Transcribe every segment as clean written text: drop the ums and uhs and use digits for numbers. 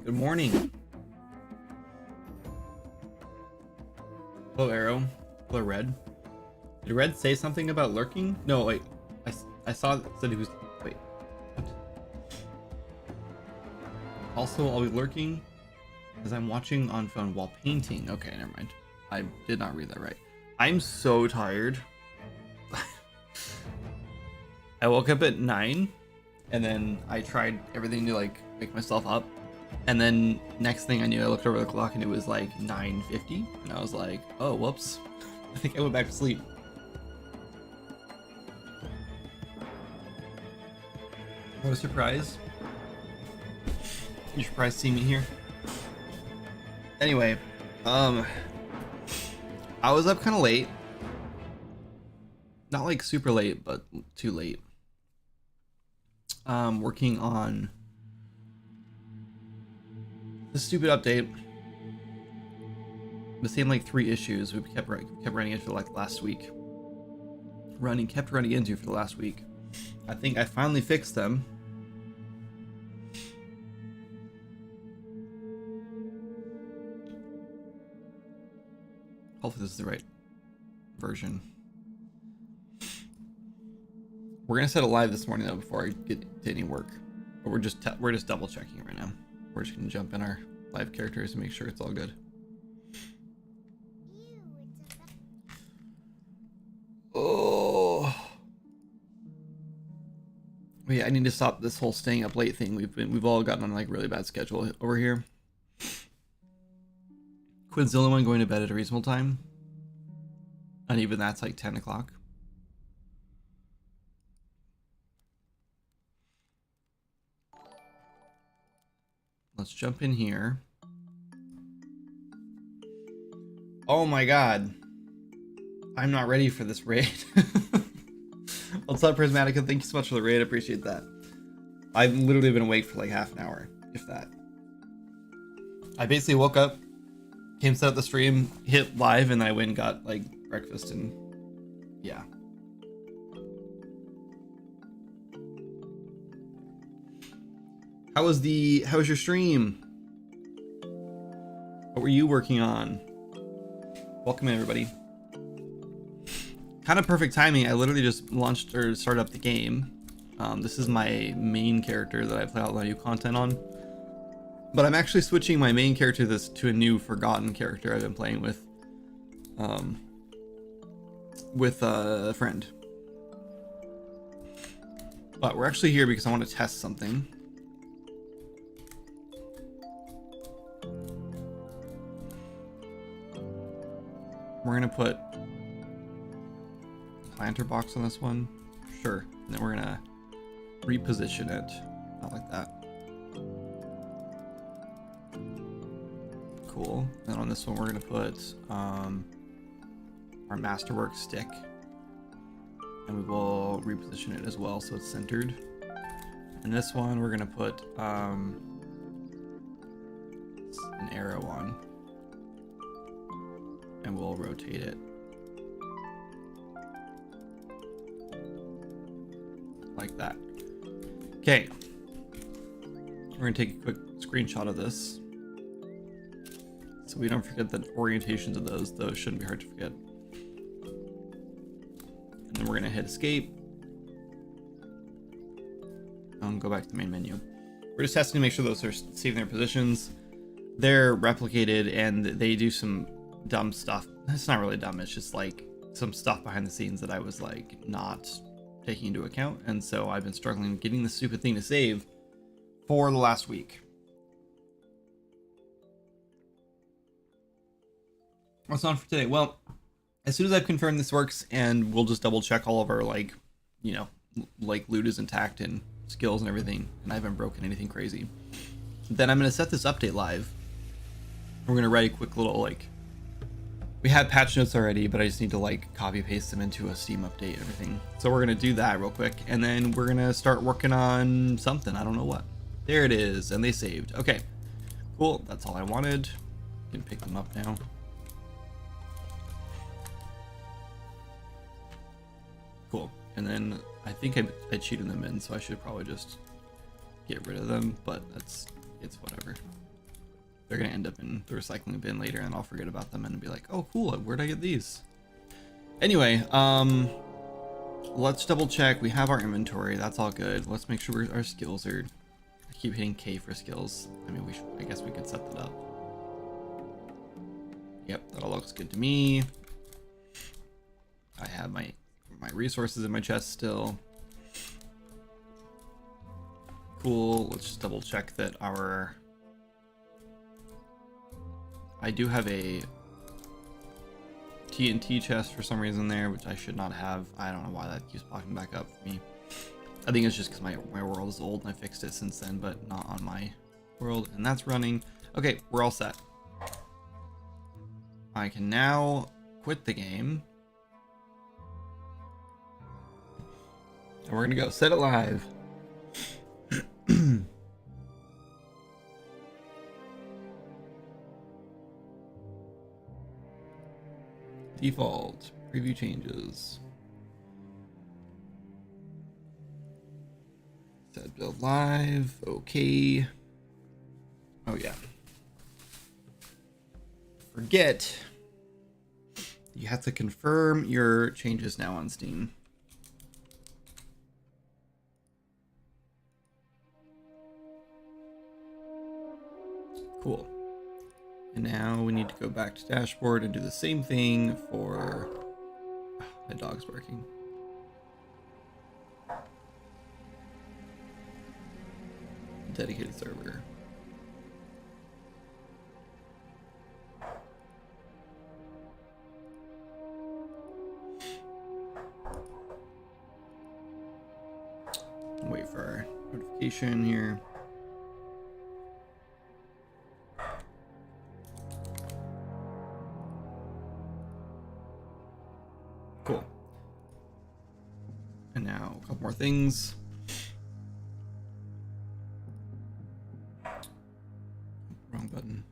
Good morning. Hello, Arrow. Hello, Red. Did Red say something about lurking? No, wait. I saw it said he was. Wait. What? Also, I'll be lurking as I'm watching on phone while painting. Okay, never mind. I did not read that right. I'm so tired. I woke up at 9 and then I tried everything to like wake myself up. And then next thing I knew, I looked over the clock and it was like 9:50, and I was like, oh, whoops. I think I went back to sleep. What a surprise. You're surprised to see me here? Anyway, I was up kind of late. Not like super late, but too late. Working on the stupid update. The same like 3 issues we kept running into for like last week. Kept running into for the last week. I think I finally fixed them. Hopefully this is the right version. We're gonna set it live this morning though before I get to any work. But we're just double checking it right now. We're just gonna jump in our live characters and make sure it's all good. Oh. But yeah, I need to stop this whole staying up late thing. We've all gotten on like really bad schedule over here. Quinn's the only one going to bed at a reasonable time. And even that's like 10 o'clock. Let's jump in here. Oh my god. I'm not ready for this raid. What's up, Prismatica? Thank you so much for the raid. I appreciate that. I've literally been awake for like half an hour, if that. I basically woke up, came set up the stream, hit live, and then I went and got like breakfast and yeah. How was your stream? What were you working on? Welcome in, everybody. Kind of perfect timing. I literally just launched or started up the game. This is my main character that I play all the new content on. But I'm actually switching my main character to a new forgotten character I've been playing with a friend. But we're actually here because I want to test something. We're gonna put a planter box on this one, sure, and then we're gonna reposition it, not like that. Cool. And on this one we're gonna put our masterwork stick, and we will reposition it as well so it's centered. And this one we're gonna put an arrow on, and we'll rotate it like that. Okay, we're gonna take a quick screenshot of this so we don't forget the orientations of those shouldn't be hard to forget. And then we're gonna hit escape and go back to the main menu. We're just testing to make sure those are saving their positions. They're replicated and they do some dumb stuff. It's not really dumb, it's just like some stuff behind the scenes that I was like not taking into account, and so I've been struggling getting this stupid thing to save for the last week. What's on for today? Well, as soon as I've confirmed this works, and we'll just double check all of our like, you know, like loot is intact and skills and everything, and I haven't broken anything crazy, then I'm gonna set this update live. We're gonna write a quick little like, we had patch notes already, but I just need to like copy paste them into a Steam update and everything. So we're gonna do that real quick, and then we're gonna start working on something. I don't know what. There it is, and they saved. Okay, cool. That's all I wanted. Can pick them up now. Cool. And then I think I cheated them in, so I should probably just get rid of them, but it's whatever. they're gonna end up in the recycling bin later, and I'll forget about them and be like, oh cool, where'd I get these? Anyway, let's double check. We have our inventory. That's all good. Let's make sure our skills are. I keep hitting K for skills. I mean, I guess we could set that up. Yep, that all looks good to me. I have my resources in my chest still. Cool. Let's just double check that I do have a TNT chest for some reason there, which I should not have. I don't know why that keeps popping back up for me. I think it's just because my world is old and I fixed it since then, but not on my world. And that's running. Okay, we're all set. I can now quit the game. And we're gonna go set it live. Default preview changes. Set build live. Okay. Oh yeah. Forget. You have to confirm your changes now on Steam. Cool. And now we need to go back to dashboard and do the same thing for... my dog's barking. Dedicated server. Wait for our notification here. Cool. And now a couple more things. Wrong button.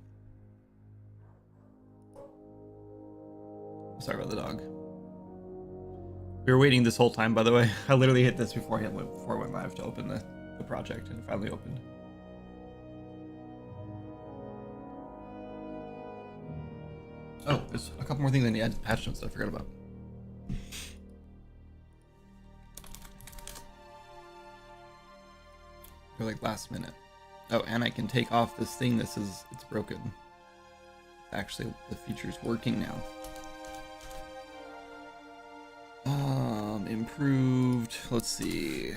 Sorry about the dog. We were waiting this whole time, by the way. I literally hit this before I went live to open the project, and it finally opened. Oh, there's a couple more things I need to add to patch notes that I forgot about. They're like last minute. Oh, and I can take off this thing that says it's broken. Actually, the feature's working now. Improved, let's see.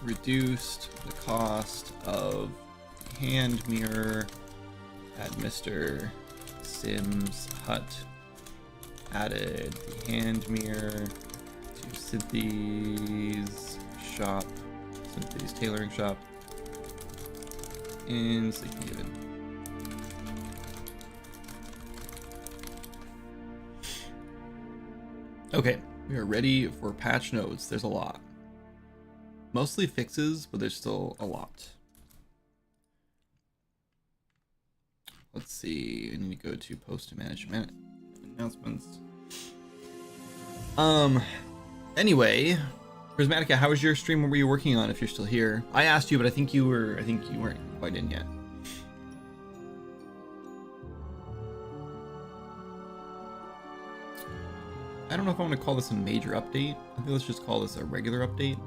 Reduced the cost of hand mirror at Mr. Sim's hut. Added the hand mirror to Cynthia's shop, Cynthia's tailoring shop in Sleeping Haven. Okay, we are ready for patch notes. There's a lot. Mostly fixes, but there's still a lot. Let's see. I need to go to post to management announcements. Anyway, Prismatica, how was your stream? What were you working on if you're still here? I asked you, but I think you weren't quite in yet. I don't know if I want to call this a major update. I think let's just call this a regular update.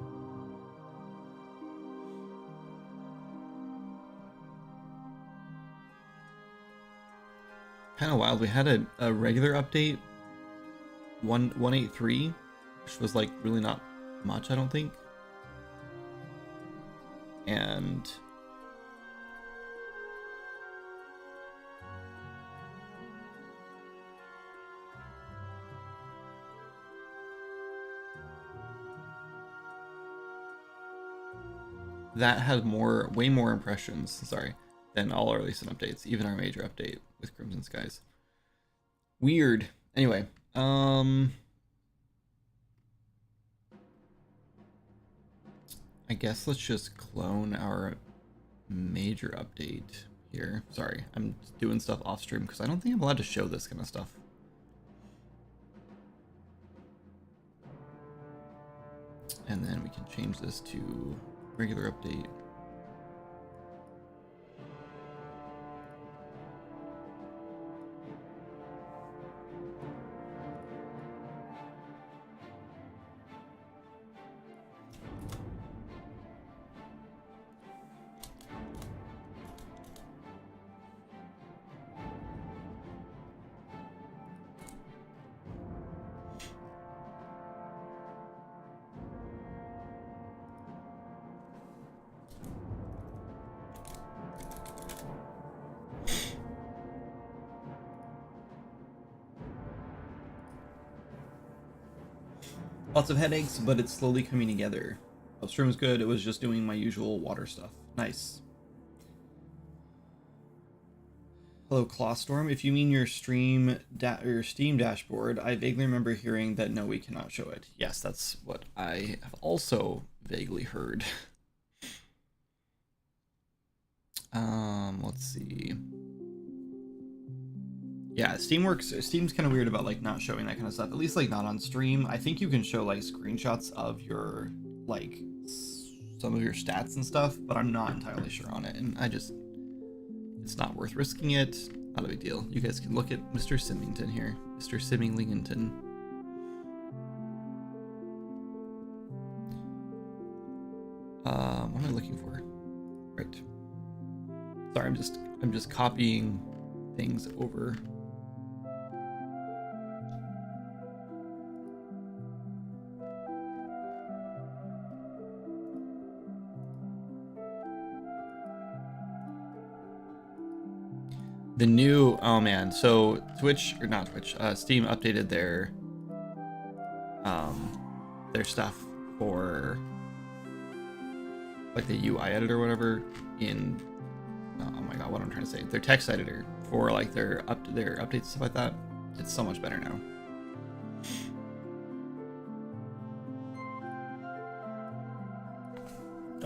Kind of wild. We had a regular update, 1.183, which was like really not much, I don't think. And that had way more impressions, sorry, than all our recent updates, even our major update with Crimson Skies. Weird. Anyway, I guess let's just clone our major update here. Sorry, I'm doing stuff off stream because I don't think I'm allowed to show this kind of stuff. And then we can change this to regular update. Lots of headaches, but it's slowly coming together. Upstream's good. It was just doing my usual water stuff. Nice. Hello, Clawstorm. If you mean your Steam dashboard, I vaguely remember hearing that no, we cannot show it. Yes, that's what I have also vaguely heard. Let's see. Yeah, Steam's kind of weird about like not showing that kind of stuff. At least like not on stream. I think you can show like screenshots of your like some of your stats and stuff, but I'm not entirely sure on it, and it's not worth risking it. Not a big deal. You guys can look at Mr. Simmington here. Mr. Simminglington. What am I looking for? Right. Sorry, I'm just copying things over. The new, oh man, so Twitch, or not Twitch, Steam updated their stuff for like the UI editor or whatever in, oh my god, what am I trying to say? Their text editor for like their updates and stuff like that. It's so much better now.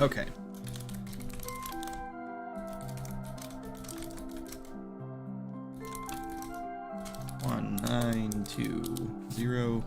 Okay. One, 9, 2, 0.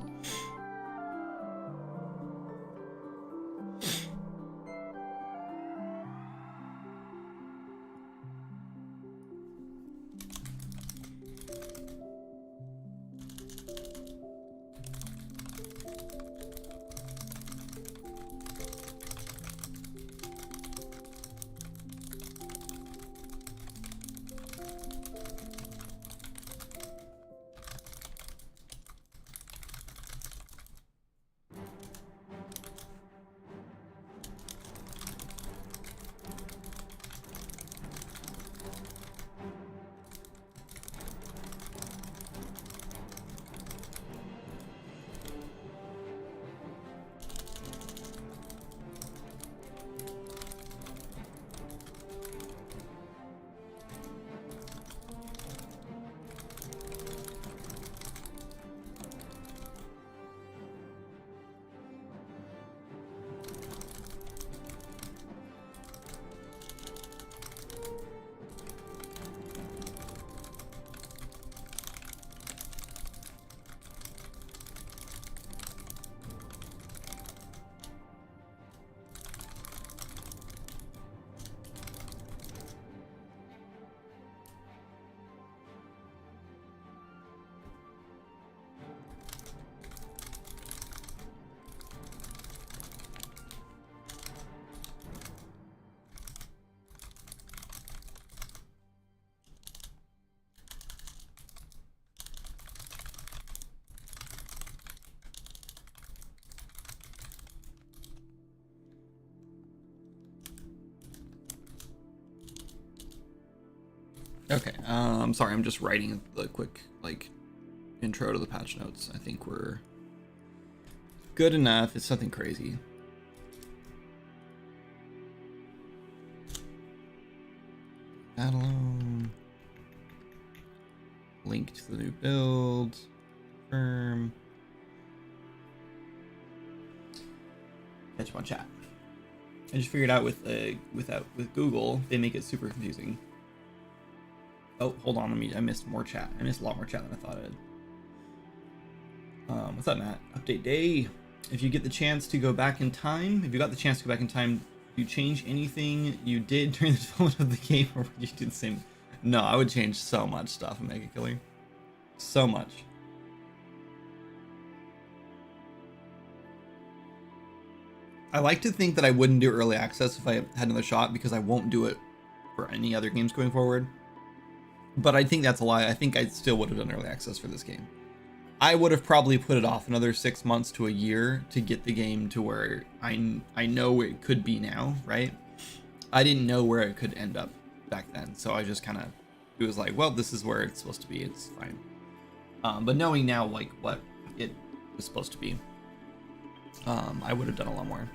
Okay, I'm sorry, I'm just writing the quick, like, intro to the patch notes. I think we're good enough. It's nothing crazy. That alone. Link to the new build. Confirm. Catch up on chat. I just figured out with Google, they make it super confusing. Oh, hold on, I missed more chat. I missed a lot more chat than I thought I did. What's up, Matt? Update day. If you get the chance to go back in time, if you got the chance to go back in time, do you change anything you did during the development of the game, or would you do the same? No, I would change so much stuff in Mega Killing. So much. I like to think that I wouldn't do early access if I had another shot, because I won't do it for any other games going forward. But I think that's a lie. I think I still would have done early access for this game. I would have probably put it off another 6 months to a year to get the game to where I know it could be now, right? I didn't know where it could end up back then, so I just kind of, it was like, well, this is where it's supposed to be, it's fine. But knowing now, like, what it was supposed to be, I would have done a lot more.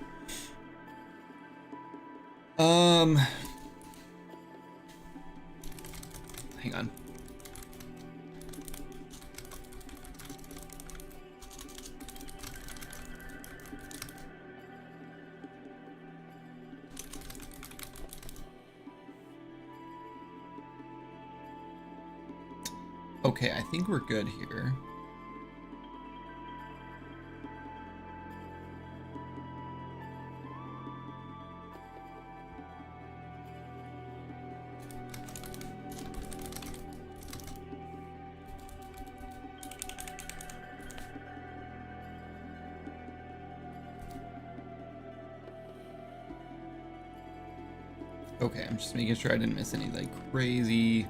Hang on. Okay, I think we're good here. Okay, I'm just making sure I didn't miss any like crazy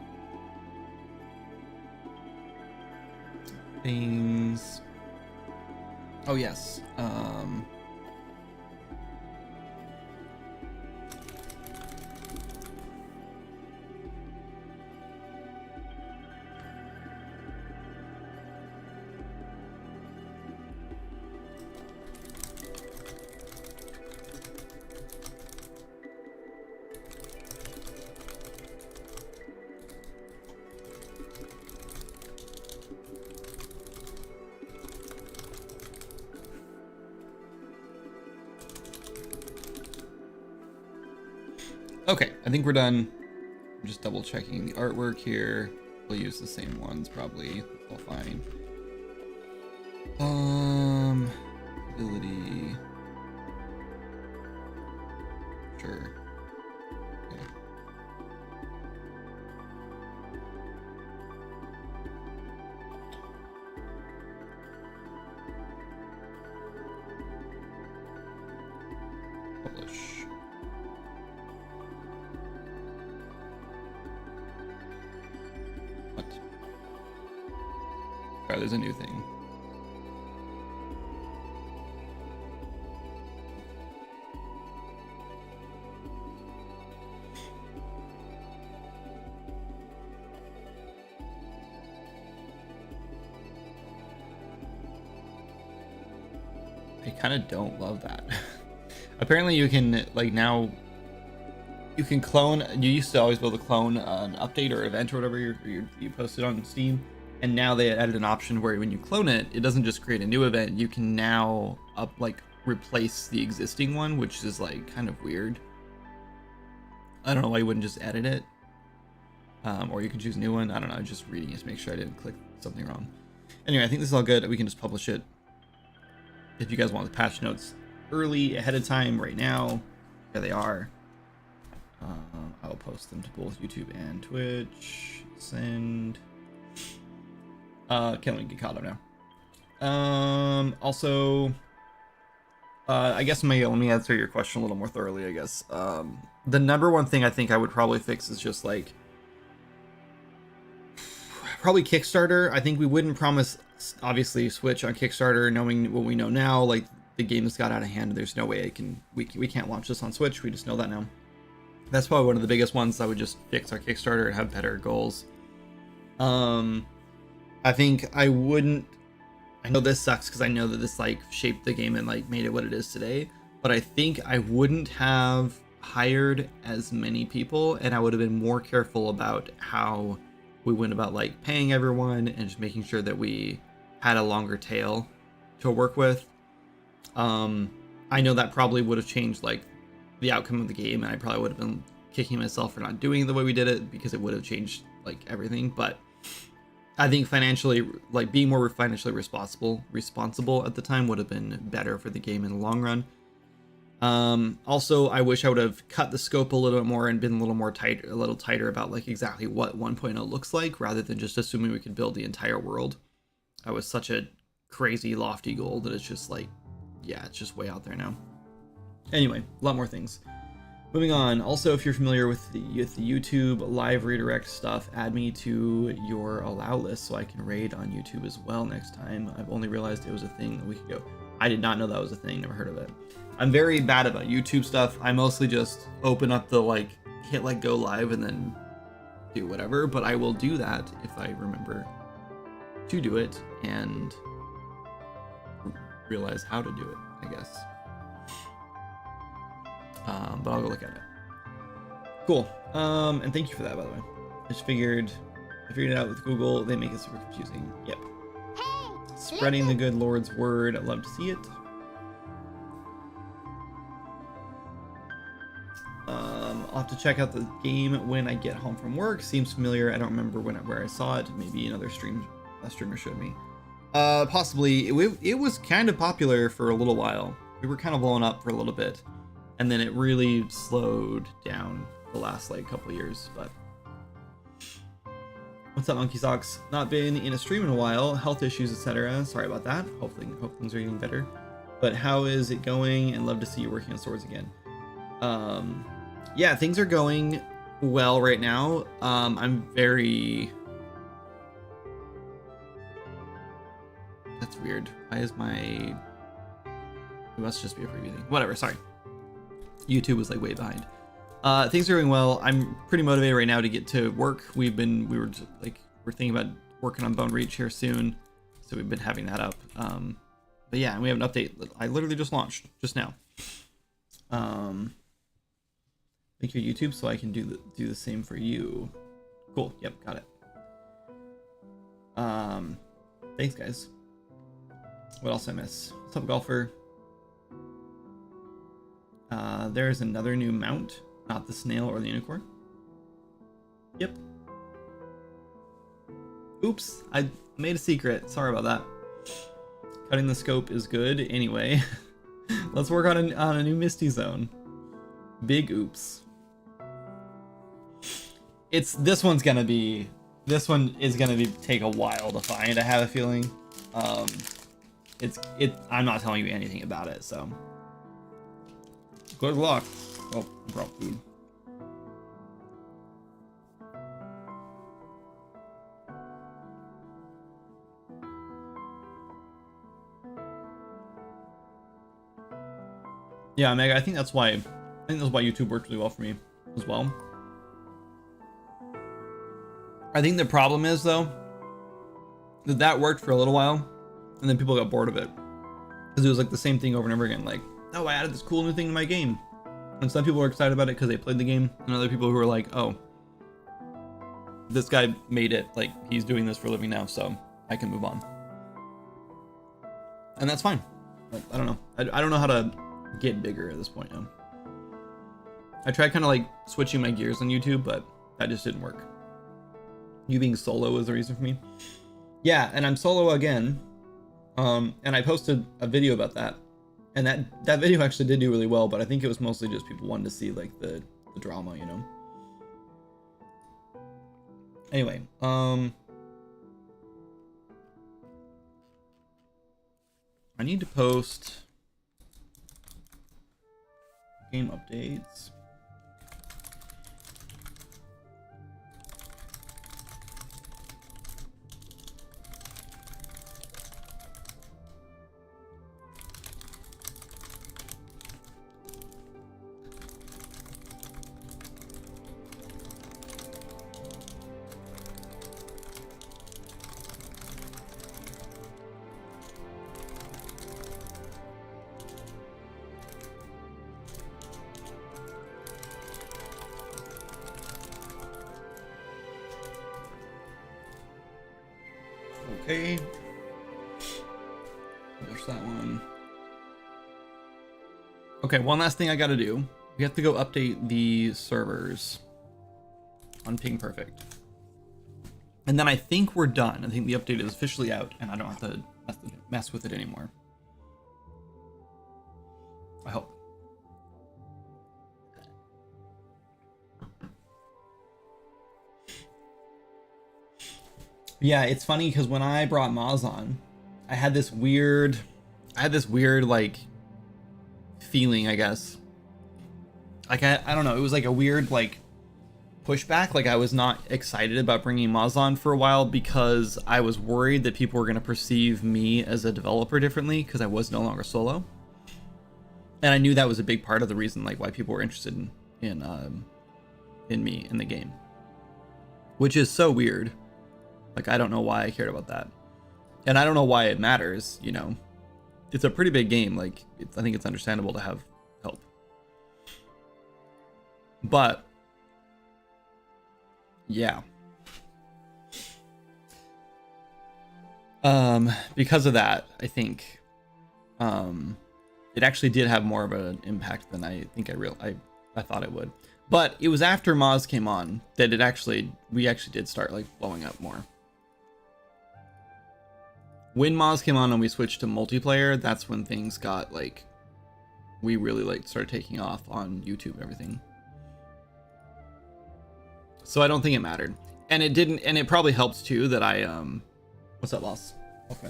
things. Oh yes. Okay, I think we're done. I'm just double checking the artwork here. We'll use the same ones probably. That's all fine. Ability. Sure. Okay. Publish. What? Sorry, there's a new thing. I kind of don't love that. Apparently you can, like, now you can clone. You used to always be able to clone an update or event or whatever you posted on Steam, and now they added an option where when you clone it, it doesn't just create a new event. You can now replace the existing one, which is like kind of weird. I don't know why you wouldn't just edit it, or you can choose a new one. I don't know. Just reading it to make sure I didn't click something wrong. Anyway, I think this is all good. We can just publish it. If you guys want the patch notes early ahead of time right now, there they are. I'll post them to both YouTube and Twitch. Send. Can't wait to get caught up now. Also, I guess let me answer your question a little more thoroughly. I guess the number one thing I think I would probably fix is just like probably Kickstarter. I think we wouldn't promise obviously Switch on Kickstarter, knowing what we know now. Like the game has got out of hand. There's no way we can't launch this on Switch. We just know that now. That's probably one of the biggest ones. I would just fix our Kickstarter and have better goals. I think I wouldn't. I know this sucks because I know that this like shaped the game and like made it what it is today. But I think I wouldn't have hired as many people, and I would have been more careful about how we went about like paying everyone and just making sure that we had a longer tail to work with. I know that probably would have changed like the outcome of the game, and I probably would have been kicking myself for not doing it the way we did it, because it would have changed like everything. But I think financially, like being more financially responsible at the time would have been better for the game in the long run. Also, I wish I would have cut the scope a little bit more and been a little tighter about like exactly what 1.0 looks like, rather than just assuming we could build the entire world. That was such a crazy lofty goal that it's just like, yeah, it's just way out there now. Anyway, a lot more things. Moving on. Also, if you're familiar with the YouTube live redirect stuff, add me to your allow list so I can raid on YouTube as well next time. I've only realized it was a thing a week ago. I did not know that was a thing. Never heard of it. I'm very bad about YouTube stuff. I mostly just open up the like hit like go live and then do whatever. But I will do that if I remember to do it and realize how to do it. I guess. But I'll go look at it. Cool. And thank you for that, by the way. I figured it out with Google. They make it super confusing. Yep. Spreading the good Lord's word. I'd love to see it. I'll have to check out the game when I get home from work. Seems familiar. I don't remember where I saw it. Maybe another streamer showed me. Possibly. It was kind of popular for a little while. We were kind of blowing up for a little bit, and then it really slowed down the last like couple of years. But what's up, Monkey Socks? Not been in a stream in a while. Health issues, etc. Sorry about that. Hope things are getting better. But how is it going? And love to see you working on swords again. Yeah, things are going well right now. I'm very... That's weird. Why is my... It must just be a preview thing. Whatever, sorry. YouTube was like way behind. Things are going well. I'm pretty motivated right now to get to work. We're thinking about working on Bone Reach here soon. So we've been having that up. But yeah, and we have an update that I literally just launched just now. Link your YouTube so I can do the same for you. Cool. Yep, got it. Thanks, guys. What else I miss? What's up, golfer? There's another new mount, not the snail or the unicorn. Yep. Oops, I made a secret. Sorry about that. Cutting the scope is good. Anyway, let's work on a new Misty Zone. Big oops. This one is gonna take a while to find. I have a feeling. I'm not telling you anything about it, so good luck. Oh, I brought food. Yeah, Mega, I think that's why YouTube worked really well for me as well. I think the problem is, though, that worked for a little while, and then people got bored of it. Because it was like the same thing over and over again. Like, oh, I added this cool new thing to my game. And some people were excited about it because they played the game, and other people who were like, oh, this guy made it, like, he's doing this for a living now, so I can move on. And that's fine. But I don't know. I don't know how to get bigger at this point now. I tried kind of like switching my gears on YouTube, but that just didn't work. You being solo was the reason for me. Yeah, and I'm solo again. And I posted a video about that. And that video actually did do really well, but I think it was mostly just people wanting to see like the drama, you know. Anyway, I need to post game updates. Okay. There's that one. Okay, one last thing I gotta do. We have to go update the servers on Ping Perfect. And then I think we're done. I think the update is officially out and I don't have to mess with it anymore. I hope. Yeah, it's funny because when I brought Maz on, I had this weird like feeling, I guess. Like I don't know, it was like a weird like pushback. Like I was not excited about bringing Maz on for a while because I was worried that people were going to perceive me as a developer differently because I was no longer solo. And I knew that was a big part of the reason like why people were interested in me in the game. Which is so weird. Like, I don't know why I cared about that. And I don't know why it matters, you know. it's a pretty big game. Like, I think it's understandable to have help. But yeah. Because of that, I think it actually did have more of an impact than I think I thought it would. But it was after Moz came on that we actually did start like blowing up more. When Moz came on and we switched to multiplayer, that's when things got like, we really like started taking off on YouTube and everything. So I don't think it mattered. And it didn't, and it probably helped too that I, what's up, boss? Okay.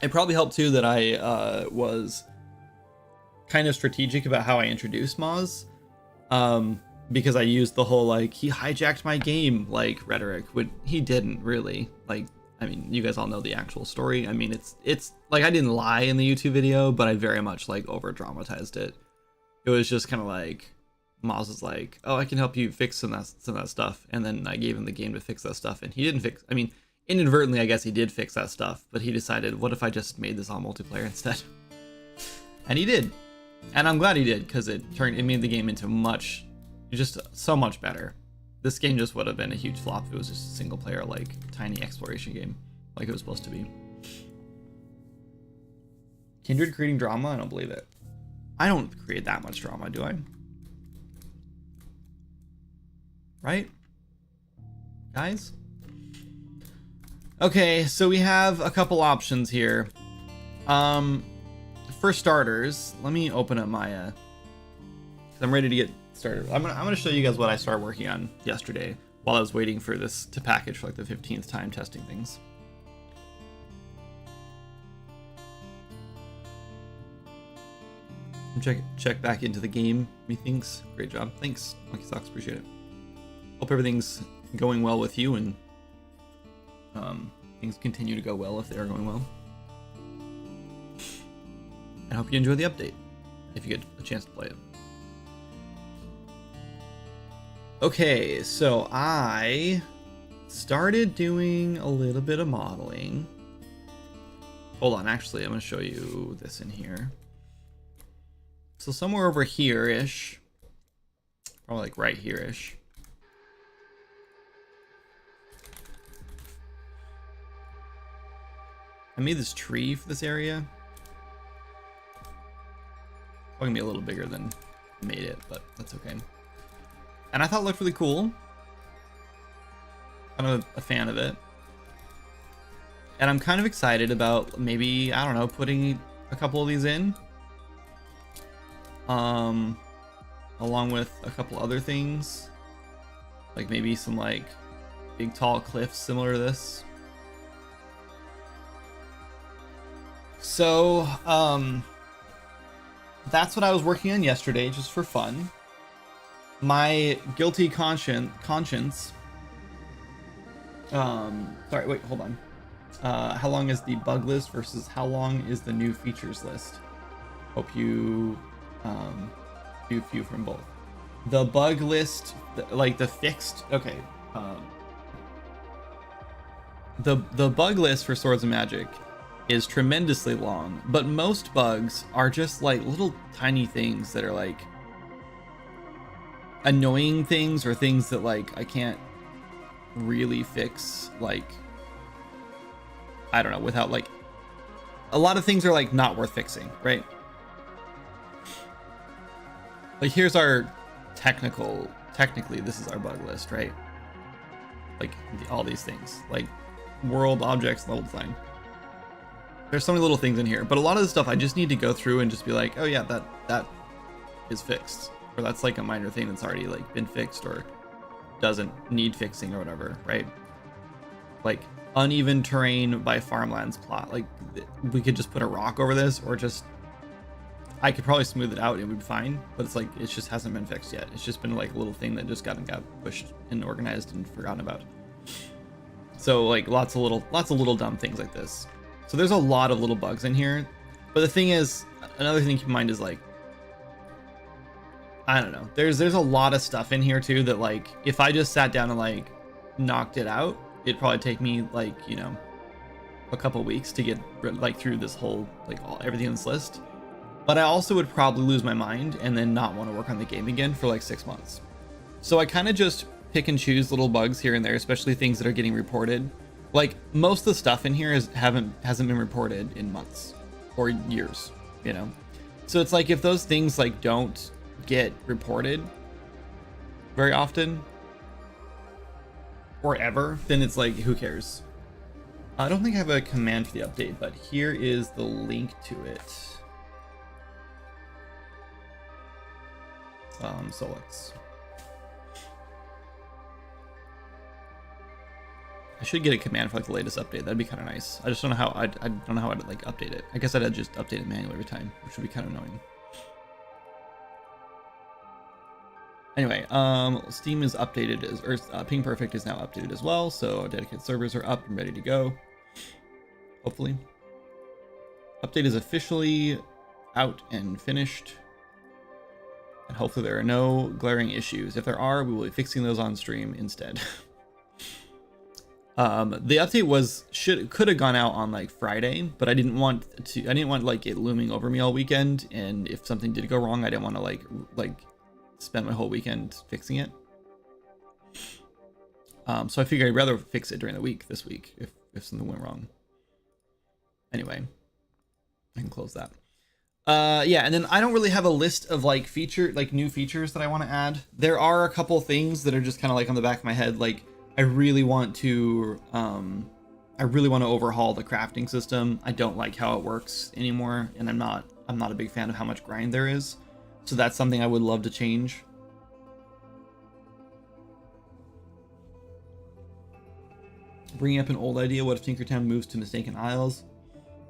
It probably helped too that I was kind of strategic about how I introduced Moz. Because I used the whole like, he hijacked my game like rhetoric, but he didn't really. Like, I mean, you guys all know the actual story. I mean, it's like, I didn't lie in the YouTube video, but I very much like over dramatized it. It was just kind of like, Moz was like, oh, I can help you fix some of that stuff. And then I gave him the game to fix that stuff. And he didn't fix, I mean, inadvertently, I guess he did fix that stuff, but he decided, what if I just made this all multiplayer instead? And he did. And I'm glad he did, because it made the game into just so much better. This game just would have been a huge flop if it was just a single player, like, tiny exploration game, like it was supposed to be. Kindred creating drama? I don't believe it. I don't create that much drama, do I? Right? Guys? Okay, so we have a couple options here. For starters, let me open up my I'm ready to get started. I'm gonna show you guys what I started working on yesterday while I was waiting for this to package for like the 15th time testing things. Check back into the game, methinks. Great job. Thanks, Monkey Socks, appreciate it. Hope everything's going well with you, and things continue to go well if they are going well. I hope you enjoy the update, if you get a chance to play it. Okay, so I started doing a little bit of modeling. Hold on, actually, I'm going to show you this in here. So somewhere over here-ish, probably like right here-ish. I made this tree for this area. Probably gonna be a little bigger than I made it, but that's okay. And I thought it looked really cool. Kind of a fan of it. And I'm kind of excited about maybe, I don't know, putting a couple of these in. Along with a couple other things. Like maybe some like big tall cliffs similar to this. So, that's what I was working on yesterday, just for fun. My guilty conscience. Sorry, wait, hold on. How long is the bug list versus how long is the new features list? Hope you do a few from both. The bug list, like the fixed. Okay. The bug list for Swords of Magic is tremendously long, but most bugs are just like little tiny things that are like annoying things, or things that like I can't really fix, like I don't know, without like a lot of things are like not worth fixing, right? Like here's our technically this is our bug list, right? Like all these things, like world, objects, level design. There's so many little things in here, but a lot of the stuff I just need to go through and just be like, oh yeah, that is fixed, or that's like a minor thing that's already like been fixed or doesn't need fixing or whatever, right? Like uneven terrain by farmlands plot, like we could just put a rock over this, or just I could probably smooth it out, it would be fine, but it's like it just hasn't been fixed yet. It's just been like a little thing that just got pushed and organized and forgotten about. So like lots of little dumb things like this. So there's a lot of little bugs in here, but the thing is, another thing to keep in mind is like, I don't know, there's a lot of stuff in here too that like if I just sat down and like knocked it out, it'd probably take me like, you know, a couple weeks to get like through this whole everything on this list. But I also would probably lose my mind and then not want to work on the game again for like 6 months. So I kind of just pick and choose little bugs here and there, especially things that are getting reported. Like most of the stuff in here hasn't been reported in months or years, you know. So it's like if those things like don't get reported very often or ever, then it's like, who cares? I don't think I have a command for the update, but here is the link to it. So I should get a command for like the latest update. That'd be kind of nice. I just don't know how I don't know how I'd like update it. I guess I'd just update it manually every time, which would be kind of annoying. Anyway, Steam is updated or Ping Perfect is now updated as well, so dedicated servers are up and ready to go. Hopefully, update is officially out and finished. And hopefully there are no glaring issues. If there are, we will be fixing those on stream instead. The update could have gone out on like Friday, but I didn't want like it looming over me all weekend. And if something did go wrong, I didn't want to like spend my whole weekend fixing it. So I figured I'd rather fix it during the week this week if something went wrong. Anyway, I can close that. Yeah, and then I don't really have a list of like new features that I want to add. There are a couple things that are just kind of like on the back of my head. Like I really want to overhaul the crafting system. I don't like how it works anymore, and I'm not a big fan of how much grind there is. So that's something I would love to change. Bringing up an old idea, what if Tinkertown moves to Mistaken Isles?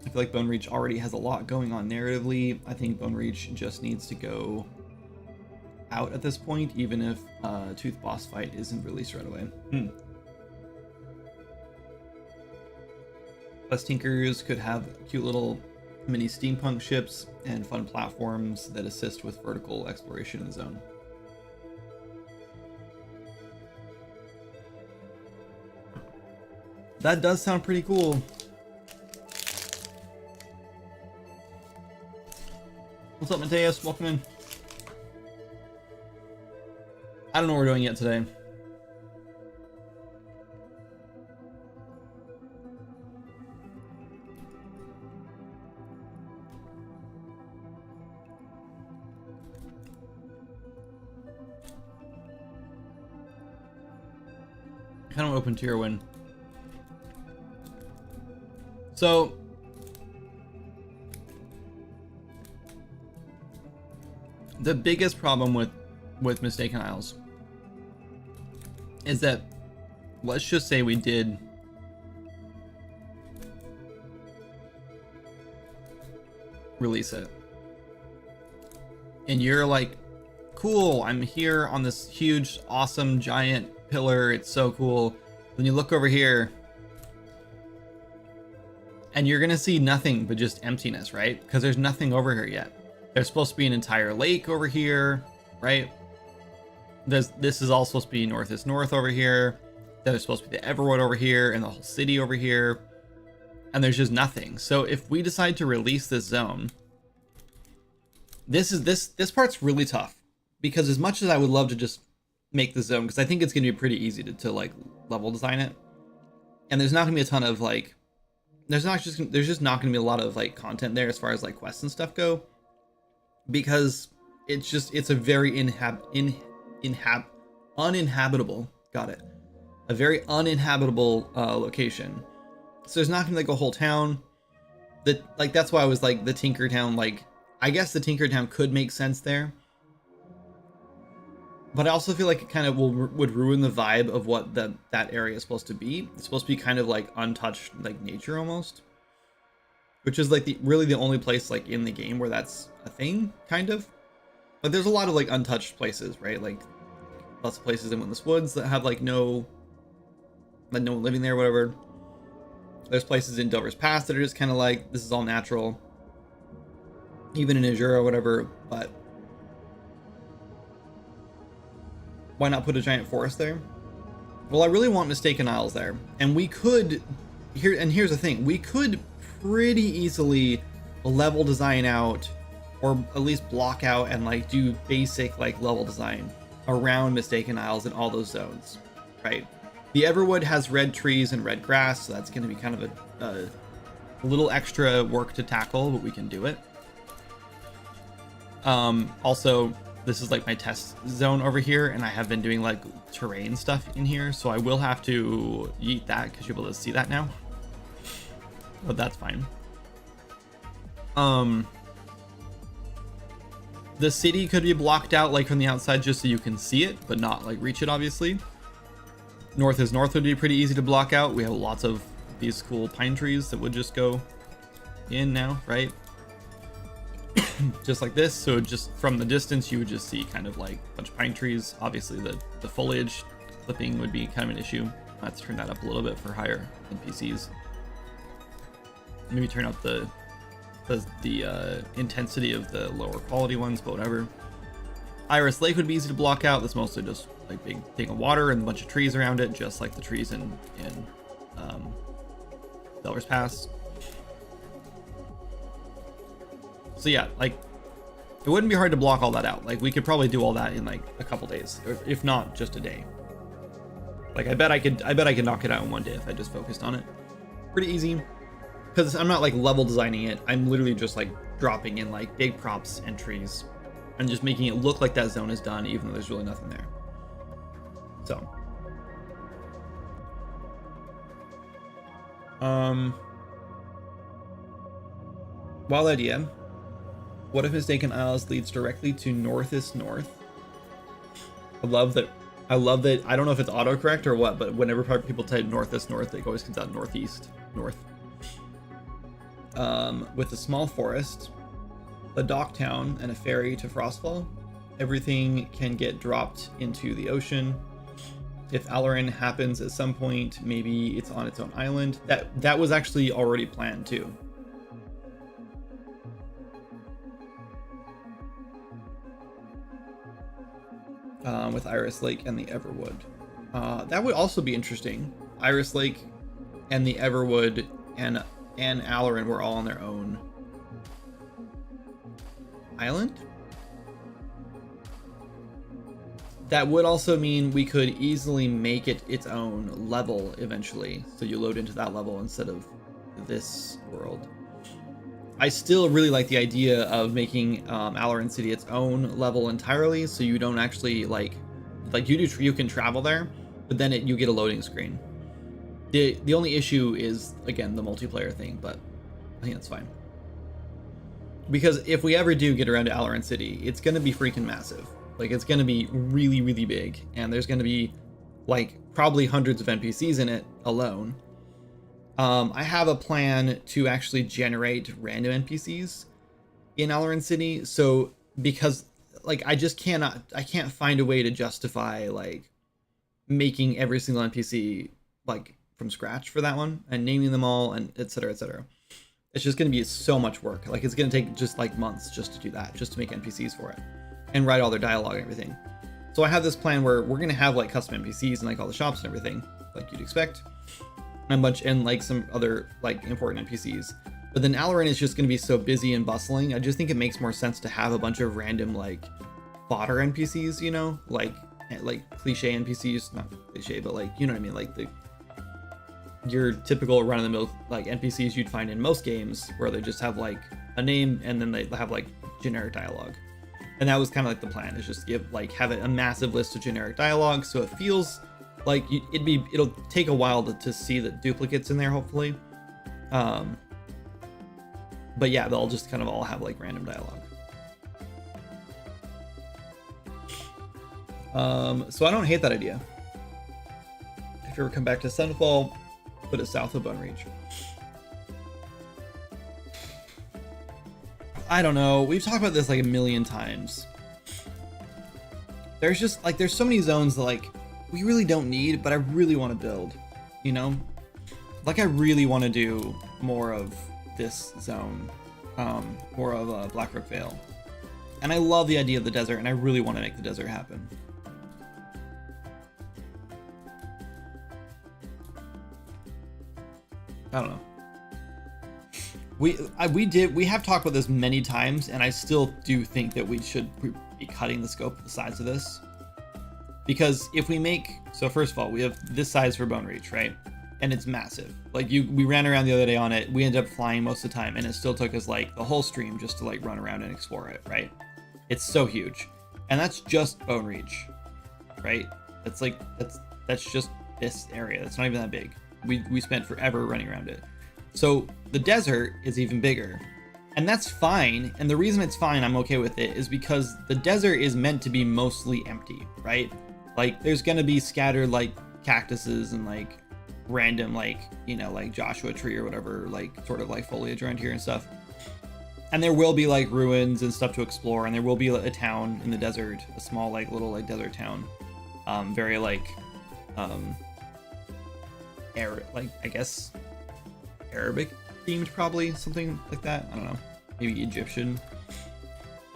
I feel like Bone Reach already has a lot going on narratively. I think Bone Reach just needs to go out at this point, even if Tooth boss fight isn't released right away. Plus, Tinkers could have cute little mini steampunk ships and fun platforms that assist with vertical exploration in the zone. That does sound pretty cool. What's up, Mateus? Welcome in. I don't know what we're doing yet today. I kind of open tier win. So the biggest problem with Mistaken Isles is that, let's just say we did release it and you're like, cool, I'm here on this huge awesome giant pillar, it's so cool. Then you look over here and you're gonna see nothing but just emptiness, right? Because there's nothing over here yet. There's supposed to be an entire lake over here, right? This is all supposed to be North is North over here. There's supposed to be the Everwood over here and the whole city over here. And there's just nothing. So if we decide to release this zone, this part's really tough. Because as much as I would love to just make the zone, because I think it's gonna be pretty easy to like level design it. And there's not gonna be a ton of like, there's just not gonna be a lot of like content there as far as like quests and stuff go. Because it's a very uninhabitable, got it, a very uninhabitable location. So there's not gonna be like a whole town that, like, that's why I was like the Tinkertown, like I guess the Tinkertown could make sense there, but I also feel like it kind of would ruin the vibe of what that area is supposed to be. It's supposed to be kind of like untouched, like nature almost, which is like really the only place like in the game where that's a thing, kind of. But there's a lot of like untouched places, right? Like lots of places in Windless Woods that have like no one living there, whatever. There's places in Dover's Pass that are just kind of like, this is all natural. Even in Azure or whatever, but why not put a giant forest there? Well, I really want Mistaken Isles there, and we could here's the thing, we could pretty easily level design out, or at least block out and like do basic like level design around Mistaken Isles in all those zones, right? The Everwood has red trees and red grass, so that's going to be kind of a little extra work to tackle, but we can do it. Also, this is like my test zone over here, and I have been doing like terrain stuff in here, so I will have to yeet that because you'll be able to see that now. But that's fine. The city could be blocked out like from the outside just so you can see it, but not like reach it, obviously. North is north would be pretty easy to block out. We have lots of these cool pine trees that would just go in now, right? Just like this. So just from the distance, you would just see kind of like a bunch of pine trees. Obviously the foliage clipping would be kind of an issue. Let's turn that up a little bit for higher NPCs. Maybe turn up the intensity of the lower quality ones, but whatever. Iris Lake would be easy to block out. That's mostly just like big thing of water and a bunch of trees around it, just like the trees in Beller's Pass. So yeah, like it wouldn't be hard to block all that out. Like we could probably do all that in like a couple days, or if not just a day. Like I bet I could knock it out in one day if I just focused on it. Pretty easy. Because I'm not like level designing it, I'm literally just like dropping in like big props and trees and just making it look like that zone is done even though there's really nothing there. So wild idea. What if Mistaken Isles leads directly to northest north? I love that. I don't know if it's autocorrect or what, but whenever people type northest north, it always comes out northeast north. With a small forest, a dock town, and a ferry to Frostfall, everything can get dropped into the ocean. If Alarin happens at some point, maybe it's on its own island. That was actually already planned too. With Iris Lake and the Everwood. That would also be interesting. Iris Lake and the Everwood and Alarin were all on their own island. That would also mean we could easily make it its own level eventually. So you load into that level instead of this world. I still really like the idea of making Alarin City its own level entirely, so you don't actually like you can travel there, but then you get a loading screen. The only issue is again the multiplayer thing, but I think that's fine. Because if we ever do get around to Alarin City, it's going to be freaking massive. Like it's going to be really, really big, and there's going to be like probably hundreds of NPCs in it alone. I have a plan to actually generate random NPCs in Alarin City. So because like I can't find a way to justify like making every single NPC like from scratch for that one and naming them all and etc. etc. It's just going to be so much work. Like it's going to take just like months just to do that, just to make NPCs for it and write all their dialogue and everything. So I have this plan where we're going to have like custom NPCs and like all the shops and everything like you'd expect. And like some other like important NPCs, but then Alarin is just going to be so busy and bustling. I just think it makes more sense to have a bunch of random like fodder NPCs, you know, like cliche NPCs, not cliche, but like, you know what I mean, like your typical run-of-the-mill like NPCs you'd find in most games, where they just have like a name and then they have like generic dialogue. And that was kind of like the plan, is just have a massive list of generic dialogue, so it feels like it'll take a while to see the duplicates in there, hopefully. But yeah, they'll just kind of all have like random dialogue. So I don't hate that idea. If you ever come back to Sunfall, put it south of Bone Reach. I don't know. We've talked about this like a million times. There's just like, there's so many zones that like we really don't need, but I really want to build, you know? Like I really want to do more of this zone, more of Blackrock Vale. And I love the idea of the desert, and I really want to make the desert happen. I don't know. We have talked about this many times, and I still do think that we should be cutting the scope of the size of this. Because if we make, so first of all, we have this size for Bone Reach, right? And it's massive. Like we ran around the other day on it. We ended up flying most of the time, and it still took us like the whole stream just to like run around and explore it, right? It's so huge. And that's just Bone Reach, right? That's like, that's just this area. That's not even that big. We spent forever running around it. So the desert is even bigger, and that's fine. And the reason it's fine, I'm okay with it, is because the desert is meant to be mostly empty, right? Like there's gonna be scattered like cactuses and like random like, you know, like Joshua tree or whatever, like sort of like foliage around here and stuff. And there will be like ruins and stuff to explore, and there will be a town in the desert, a small like little like desert town, very like like I guess Arabic themed, probably something like that. I don't know, maybe Egyptian.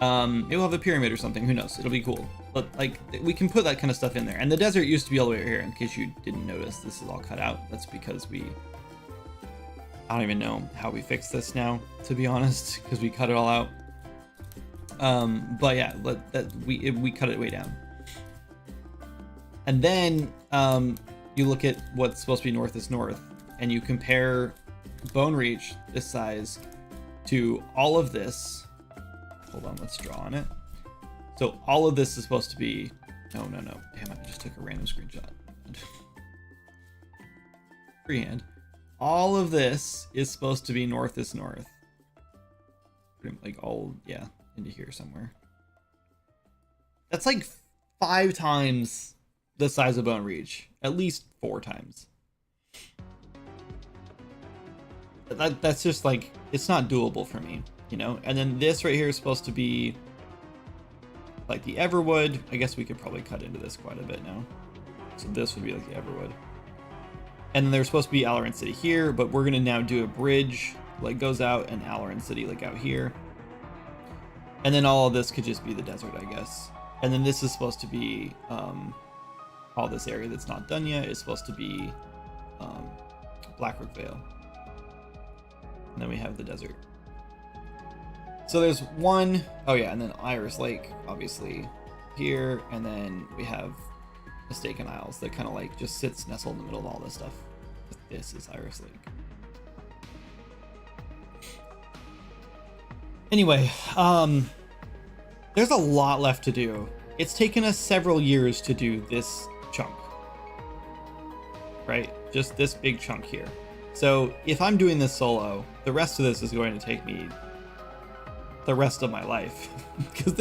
It will have a pyramid or something, who knows, it'll be cool. But like we can put that kind of stuff in there. And the desert used to be all the way over here, in case you didn't notice. This is all cut out. That's because I don't even know how we fix this now, to be honest, because we cut it all out. But yeah, we cut it way down. And then you look at what's supposed to be north is north, and you compare Bone Reach, this size, to all of this. Hold on, let's draw on it. So all of this is supposed to be, no, damn it, I just took a random screenshot. Freehand. All of this is supposed to be north is north. Pretty like all, yeah, into here somewhere. That's like 5 times the size of Bone Reach, at least 4 times. That's just like, it's not doable for me, you know? And then this right here is supposed to be like the Everwood. I guess we could probably cut into this quite a bit now. So this would be like the Everwood. And then there's supposed to be Alaran City here, but we're gonna now do a bridge like goes out, and Alaran City like out here. And then all of this could just be the desert, I guess. And then this is supposed to be all this area that's not done yet is supposed to be Blackrook Vale. And then we have the desert. So there's one, oh yeah, and then Iris Lake, obviously, here. And then we have Mistaken Isles that kind of like just sits nestled in the middle of all this stuff. This is Iris Lake. Anyway, there's a lot left to do. It's taken us several years to do this chunk, right? Just this big chunk here. So if I'm doing this solo, the rest of this is going to take me the rest of my life, because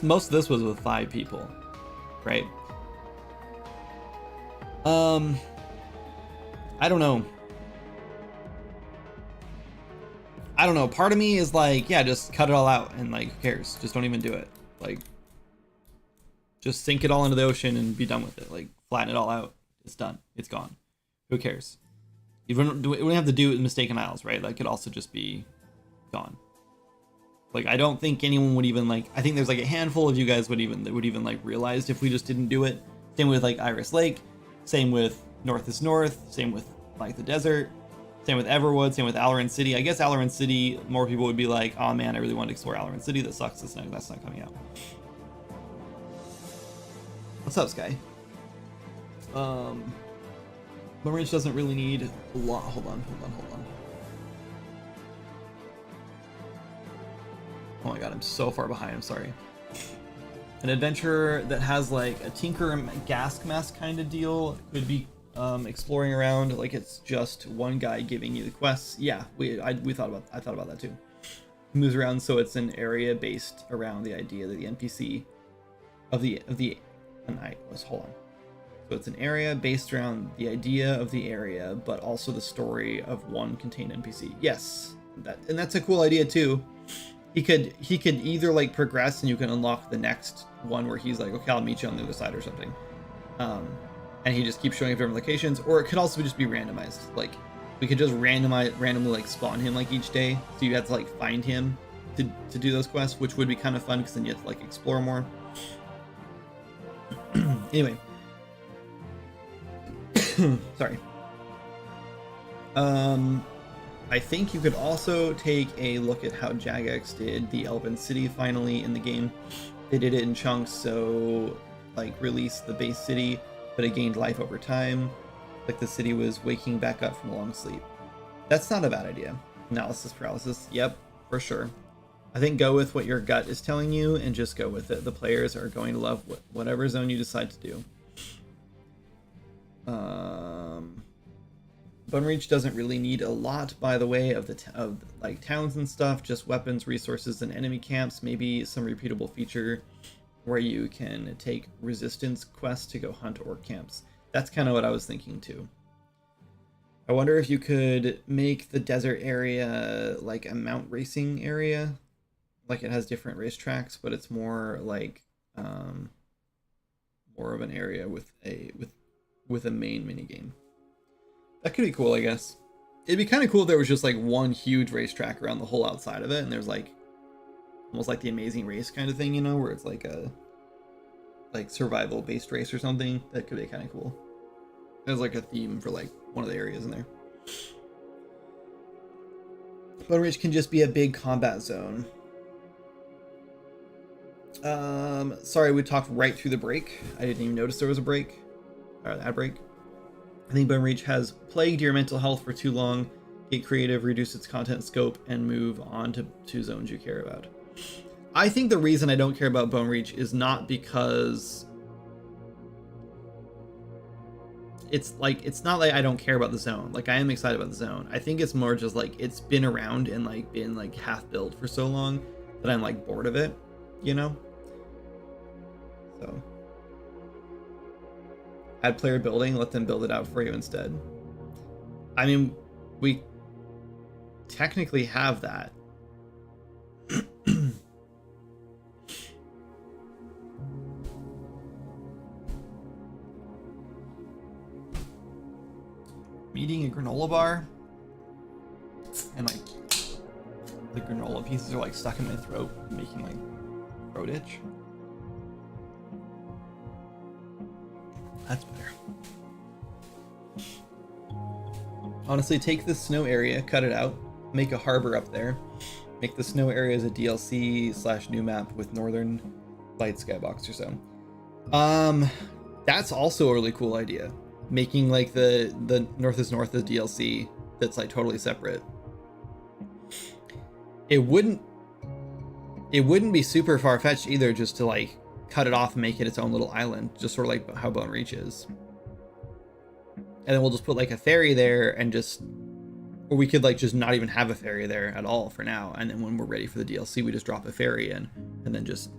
most of this was with 5 people, right? I don't know. Part of me is like, yeah, just cut it all out and like, who cares? Just don't even do it. Like, just sink it all into the ocean and be done with it. Like, flatten it all out. It's done. It's gone. Who cares? We don't have to do it in Mistaken Isles, right? That could also just be gone. Like, I don't think anyone would even like, I think there's like a handful of you guys would even like realized if we just didn't do it. Same with like Iris Lake, same with North is North, same with like the desert, same with Everwood, same with Alaran City. I guess Alaran City, more people would be like, oh man, I really want to explore Alaran City. That sucks. That's not coming out. What's up, Sky? Bone Reach doesn't really need a lot. Hold on. Oh my god, I'm so far behind. I'm sorry. An adventure that has like a Tinker gas mask kind of deal could be exploring around like it's just one guy giving you the quests. Yeah, I thought about that too. He moves around, so it's an area based around the idea that the NPC hold on. So it's an area based around the idea of the area, but also the story of one contained NPC. Yes, that's a cool idea too. He could either like progress and you can unlock the next one where he's like, okay, I'll meet you on the other side or something. And he just keeps showing up different locations, or it could also just be randomized. Like we could just randomly like spawn him like each day, so you have to like find him to do those quests, which would be kind of fun because then you have to like explore more. Anyway, sorry. Um, I think you could also take a look at how Jagex did the Elven City finally in the game. They did it in chunks, so like release the base city, but it gained life over time. Like the city was waking back up from a long sleep. That's not a bad idea. Analysis paralysis, yep, for sure. I think go with what your gut is telling you and just go with it. The players are going to love whatever zone you decide to do. Bone Reach doesn't really need a lot, by the way, of like towns and stuff. Just weapons, resources, and enemy camps. Maybe some repeatable feature where you can take resistance quests to go hunt orc camps. That's kind of what I was thinking too. I wonder if you could make the desert area like a mount racing area, like it has different racetracks, but it's more like more of an area with a main minigame. That could be cool, I guess. It'd be kind of cool if there was just like one huge racetrack around the whole outside of it, and there's like almost like the Amazing Race kind of thing, you know, where it's like a like survival based race or something. That could be kind of cool. There's like a theme for like one of the areas in there. Bone Ridge can just be a big combat zone. Sorry, we talked right through the break. I didn't even notice there was a break. Or ad break. I think Bone Reach has plagued your mental health for too long. Get creative, reduce its content scope, and move on to zones you care about. I think the reason I don't care about Bone Reach is not because it's not like I don't care about the zone. Like, I am excited about the zone. I think it's more just like it's been around and like been like half built for so long that I'm like bored of it, you know? So add player building, let them build it out for you instead. I mean, we technically have that. I'm eating a granola bar, and like the granola pieces are like stuck in my throat, making like throat itch. That's better. Honestly, take the snow area, cut it out, make a harbor up there, make the snow area as a DLC / new map with Northern Light Skybox or so. That's also a really cool idea. Making like the North is North as DLC that's like totally separate. It wouldn't be super far-fetched either just to like cut it off and make it its own little island, just sort of like how Bone Reach is. And then we'll just put like a ferry there and just, or we could like just not even have a ferry there at all for now. And then when we're ready for the DLC, we just drop a ferry in, and then just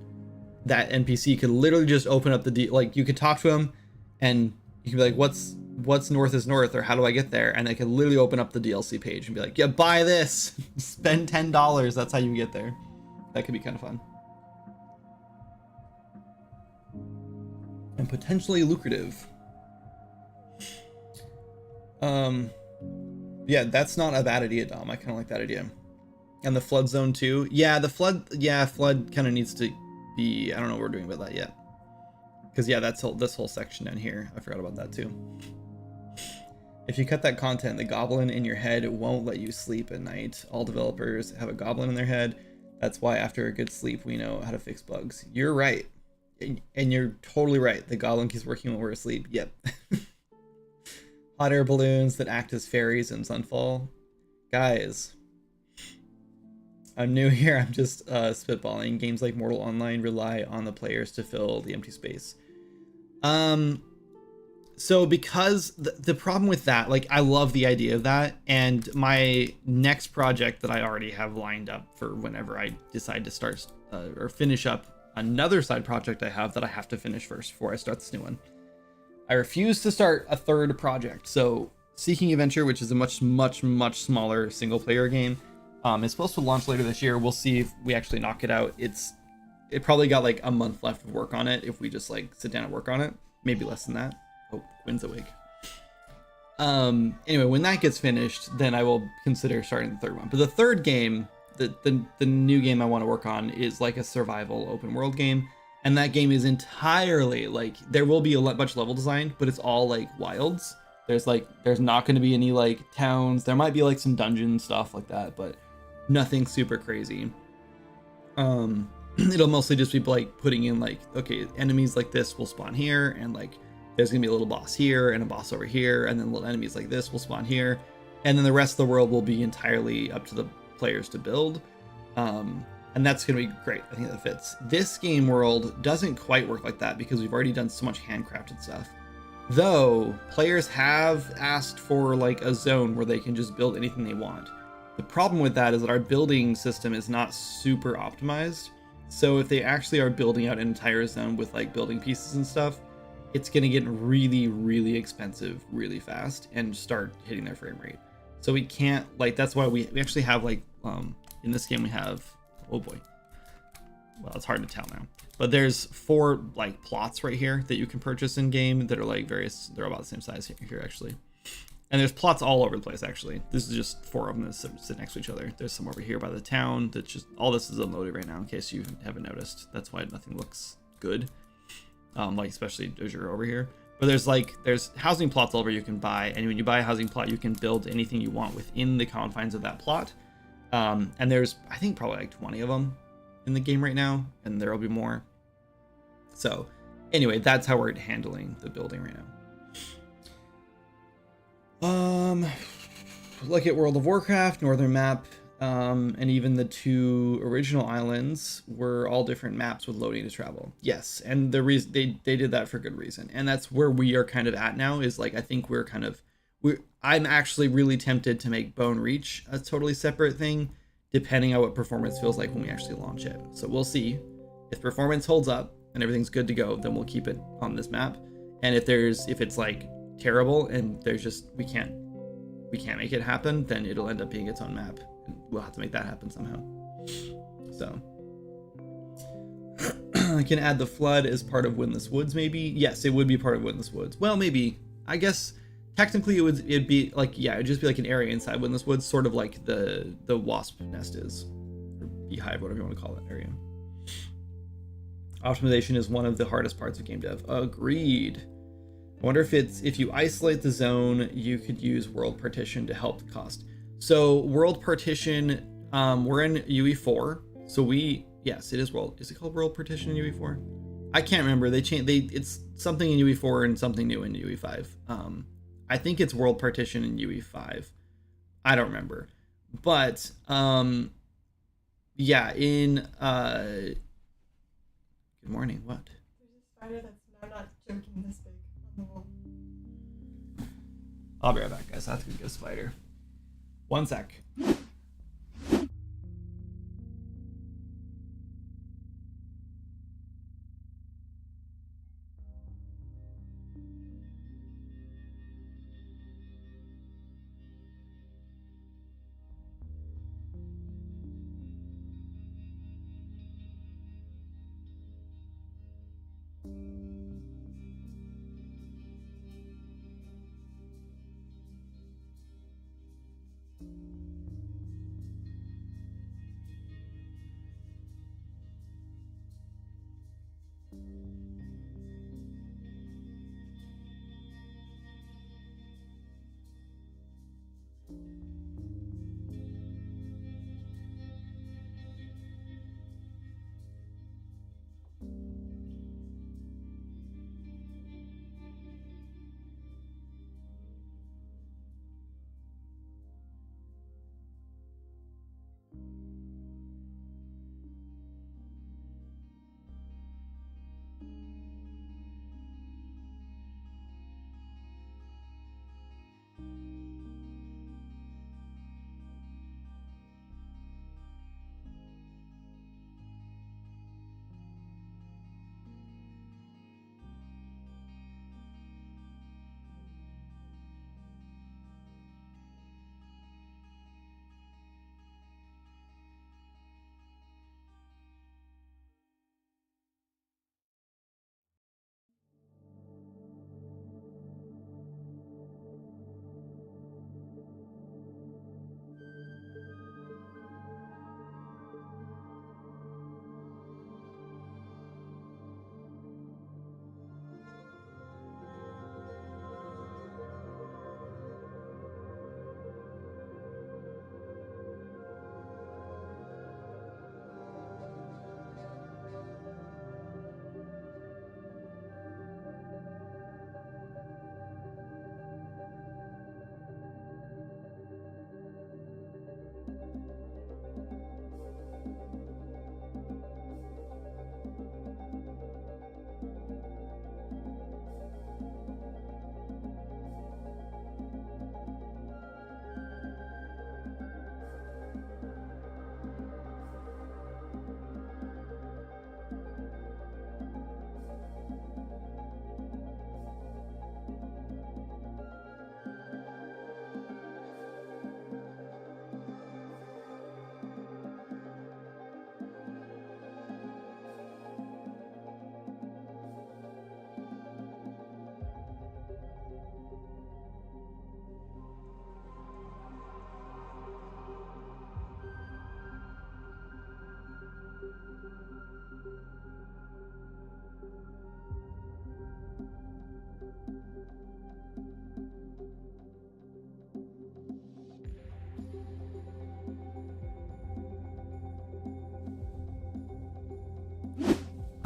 that NPC could literally just open up like you could talk to him and you can be like, what's North is North, or how do I get there? And they could literally open up the DLC page and be like, yeah, buy this, spend $10. That's how you get there. That could be kind of fun. And potentially lucrative. Yeah, that's not a bad idea, Dom. I kind of like that idea. And the flood zone too. Yeah, flood kind of needs to be, I don't know what we're doing about that yet. Because yeah, this whole section down here, I forgot about that too. If you cut that content, the goblin in your head won't let you sleep at night. All developers have a goblin in their head. That's why after a good sleep, we know how to fix bugs. You're right. And you're totally right. The goblin keeps working when we're asleep. Yep. Hot air balloons that act as fairies in Sunfall. Guys, I'm new here. I'm just spitballing. Games like Mortal Online rely on the players to fill the empty space. So because the problem with that, like, I love the idea of that, and my next project that I already have lined up for whenever I decide to start or finish up another side project I have that I have to finish first before I start this new one. I refuse to start a third project. So Seeking Adventure, which is a much smaller single player game, is supposed to launch later this year. We'll see if we actually knock it out. It probably got like a month left of work on it if we just like sit down and work on it. Maybe less than that. Oh, Quinn's awake. Anyway, when that gets finished, then I will consider starting the third one. But the third game, the new game I want to work on, is like a survival open world game. And that game is entirely like, there will be a bunch of level design, but it's all like wilds. There's not going to be any like towns. There might be like some dungeon stuff like that, but nothing super crazy. It'll mostly just be like putting in like, okay, enemies like this will spawn here, and like there's gonna be a little boss here and a boss over here, and then little enemies like this will spawn here, and then the rest of the world will be entirely up to the players to build. And that's gonna be great. I think that fits. This game world doesn't quite work like that because we've already done so much handcrafted stuff. Though players have asked for like a zone where they can just build anything they want. The problem with that is that our building system is not super optimized. So if they actually are building out an entire zone with like building pieces and stuff, it's going to get really, really expensive really fast and start hitting their frame rate. So we can't, like, that's why we actually have like, in this game we have, oh boy, well, it's hard to tell now, but there's 4 like plots right here that you can purchase in game that are like various, they're about the same size here actually. And there's plots all over the place, actually. This is just 4 of them that sit next to each other. There's some over here by the town. That's just, all this is unloaded right now, in case you haven't noticed. That's why nothing looks good, like especially as you're over here. But there's housing plots all over you can buy, and when you buy a housing plot, you can build anything you want within the confines of that plot. And there's, I think, probably like 20 of them in the game right now, and there will be more. So, anyway, that's how we're handling the building right now. Look at World of Warcraft, Northern map, and even the 2 original islands were all different maps with loading to travel. Yes, and the reason they did that for good reason, and that's where we are kind of at now. Is like I think I'm actually really tempted to make Bone Reach a totally separate thing, depending on what performance feels like when we actually launch it. So we'll see if performance holds up and everything's good to go. Then we'll keep it on this map, and if it's like terrible and there's just we can't make it happen, then it'll end up being its own map, and we'll have to make that happen somehow. So I can add the flood as part of Windless Woods, maybe. Yes, it would be part of Windless Woods. Well, maybe, I guess technically it'd be like, yeah, it'd just be like an area inside Windless Woods, sort of like the wasp nest is, or beehive, whatever you want to call that area. Optimization is one of the hardest parts of game dev. Agreed. I wonder if you isolate the zone, you could use world partition to help the cost. So world partition, we're in UE4. So yes, it is world. Is it called world partition in UE4? I can't remember. It's something in UE4 and something new in UE5. I think it's world partition in UE5. I don't remember. But yeah, in good morning. What? There's a spider that's, I'm not joking, this big. I'll be right back, guys. I have to go get a spider. 1 sec.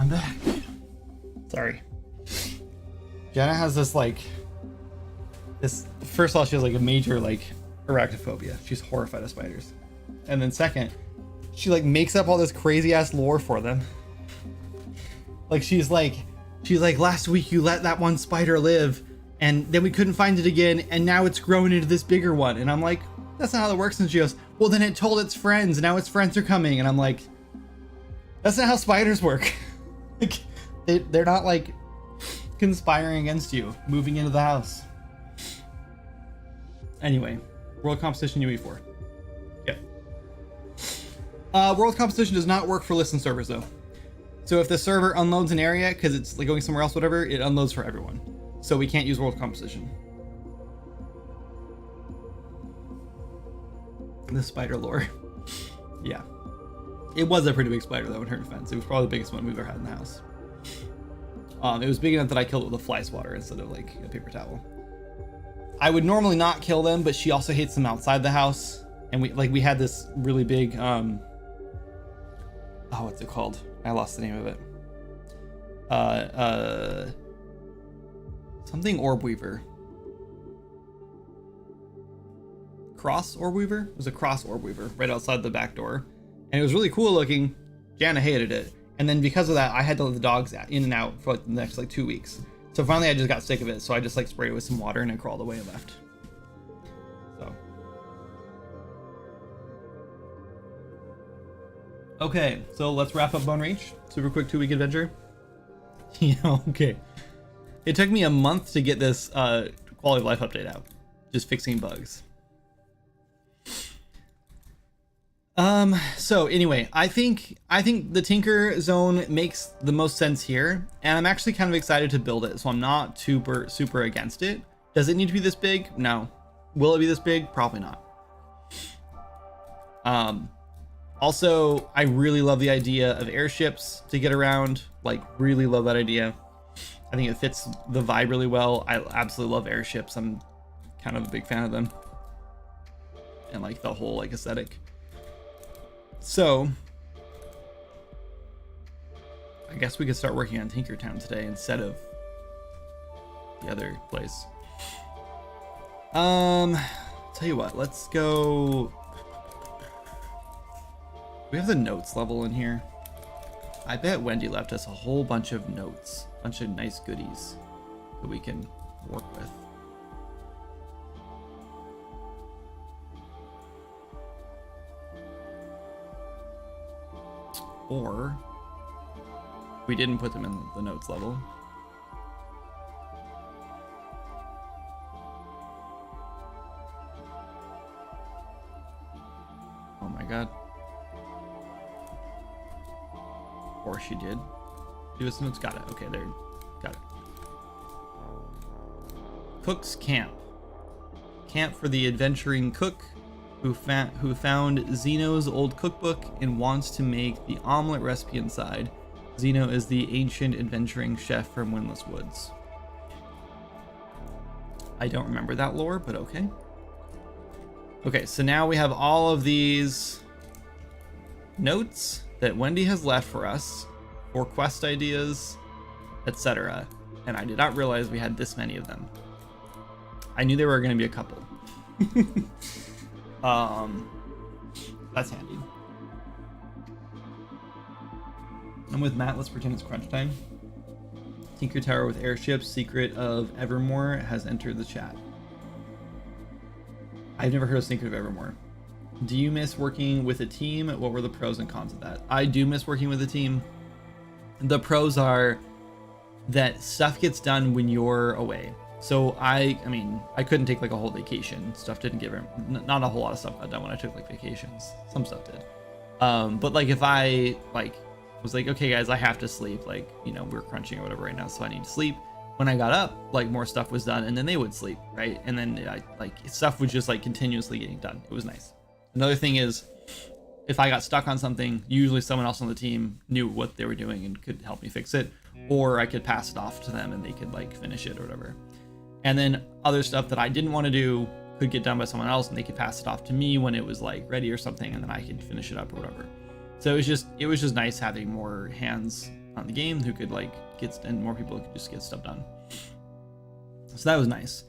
I'm back. Sorry. Jenna has this like first of all, she has like a major like arachnophobia. She's horrified of spiders. And then second, she like makes up all this crazy ass lore for them. Like she's like last week you let that one spider live and then we couldn't find it again and now it's grown into this bigger one. And I'm like, that's not how that works. And she goes, well then it told its friends and now its friends are coming. And I'm like, that's not how spiders work. Like they're not like conspiring against you, moving into the house. Anyway, world competition UE4. Okay. World competition does not work for listen servers though. So if the server unloads an area because it's like going somewhere else, whatever, it unloads for everyone. So we can't use world competition. The spider lore. Yeah. It was a pretty big spider though in her defense. It was probably the biggest one we've ever had in the house. It was big enough that I killed it with a fly swatter instead of like a paper towel. I would normally not kill them, but she also hates them outside the house. And we had this really big, oh, what's it called? I lost the name of it. Something orb weaver. Cross orb weaver? It was a cross orb weaver right outside the back door. And it was really cool looking. Jana hated it. And then because of that, I had to let the dogs in and out for like the next like 2 weeks. So finally I just got sick of it. So I just like sprayed it with some water and it crawled away and left. So. Okay, so let's wrap up Bone Reach. Super quick 2-week adventure. Yeah, okay. It took me a month to get this quality of life update out. Just fixing bugs. So anyway, I think the Tinker Zone makes the most sense here, and I'm actually kind of excited to build it, so I'm not super against it. Does it need to be this big? No. Will it be this big? Probably not. Also, I really love the idea of airships to get around, like really love that idea. I think it fits the vibe really well. I absolutely love airships. I'm kind of a big fan of them. And like the whole like aesthetic. So I guess we could start working on Tinkertown today instead of the other place. Tell you what, let's go. We have the notes level in here. I bet Wendy left us a whole bunch of notes, a bunch of nice goodies that we can work with. Or we didn't put them in the notes level. Oh my god. Or she did. Do us notes. Got it. Okay, there. Got it. Cook's Camp. Camp for the adventuring cook who found Zeno's old cookbook and wants to make the omelet recipe inside. Zeno is the ancient adventuring chef from Windless Woods. I don't remember that lore, but okay. Okay, so now we have all of these notes that Wendy has left for us for quest ideas, etc. And I did not realize we had this many of them. I knew there were going to be a couple. That's handy. I'm with Matt. Let's pretend it's crunch time. Tinker Tower with airships. Secret of Evermore has entered the chat. I've never heard of Secret of Evermore. Do you miss working with a team? What were the pros and cons of that? I do miss working with a team. The pros are that stuff gets done when you're away. So I mean, I couldn't take like a whole vacation. Stuff didn't get not a whole lot of stuff got done when I took like vacations. Some stuff did. But like if I like was like, okay guys, I have to sleep, like, you know, we're crunching or whatever right now, so I need to sleep. When I got up, like more stuff was done and then they would sleep, right? And then I like stuff was just like continuously getting done. It was nice. Another thing is if I got stuck on something, usually someone else on the team knew what they were doing and could help me fix it, or I could pass it off to them and they could like finish it or whatever. And then other stuff that I didn't want to do could get done by someone else and they could pass it off to me when it was like ready or something, and then I could finish it up or whatever. So it was just nice having more hands on the game who could like and more people could just get stuff done. So that was nice.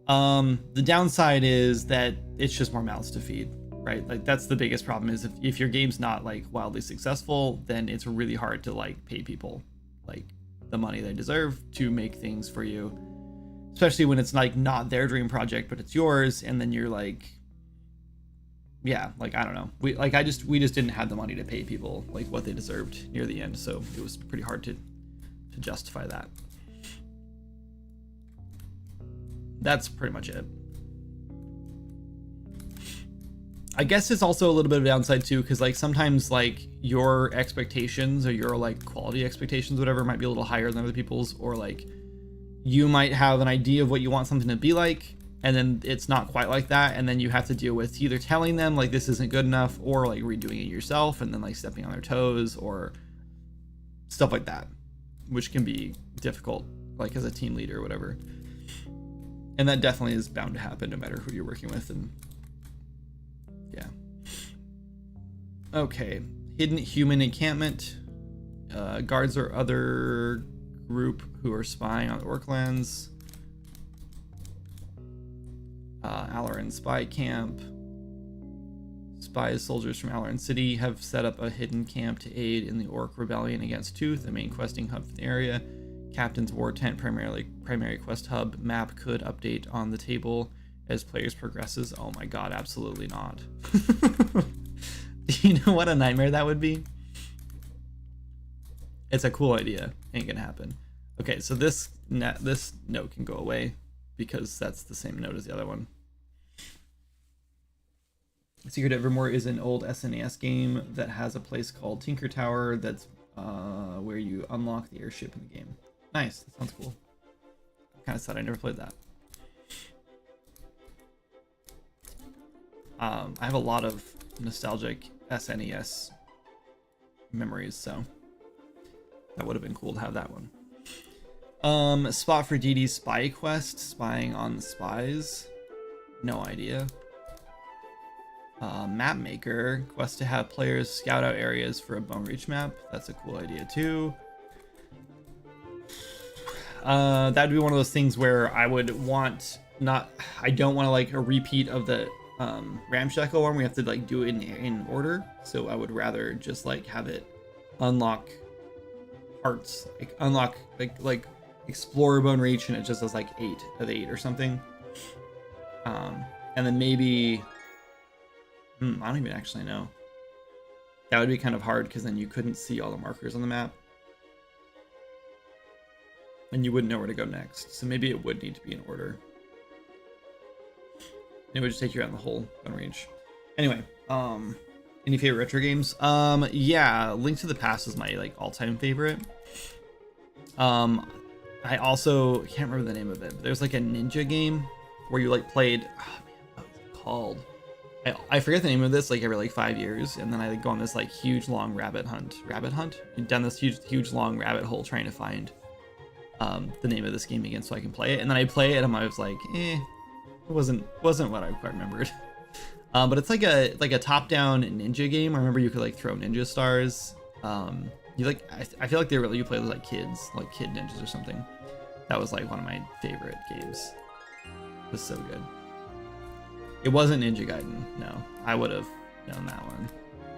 The downside is that it's just more mouths to feed, right? Like that's the biggest problem is if your game's not like wildly successful, then it's really hard to like pay people like the money they deserve to make things for you, especially when it's like not their dream project but it's yours, and then you're like, yeah, like I don't know, we just didn't have the money to pay people like what they deserved near the end, so it was pretty hard to justify that. That's pretty much it. I guess it's also a little bit of a downside too, because like sometimes like your expectations or your like quality expectations, whatever, might be a little higher than other people's, or like you might have an idea of what you want something to be like, and then it's not quite like that, and then you have to deal with either telling them like this isn't good enough, or like redoing it yourself and then like stepping on their toes or stuff like that, which can be difficult like as a team leader or whatever. And that definitely is bound to happen no matter who you're working with. And yeah. Okay. Hidden human encampment. Guards or other group who are spying on the Orklands. Alaran spy camp. Spies, soldiers from Alaran City have set up a hidden camp to aid in the Orc rebellion against Tooth, the main questing hub for the area. Captain's War Tent, primary quest hub. Map could update on the table as players progresses. Oh my god, absolutely not. Do you know what a nightmare that would be? It's a cool idea. Ain't gonna happen. Okay, so this note can go away because that's the same note as the other one. Secret Evermore is an old SNES game that has a place called Tinker Tower that's where you unlock the airship in the game. Nice, that sounds cool. Kind of sad I never played that. I have a lot of nostalgic SNES memories, so that would have been cool to have that one. Spot for DD's spy quest, spying on the spies. No idea. Map maker, quest to have players scout out areas for a Bone Reach map. That's a cool idea too. That'd be one of those things where I would want I don't want to like a repeat of the Ramshackle one. We have to like do it in order. So I would rather just like have it unlock parts, like unlock like explore Bone Reach, and it just does like 8 of 8 or something. And then maybe I don't even actually know. That would be kind of hard because then you couldn't see all the markers on the map. And you wouldn't know where to go next. So maybe it would need to be in order. It would just take you around the whole Bone Reach. Anyway, any favorite retro games? Yeah, Link to the Past is my like all-time favorite. I also can't remember the name of it, but there's like a ninja game where you like played, oh man, what was it called? I forget the name of this like every like 5 years, and then I like go on this like huge long rabbit hunt. You've done this huge long rabbit hole trying to find the name of this game again so I can play it, and then I play it and I was like, it wasn't what I quite remembered. But it's like a top-down ninja game. I remember you could like throw ninja stars. You like I feel like they really you play with like kids, like kid ninjas or something. That was like one of my favorite games. It was so good. It wasn't Ninja Gaiden, no. I would have known that one.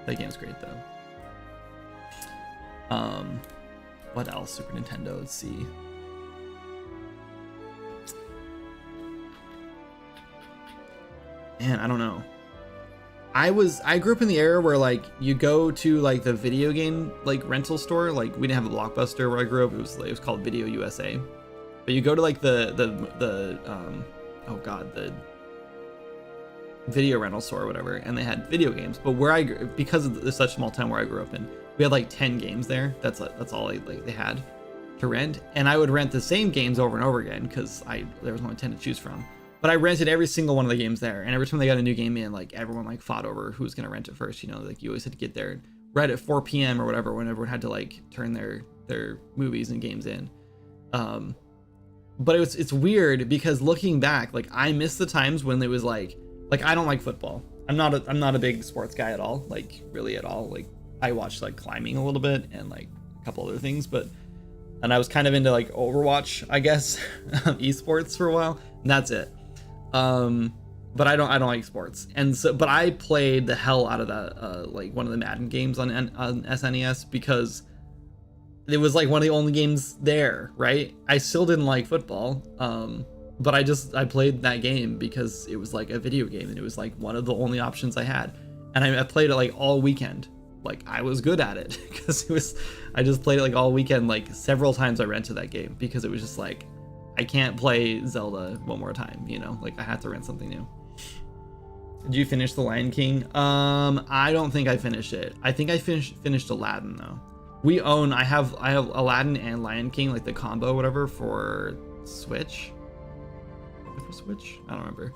That game's great though. What else? Super Nintendo, let's see. Man, I don't know. I grew up in the era where like you go to like the video game like rental store. Like we didn't have a Blockbuster where I grew up. It was called Video USA. But you go to like the video rental store or whatever, and they had video games. But because of the such small town where I grew up in, we had like 10 games there. That's all they had to rent, and I would rent the same games over and over again because there was only 10 to choose from. But I rented every single one of the games there, and every time they got a new game in, like everyone like fought over who was gonna rent it first. You know, like you always had to get there right at 4 p.m. or whatever when everyone had to like turn their movies and games in. But it's weird because looking back, like I miss the times when it was like I don't like football. I'm not a big sports guy at all, like really at all. Like I watch like climbing a little bit and like a couple other things, and I was kind of into like Overwatch, I guess, esports for a while, and that's it. But I don't like sports, and so but I played the hell out of that like one of the Madden games on SNES because it was like one of the only games there, right? I still didn't like football, but I played that game because it was like a video game and it was like one of the only options I had, and I played it like all weekend. Like I was good at it because I just played it like all weekend. Like several times I rented that game because it was just like I can't play Zelda one more time, you know, like I had to rent something new. Did you finish The Lion King? I don't think I finished it. I think I finished Aladdin though. I have Aladdin and Lion King, like the combo, whatever, for Switch. For Switch? I don't remember.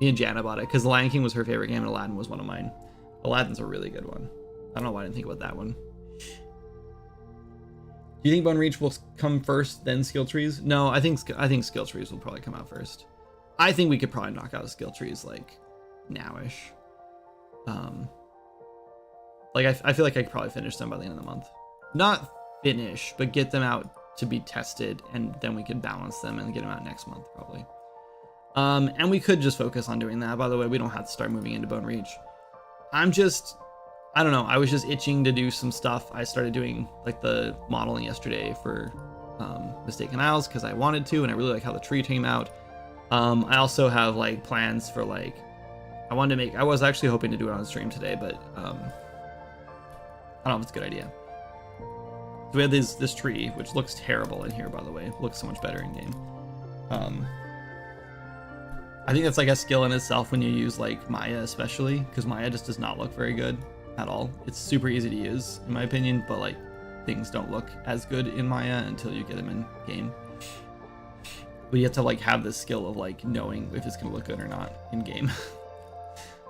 Me and Jana bought it because The Lion King was her favorite game and Aladdin was one of mine. Aladdin's a really good one. I don't know why I didn't think about that one. Do you think Bone Reach will come first, then Skill Trees? No, I think Skill Trees will probably come out first. I think we could probably knock out Skill Trees like nowish. Like I feel like I could probably finish them by the end of the month. Not finish, but get them out to be tested, and then we can balance them and get them out next month probably. And we could just focus on doing that. By the way, we don't have to start moving into Bone Reach. I don't know, I was just itching to do some stuff. I started doing like the modeling yesterday for Mistaken Isles because I wanted to, and I really like how the tree came out. I also have like plans for like I was actually hoping to do it on stream today, but I don't know if it's a good idea. So we have this tree, which looks terrible in here, by the way. It looks so much better in game. I think that's like a skill in itself when you use like Maya, especially because Maya just does not look very good at all. It's super easy to use in my opinion, but like things don't look as good in Maya until you get them in game. But you have to like have this skill of like knowing if it's gonna look good or not in game.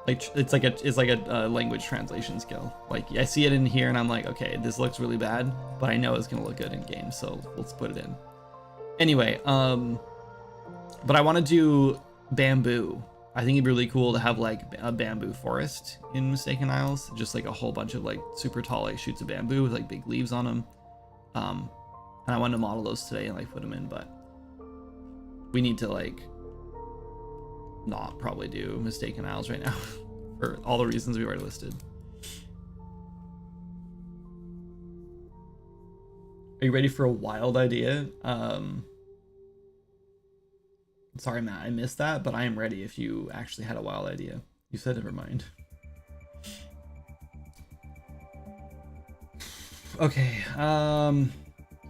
Like it's like a language translation skill. Like I see it in here and I'm like, okay, this looks really bad, but I know it's gonna look good in game, so let's put it in. Anyway, but I want to do bamboo. I think it'd be really cool to have like a bamboo forest in Mistaken Isles, just like a whole bunch of like super tall like shoots of bamboo with like big leaves on them. And I wanted to model those today and like put them in, but we need to like not probably do Mistaken Isles right now for all the reasons we already listed. Are you ready for a wild idea? Sorry, Matt, I missed that, but I am ready if you actually had a wild idea. You said never mind. Okay,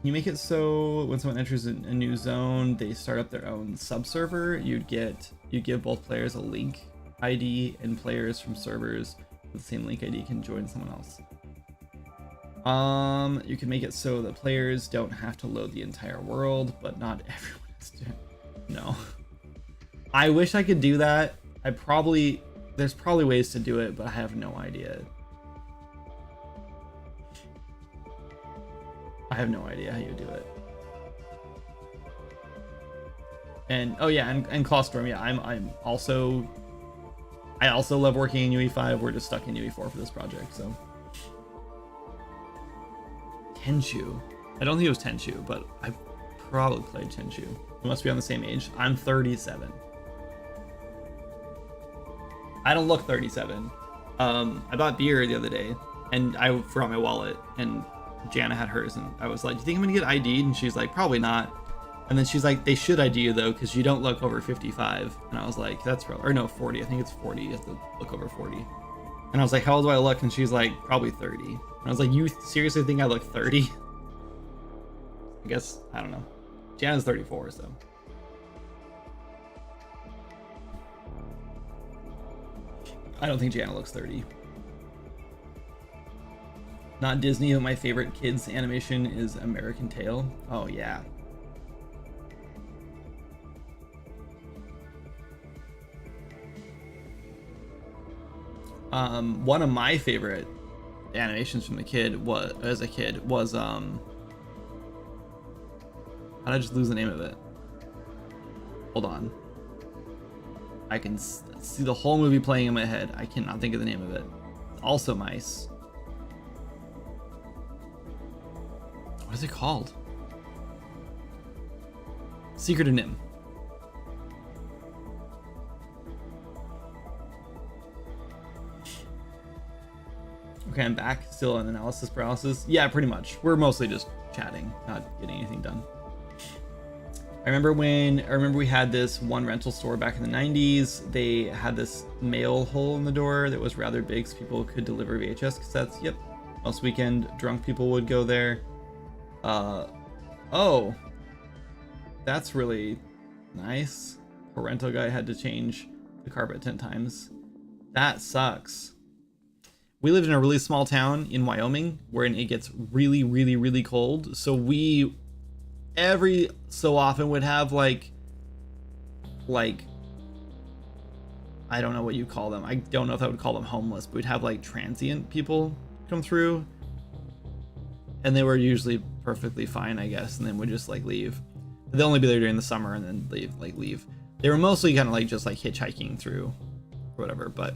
you make it so when someone enters a new zone, they start up their own subserver. You give both players a link ID, and players from servers with the same link ID can join someone else. You can make it so that players don't have to load the entire world, but not everyone has to. No. I wish I could do that. There's probably ways to do it, but I have no idea. I have no idea how you do it. And oh yeah, and Clawstorm, yeah, I also love working in UE5. We're just stuck in UE4 for this project, so. Tenchu. I don't think it was Tenchu, but I've probably played Tenchu. We must be on the same age. I'm 37. I don't look 37. I bought beer the other day, and I forgot my wallet, and Jana had hers, and I was like, do you think I'm gonna get ID'd? And she's like, probably not. And then she's like, they should ID you though, because you don't look over 55. And I was like, that's probably, or no, 40. I think it's 40. You have to look over 40. And I was like, how old do I look? And she's like, probably 30. And I was like, you seriously think I look 30? I guess, I don't know. Jana's 34, so. I don't think Jana looks 30. Not Disney, but my favorite kids animation is American Tail. Oh yeah. One of my favorite animations from as a kid was how did I just lose the name of it? Hold on. I can see the whole movie playing in my head. I cannot think of the name of it. Also mice. What is it called? Secret of Nim. Okay, I'm back. Still in analysis paralysis. Yeah, pretty much. We're mostly just chatting, not getting anything done. I remember we had this one rental store back in the 90s. They had this mail hole in the door that was rather big so people could deliver VHS cassettes. Yep. Most weekend drunk people would go there. Oh. That's really nice. Poor rental guy had to change the carpet 10 times. That sucks. We lived in a really small town in Wyoming where it gets really, really, really cold. So we every so often would have like I don't know what you call them. I don't know if I would call them homeless, but we'd have like transient people come through. And they were usually perfectly fine, I guess, and then would just like leave. They'd only be there during the summer and then leave. They were mostly kind of like just like hitchhiking through or whatever, but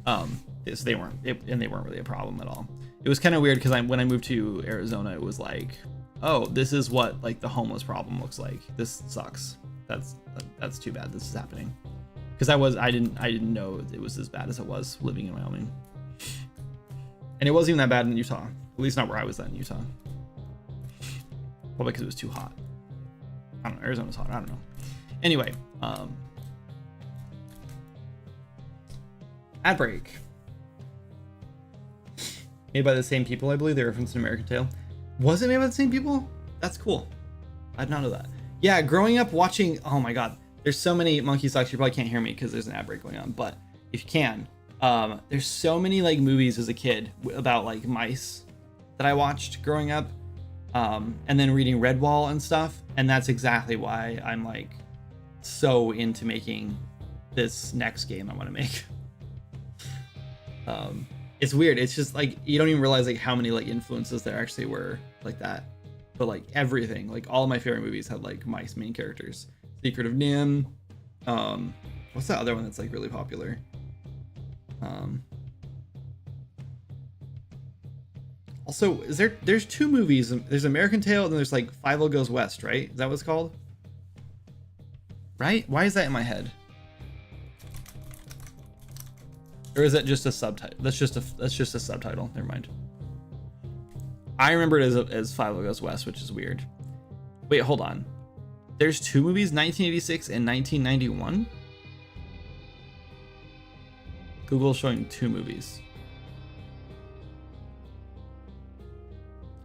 so they weren't really a problem at all. It was kind of weird because when I moved to Arizona, it was like, oh, this is what like the homeless problem looks like. This sucks. That's too bad this is happening. Because I didn't know it was as bad as it was living in Wyoming. And it wasn't even that bad in Utah. At least not where I was at in Utah. Probably because it was too hot. I don't know. Arizona's hot. I don't know. Anyway, ad break. Made by the same people, I believe. They referenced an American Tail. Was it made by the same people? That's cool. I did not know that. Yeah, growing up watching, oh my god, there's so many monkey socks. You probably can't hear me because there's an ad break going on, but if you can, there's so many like movies as a kid about like mice that I watched growing up, and then reading Redwall and stuff, and that's exactly why I'm like so into making this next game I want to make. It's weird. It's just like you don't even realize like how many like influences there actually were like that. But like everything, like all of my favorite movies had like mice main characters. Secret of Nim. What's that other one that's like really popular? Also, there's two movies. There's American Tail and there's like Fievel Goes West, right? Is that what it's called? Right? Why is that in my head? Or is that just a subtitle? That's just a subtitle. Never mind. I remember it as Fievel Goes West, which is weird. Wait, hold on. There's two movies, 1986 and 1991? Google's showing two movies.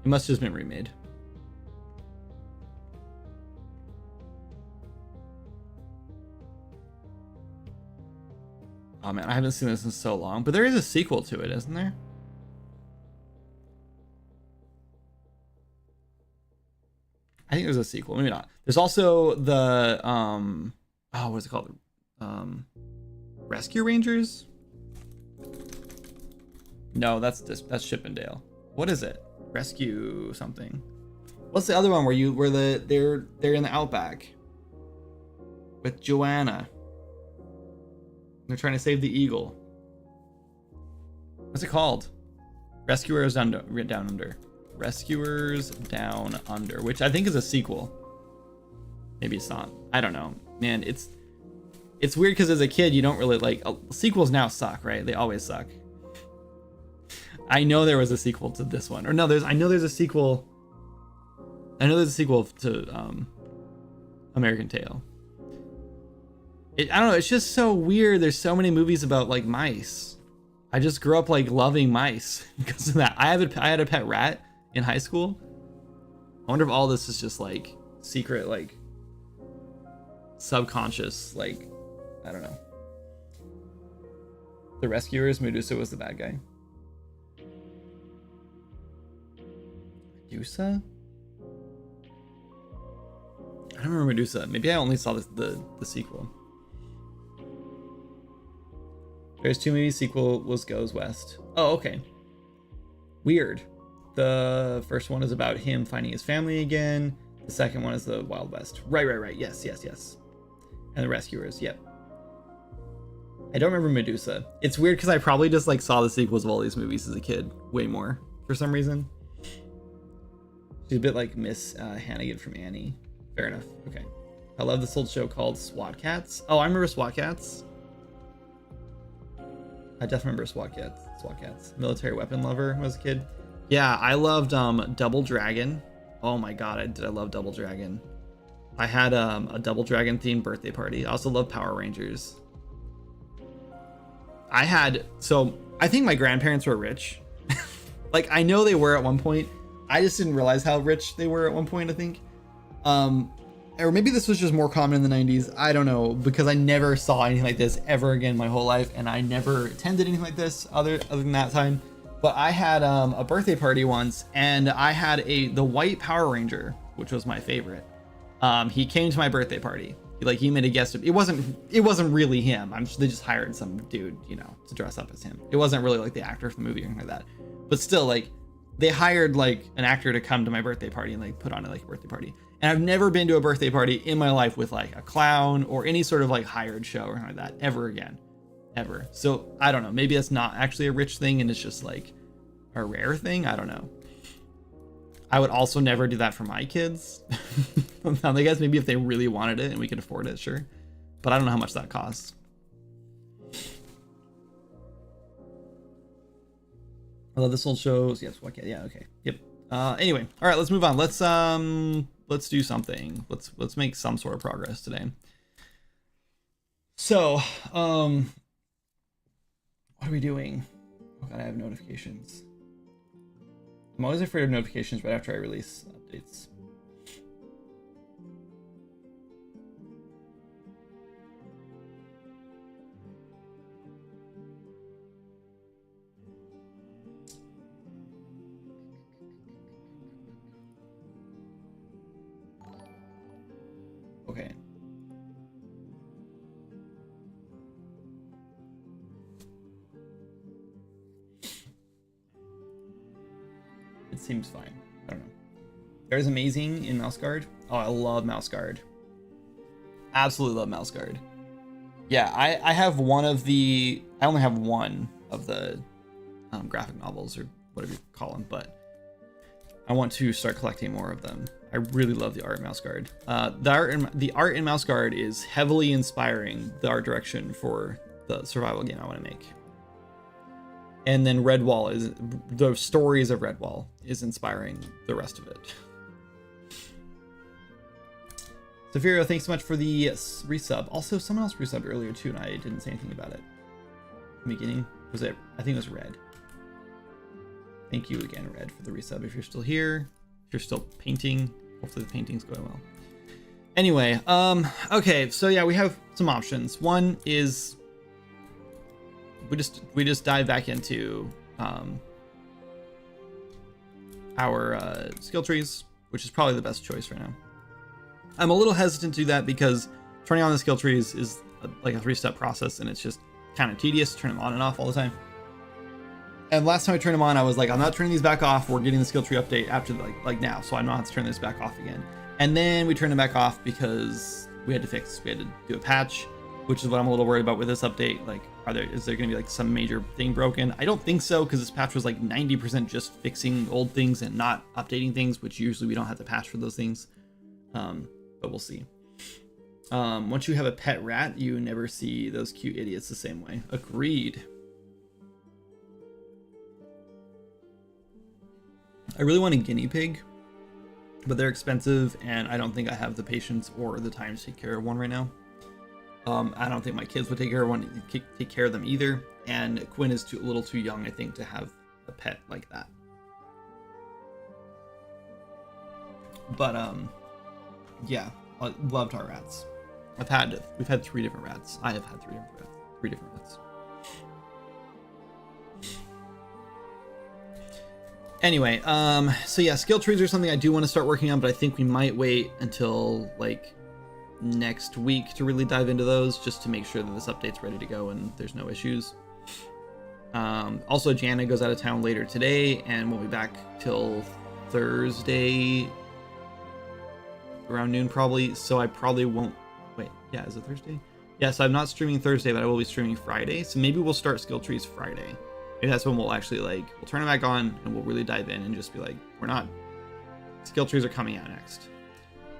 It must have just been remade. Oh man, I haven't seen this in so long, but there is a sequel to it, isn't there? I think there's a sequel, maybe not. There's also the what is it called? Rescue Rangers? No, that's Chippendale. What is it? Rescue something. What's the other one where they're in the outback with Joanna? They're trying to save the eagle. What's it called? Rescuers Down Under. Rescuers Down Under, which I think is a sequel. Maybe it's not. I don't know. Man, it's weird because as a kid you don't really like sequels now suck, right? They always suck. I know there was a sequel to this one. Or no, I know there's a sequel. I know there's a sequel to American Tail. I don't know, it's just so weird. There's so many movies about like mice. I just grew up like loving mice because of that. I had a pet rat in high school. I wonder if all this is just like secret, like subconscious, like I don't know. The Rescuers, Medusa was the bad guy. Medusa? I don't remember Medusa. Maybe I only saw the sequel. There's two movies. Sequel was Goes West. Oh, okay. Weird. The first one is about him finding his family again. The second one is the Wild West. Right. Yes. And the Rescuers. Yep. I don't remember Medusa. It's weird because I probably just like saw the sequels of all these movies as a kid way more for some reason. She's a bit like Miss Hannigan from Annie. Fair enough. Okay. I love this old show called SWAT Cats. Oh, I remember SWAT Cats. I definitely remember SWAT Cats. SWAT Cats. Military weapon lover when I was a kid. Yeah, I loved Double Dragon. Oh my god, I love Double Dragon. I had a Double Dragon themed birthday party. I also love Power Rangers. So I think my grandparents were rich. Like, I know they were at one point. I just didn't realize how rich they were at one point, I think. Or maybe this was just more common in the 90s. I don't know, because I never saw anything like this ever again my whole life, and I never attended anything like this other than that time. But I had a birthday party once, and I had the white Power Ranger, which was my favorite. He came to my birthday party. He made a guest. It wasn't really him. They just hired some dude, to dress up as him. It wasn't really like the actor from the movie or anything like that. But still, they hired an actor to come to my birthday party and put on a birthday party. And I've never been to a birthday party in my life with a clown or any sort of hired show or anything like that ever again, ever. So I don't know. Maybe that's not actually a rich thing and it's just a rare thing. I don't know. I would also never do that for my kids. I guess maybe if they really wanted it and we could afford it, sure. But I don't know how much that costs. I love this old shows. Yes, what? Yeah, okay. Yep. Anyway, all right, let's move on. Let's do something. Let's make some sort of progress today. So, what are we doing? Oh god, I have notifications. I'm always afraid of notifications right after I release updates. Okay. It seems fine. I don't know. There's amazing in Mouse Guard. Oh, I love Mouse Guard. Absolutely love Mouse Guard. Yeah, I have one of the... I only have one of the graphic novels or whatever you call them, but I want to start collecting more of them. I really love the art in Mouse Guard. The art in Mouse Guard is heavily inspiring the art direction for the survival game I want to make. And then Redwall is the stories of Redwall is inspiring the rest of it. Safirio, thanks so much for the resub. Also, someone else resubbed earlier too, and I didn't say anything about it. In the beginning, was it? I think it was Red. Thank you again, Red, for the resub. If you're still here, if you're still painting, hopefully the painting's going well. Anyway, okay, so yeah, we have some options. One is we just dive back into our skill trees, which is probably the best choice right now. I'm a little hesitant to do that because turning on the skill trees is like a 3-step process, and it's just kind of tedious to turn them on and off all the time. And last time I turned them on, I was like, I'm not turning these back off. We're getting the skill tree update after like now, so I'm not have to turn this back off again. And then we turned them back off because we had to do a patch, which is what I'm a little worried about with this update. Like, is there going to be like some major thing broken? I don't think so, because this patch was like 90% just fixing old things and not updating things, which usually we don't have to patch for those things. But we'll see. Once you have a pet rat, you never see those cute idiots the same way. Agreed. I really want a guinea pig, but they're expensive, and I don't think I have the patience or the time to take care of one right now. I don't think my kids would take care of them either, and Quinn is a little too young, I think, to have a pet like that. But yeah, I loved our rats. We've had 3 different rats. I have had 3 different rats. Anyway, so yeah, skill trees are something I do want to start working on, but I think we might wait until like next week to really dive into those, just to make sure that this update's ready to go and there's no issues. Also, Jana goes out of town later today and won't be back till Thursday around noon probably, so I probably won't wait. Yeah, is it Thursday? Yeah, so I'm not streaming Thursday, but I will be streaming Friday, so maybe we'll start skill trees Friday. Maybe that's when we'll actually we'll turn it back on and we'll really dive in and just be like, we're not skill trees are coming out next.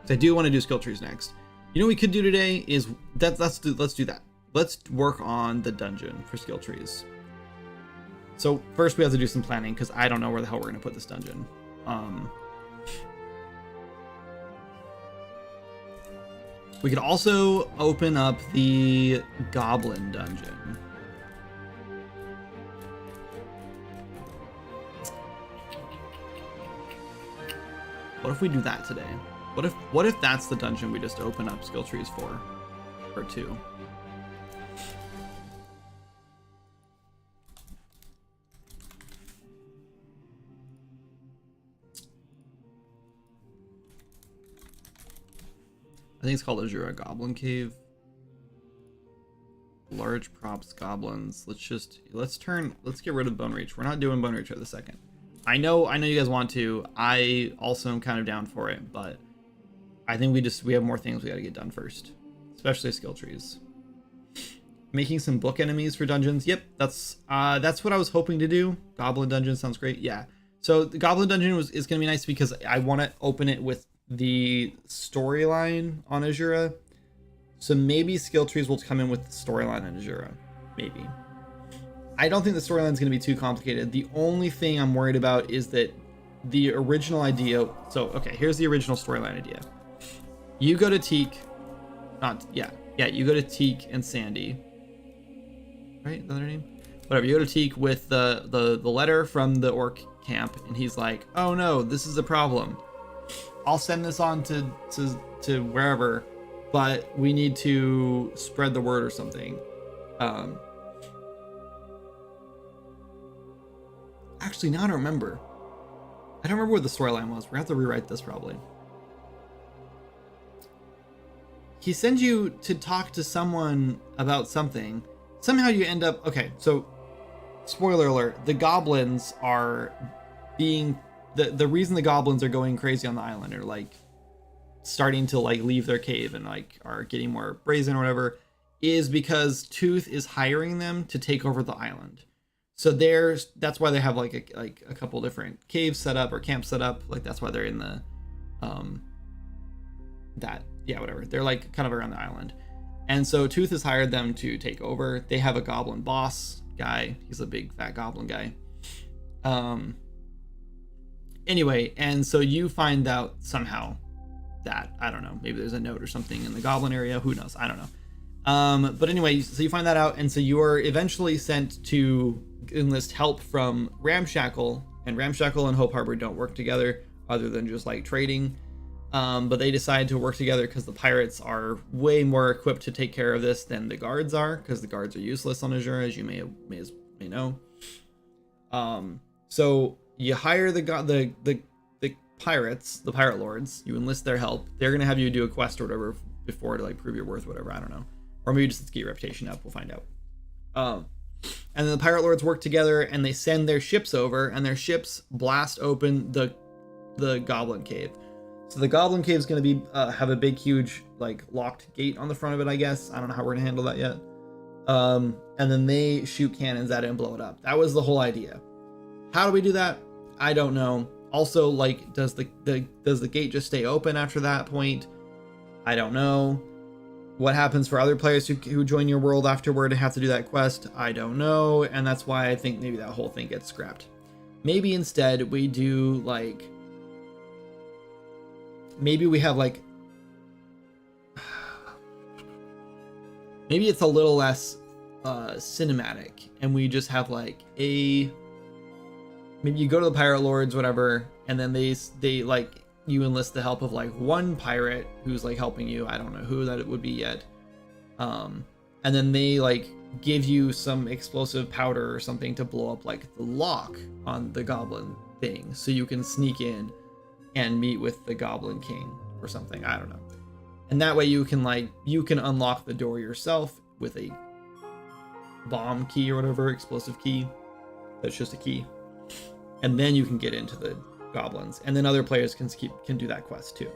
So I do want to do skill trees next. You know what we could do today is let's do that. Let's work on the dungeon for skill trees. So first we have to do some planning because I don't know where the hell we're gonna put this dungeon. We could also open up the goblin dungeon. What if we do that today? What if that's the dungeon we just open up skill trees for? Or two? I think it's called Azura Goblin Cave. Large props goblins. Let's get rid of Bone Reach. We're not doing Bone Reach for the second. I know you guys want to. I also am kind of down for it, but I think we have more things we got to get done first, especially skill trees. Making some book enemies for dungeons. Yep, that's what I was hoping to do. Goblin dungeon sounds great. Yeah. So the Goblin dungeon is going to be nice because I want to open it with the storyline on Azura. So maybe skill trees will come in with the storyline on Azura. Maybe. I don't think the storyline is going to be too complicated. The only thing I'm worried about is that the original idea. So, okay, here's the original storyline idea. You go to Teak. You go to Teak and Sandy. Right? Another name? Whatever. You go to Teak with the letter from the orc camp, and he's like, "Oh no, this is a problem. I'll send this on to wherever, but we need to spread the word or something." Actually, now I don't remember. I don't remember what the storyline was. We're gonna have to rewrite this probably. He sends you to talk to someone about something. Somehow you end up... Okay, so spoiler alert. The goblins are being... The reason the goblins are going crazy on the island are like starting to like leave their cave and like are getting more brazen or whatever is because Tooth is hiring them to take over the island. So that's why they have like a couple different caves set up or camps set up. Like that's why they're in the whatever. They're like kind of around the island. And so Tooth has hired them to take over. They have a goblin boss guy. He's a big fat goblin guy. Anyway, and so you find out somehow that, I don't know, maybe there's a note or something in the goblin area. Who knows? I don't know. But anyway, so you find that out. And so you are eventually sent to enlist help from Ramshackle, and Ramshackle and Hope Harbor don't work together other than just like trading. But they decide to work together because the pirates are way more equipped to take care of this than the guards are, because the guards are useless on Azure, as you may know. So you hire the pirates, the pirate lords. You enlist their help. They're gonna have you do a quest or whatever before to like prove your worth, whatever. I don't know, or maybe just to get your reputation up. We'll find out. And then the pirate lords work together, and they send their ships over, and their ships blast open the goblin cave. So the goblin cave is going to be have a big, huge, like locked gate on the front of it. I guess I don't know how we're gonna handle that yet. And then they shoot cannons at it and blow it up. That was the whole idea. How do we do that? I don't know. Also, like, does the gate just stay open after that point? I don't know. What happens for other players who join your world afterward and have to do that quest? I don't know. And that's why I think maybe that whole thing gets scrapped. Maybe instead we do like... Maybe we have like... Maybe it's a little less cinematic, and we just have like a... Maybe you go to the pirate lords, whatever, and then they like... You enlist the help of like one pirate who's like helping you. I don't know who that it would be yet. And then they like give you some explosive powder or something to blow up like the lock on the goblin thing, so you can sneak in and meet with the Goblin King or something. I don't know. And that way you can unlock the door yourself with a bomb key or whatever, explosive key. That's just a key. And then you can get into the goblins, and then other players can do that quest too.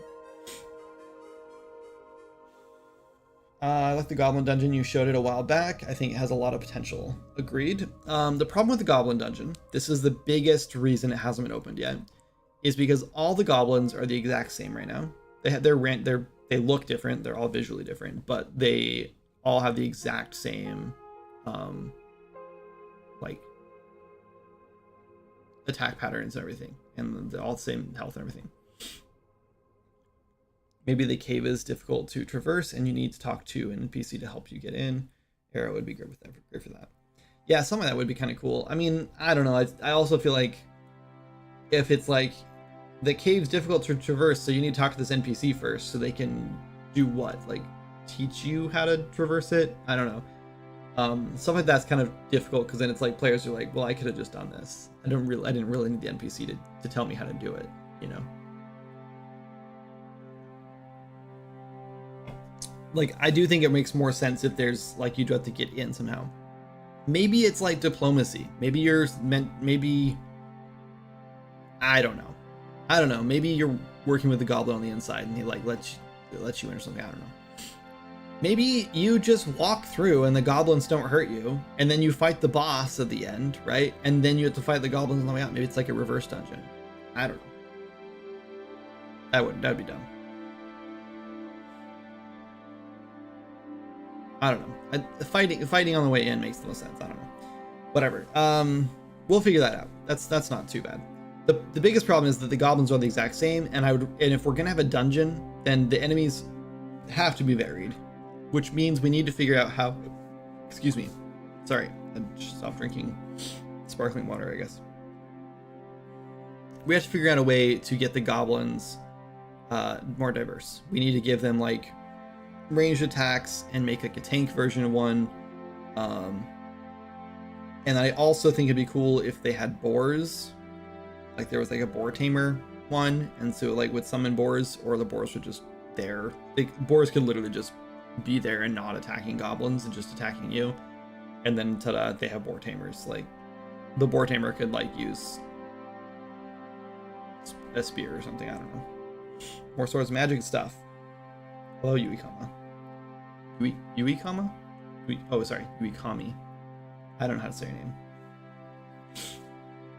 I like the goblin dungeon. You showed it a while back. I think it has a lot of potential. Agreed. The problem with the goblin dungeon, this is the biggest reason it hasn't been opened yet, is because all the goblins are the exact same right now. They look different. They're all visually different, but they all have the exact same like attack patterns and everything, and they're all the same health and everything. Maybe the cave is difficult to traverse and you need to talk to an NPC to help you get in. Arrow would be great for that. Yeah, something like that would be kind of cool. I mean, I don't know. I also feel like if it's like the cave's difficult to traverse, so you need to talk to this NPC first so they can do what? Like teach you how to traverse it? I don't know. Stuff like that's kind of difficult because then it's like players are like, well, I could have just done this. I didn't really need the NPC to tell me how to do it, you know? Like, I do think it makes more sense if there's like you do have to get in somehow. Maybe it's like diplomacy. Maybe I don't know. Maybe you're working with the goblin on the inside and he like lets you in or something. I don't know. Maybe you just walk through and the goblins don't hurt you, and then you fight the boss at the end, right? And then you have to fight the goblins on the way out. Maybe it's like a reverse dungeon. I don't know. That'd be dumb. I don't know. Fighting on the way in makes the most sense. I don't know. Whatever. We'll figure that out. That's not too bad. The biggest problem is that the goblins are the exact same, and if we're gonna have a dungeon, then the enemies have to be varied, which means we need to figure out how. Excuse me. Sorry, I just stopped drinking sparkling water, I guess. We have to figure out a way to get the goblins more diverse. We need to give them like ranged attacks and make like a tank version of one. And I also think it'd be cool if they had boars. Like there was like a boar tamer one, and so like would summon boars, or the boars would just there. Boars could literally just be there and not attacking goblins and just attacking you. And then ta-da, they have boar tamers. Like the boar tamer could like use a spear or something. I don't know. More swords, magic stuff. Hello, Yuikama. Yuikama? Oh, sorry, Yuikami. I don't know how to say your name.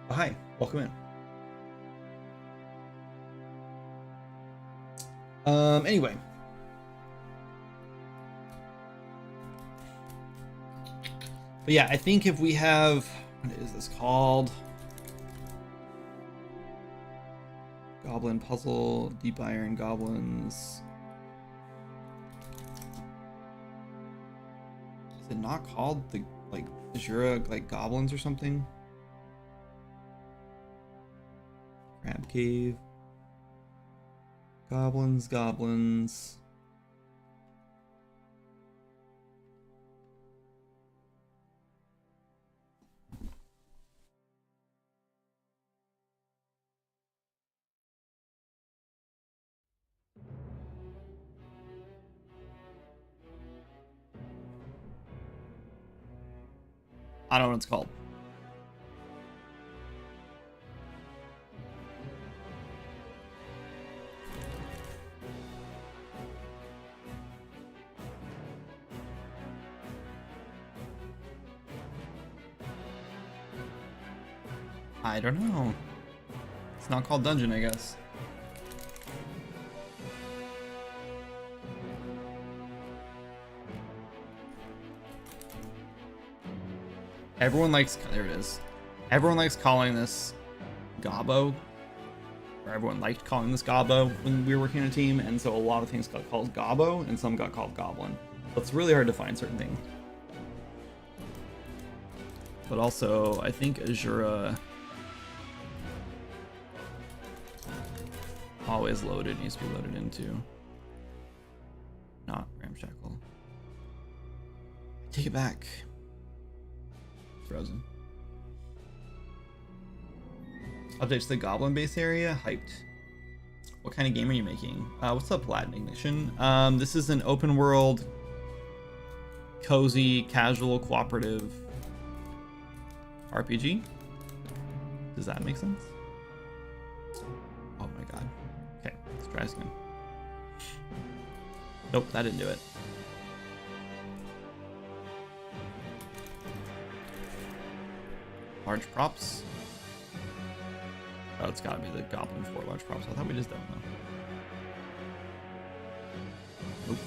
Oh, hi, welcome in. Anyway. But yeah, I think if we have, what is this called? Goblin puzzle, deep iron goblins. Is it not called the like Azura like goblins or something? Crab cave. Goblins. I don't know what it's called. I don't know. It's not called dungeon, I guess. Everyone likes, there it is. Everyone likes calling this Gobbo, or everyone liked calling this Gobbo when we were working on a team, and so a lot of things got called Gobbo, and some got called Goblin. So it's really hard to find certain things. But also, I think Azura always loaded, needs to be loaded into. Not Ramshackle. Take it back. Frozen. Updates to the Goblin base area. Hyped. What kind of game are you making? What's up, Latin Ignition? This is an open world, cozy, casual, cooperative RPG. Does that make sense? Oh my god. Okay, let's try this again. Nope, that didn't do it. Large props. Oh, it's gotta be the goblin 4 large props. I thought we just done though. Nope.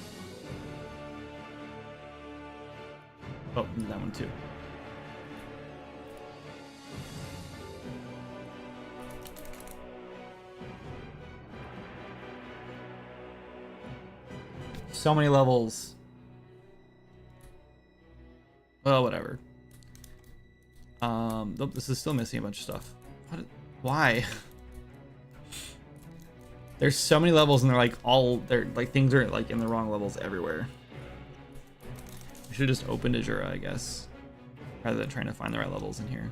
Oh, that one too. So many levels. Well, whatever. Nope, this is still missing a bunch of stuff. Why? There's so many levels and they're like things are like in the wrong levels everywhere. We should have just opened Azura, I guess, rather than trying to find the right levels in here.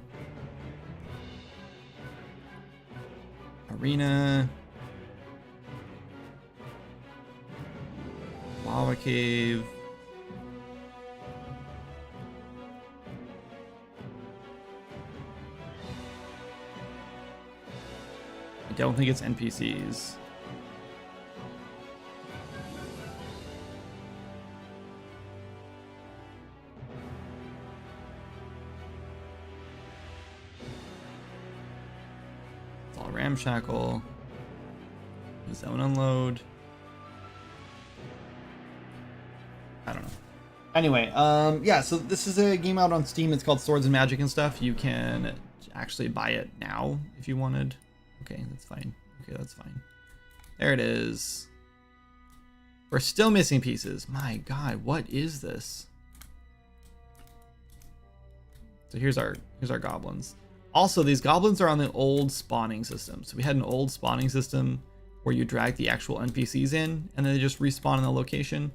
Arena. Lava cave. I don't think it's NPCs. It's all ramshackle. Zone unload. I don't know. Anyway, yeah, so this is a game out on Steam. It's called Swords and Magic and stuff. You can actually buy it now if you wanted. Okay, that's fine. Okay, that's fine. There it is. We're still missing pieces. My God, what is this? So here's our goblins. Also, these goblins are on the old spawning system. So we had an old spawning system where you drag the actual NPCs in and then they just respawn in the location.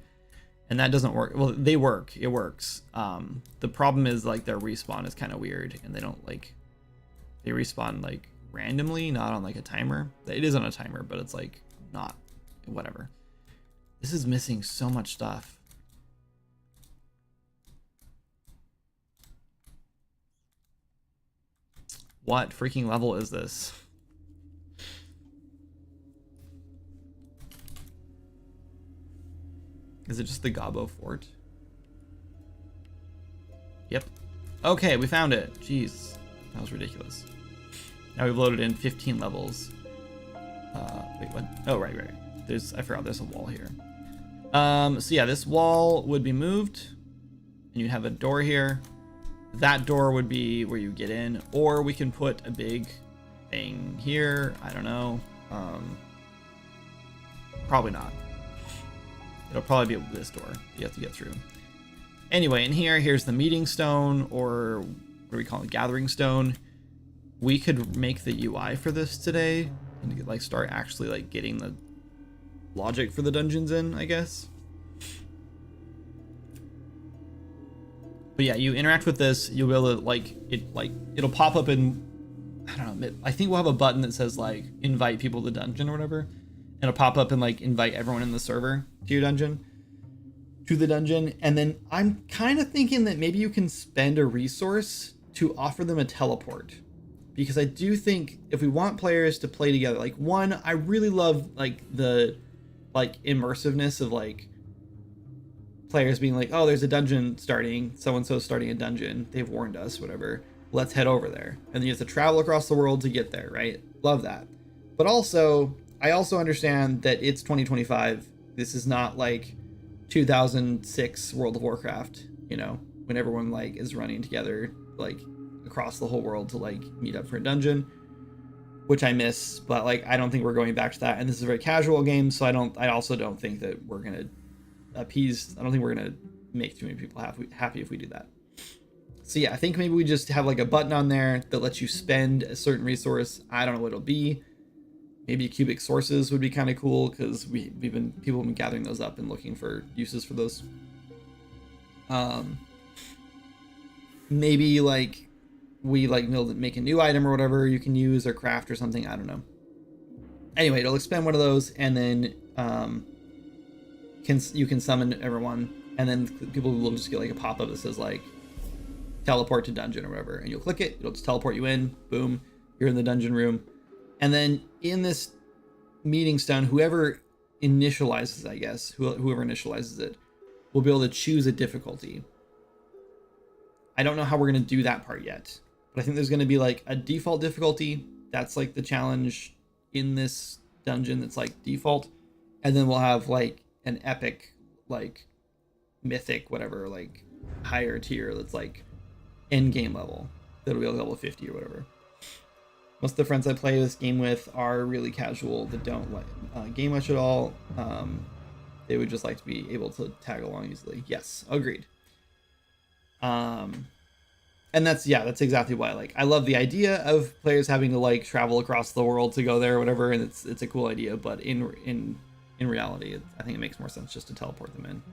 And that doesn't work. Well, they work. It works. The problem is like their respawn is kind of weird and they don't like, they respawn like randomly, not on like a timer. It is on a timer, but it's like not, whatever. This is missing so much stuff. What freaking level is this? Is it just the Gobbo Fort? Yep. Okay, we found it. Jeez, that was ridiculous. Now we've loaded in 15 levels. Wait, what? Oh, right. I forgot there's a wall here. So yeah, this wall would be moved, and you have a door here. That door would be where you get in, or we can put a big thing here. I don't know. Probably not. It'll probably be this door you have to get through. Anyway, in here's the meeting stone, or what do we call it? Gathering stone. We could make the UI for this today and like start actually like getting the logic for the dungeons in, I guess. But yeah, you interact with this, you'll be able to it'll pop up in, I don't know, I think we'll have a button that says like invite people to the dungeon or whatever. It'll pop up and like invite everyone in the server to the dungeon. And then I'm kind of thinking that maybe you can spend a resource to offer them a teleport, because I do think if we want players to play together, like one, I really love like the immersiveness of like players being like, oh, there's a dungeon starting, so-and-so's starting a dungeon, they've warned us, whatever, let's head over there. And then you have to travel across the world to get there, right? Love that. But also, I also understand that it's 2025. This is not like 2006 World of Warcraft, you know, when everyone like is running together like across the whole world to like meet up for a dungeon, which I miss. But like, I don't think we're going back to that. And this is a very casual game, so I also don't think that we're gonna appease. I don't think we're gonna make too many people happy if we do that. So yeah, I think maybe we just have like a button on there that lets you spend a certain resource. I don't know what it'll be. Maybe cubic sources would be kind of cool, because people have been gathering those up and looking for uses for those. Maybe like we like make a new item or whatever you can use or craft or something. I don't know. Anyway, it'll expend one of those, and then you can summon everyone, and then people will just get like a pop-up that says like teleport to dungeon or whatever, and you'll click it. It'll just teleport you in. Boom, you're in the dungeon room. And then in this meeting stone, whoever initializes, I guess, whoever initializes it, will be able to choose a difficulty. I don't know how we're going to do that part yet, but I think there's going to be like a default difficulty that's like the challenge in this dungeon that's like default, and then we'll have like an epic, like mythic, whatever, like higher tier that's like end game level, that'll be like level 50 or whatever. Most of the friends I play this game with are really casual that don't like game much at all. They would just like to be able to tag along easily. Yes, agreed. And that's exactly why, like, I love the idea of players having to like travel across the world to go there or whatever, and it's a cool idea, but in reality, I think it makes more sense just to teleport them in.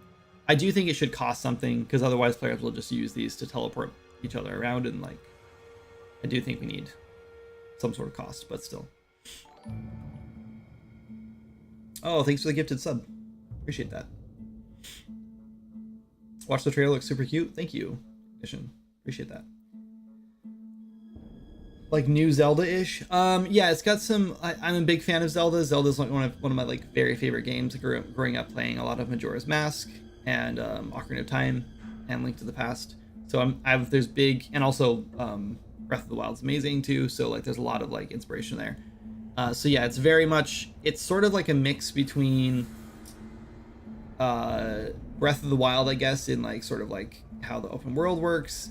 I do think it should cost something, because otherwise players will just use these to teleport each other around, and like, I do think we need some sort of cost, but still. Oh, thanks for the gifted sub. Appreciate that. Watch the trailer, looks super cute. Thank you, Mission. Appreciate that. Like new Zelda-ish. Yeah, it's got some. I'm a big fan of Zelda. Zelda's like one of my like very favorite games. Growing up playing a lot of Majora's Mask and Ocarina of Time and Link to the Past. So there's big, and also Breath of the Wild's amazing too. So like there's a lot of like inspiration there. So yeah, it's very much, it's sort of like a mix between Breath of the Wild, I guess, in like sort of like how the open world works,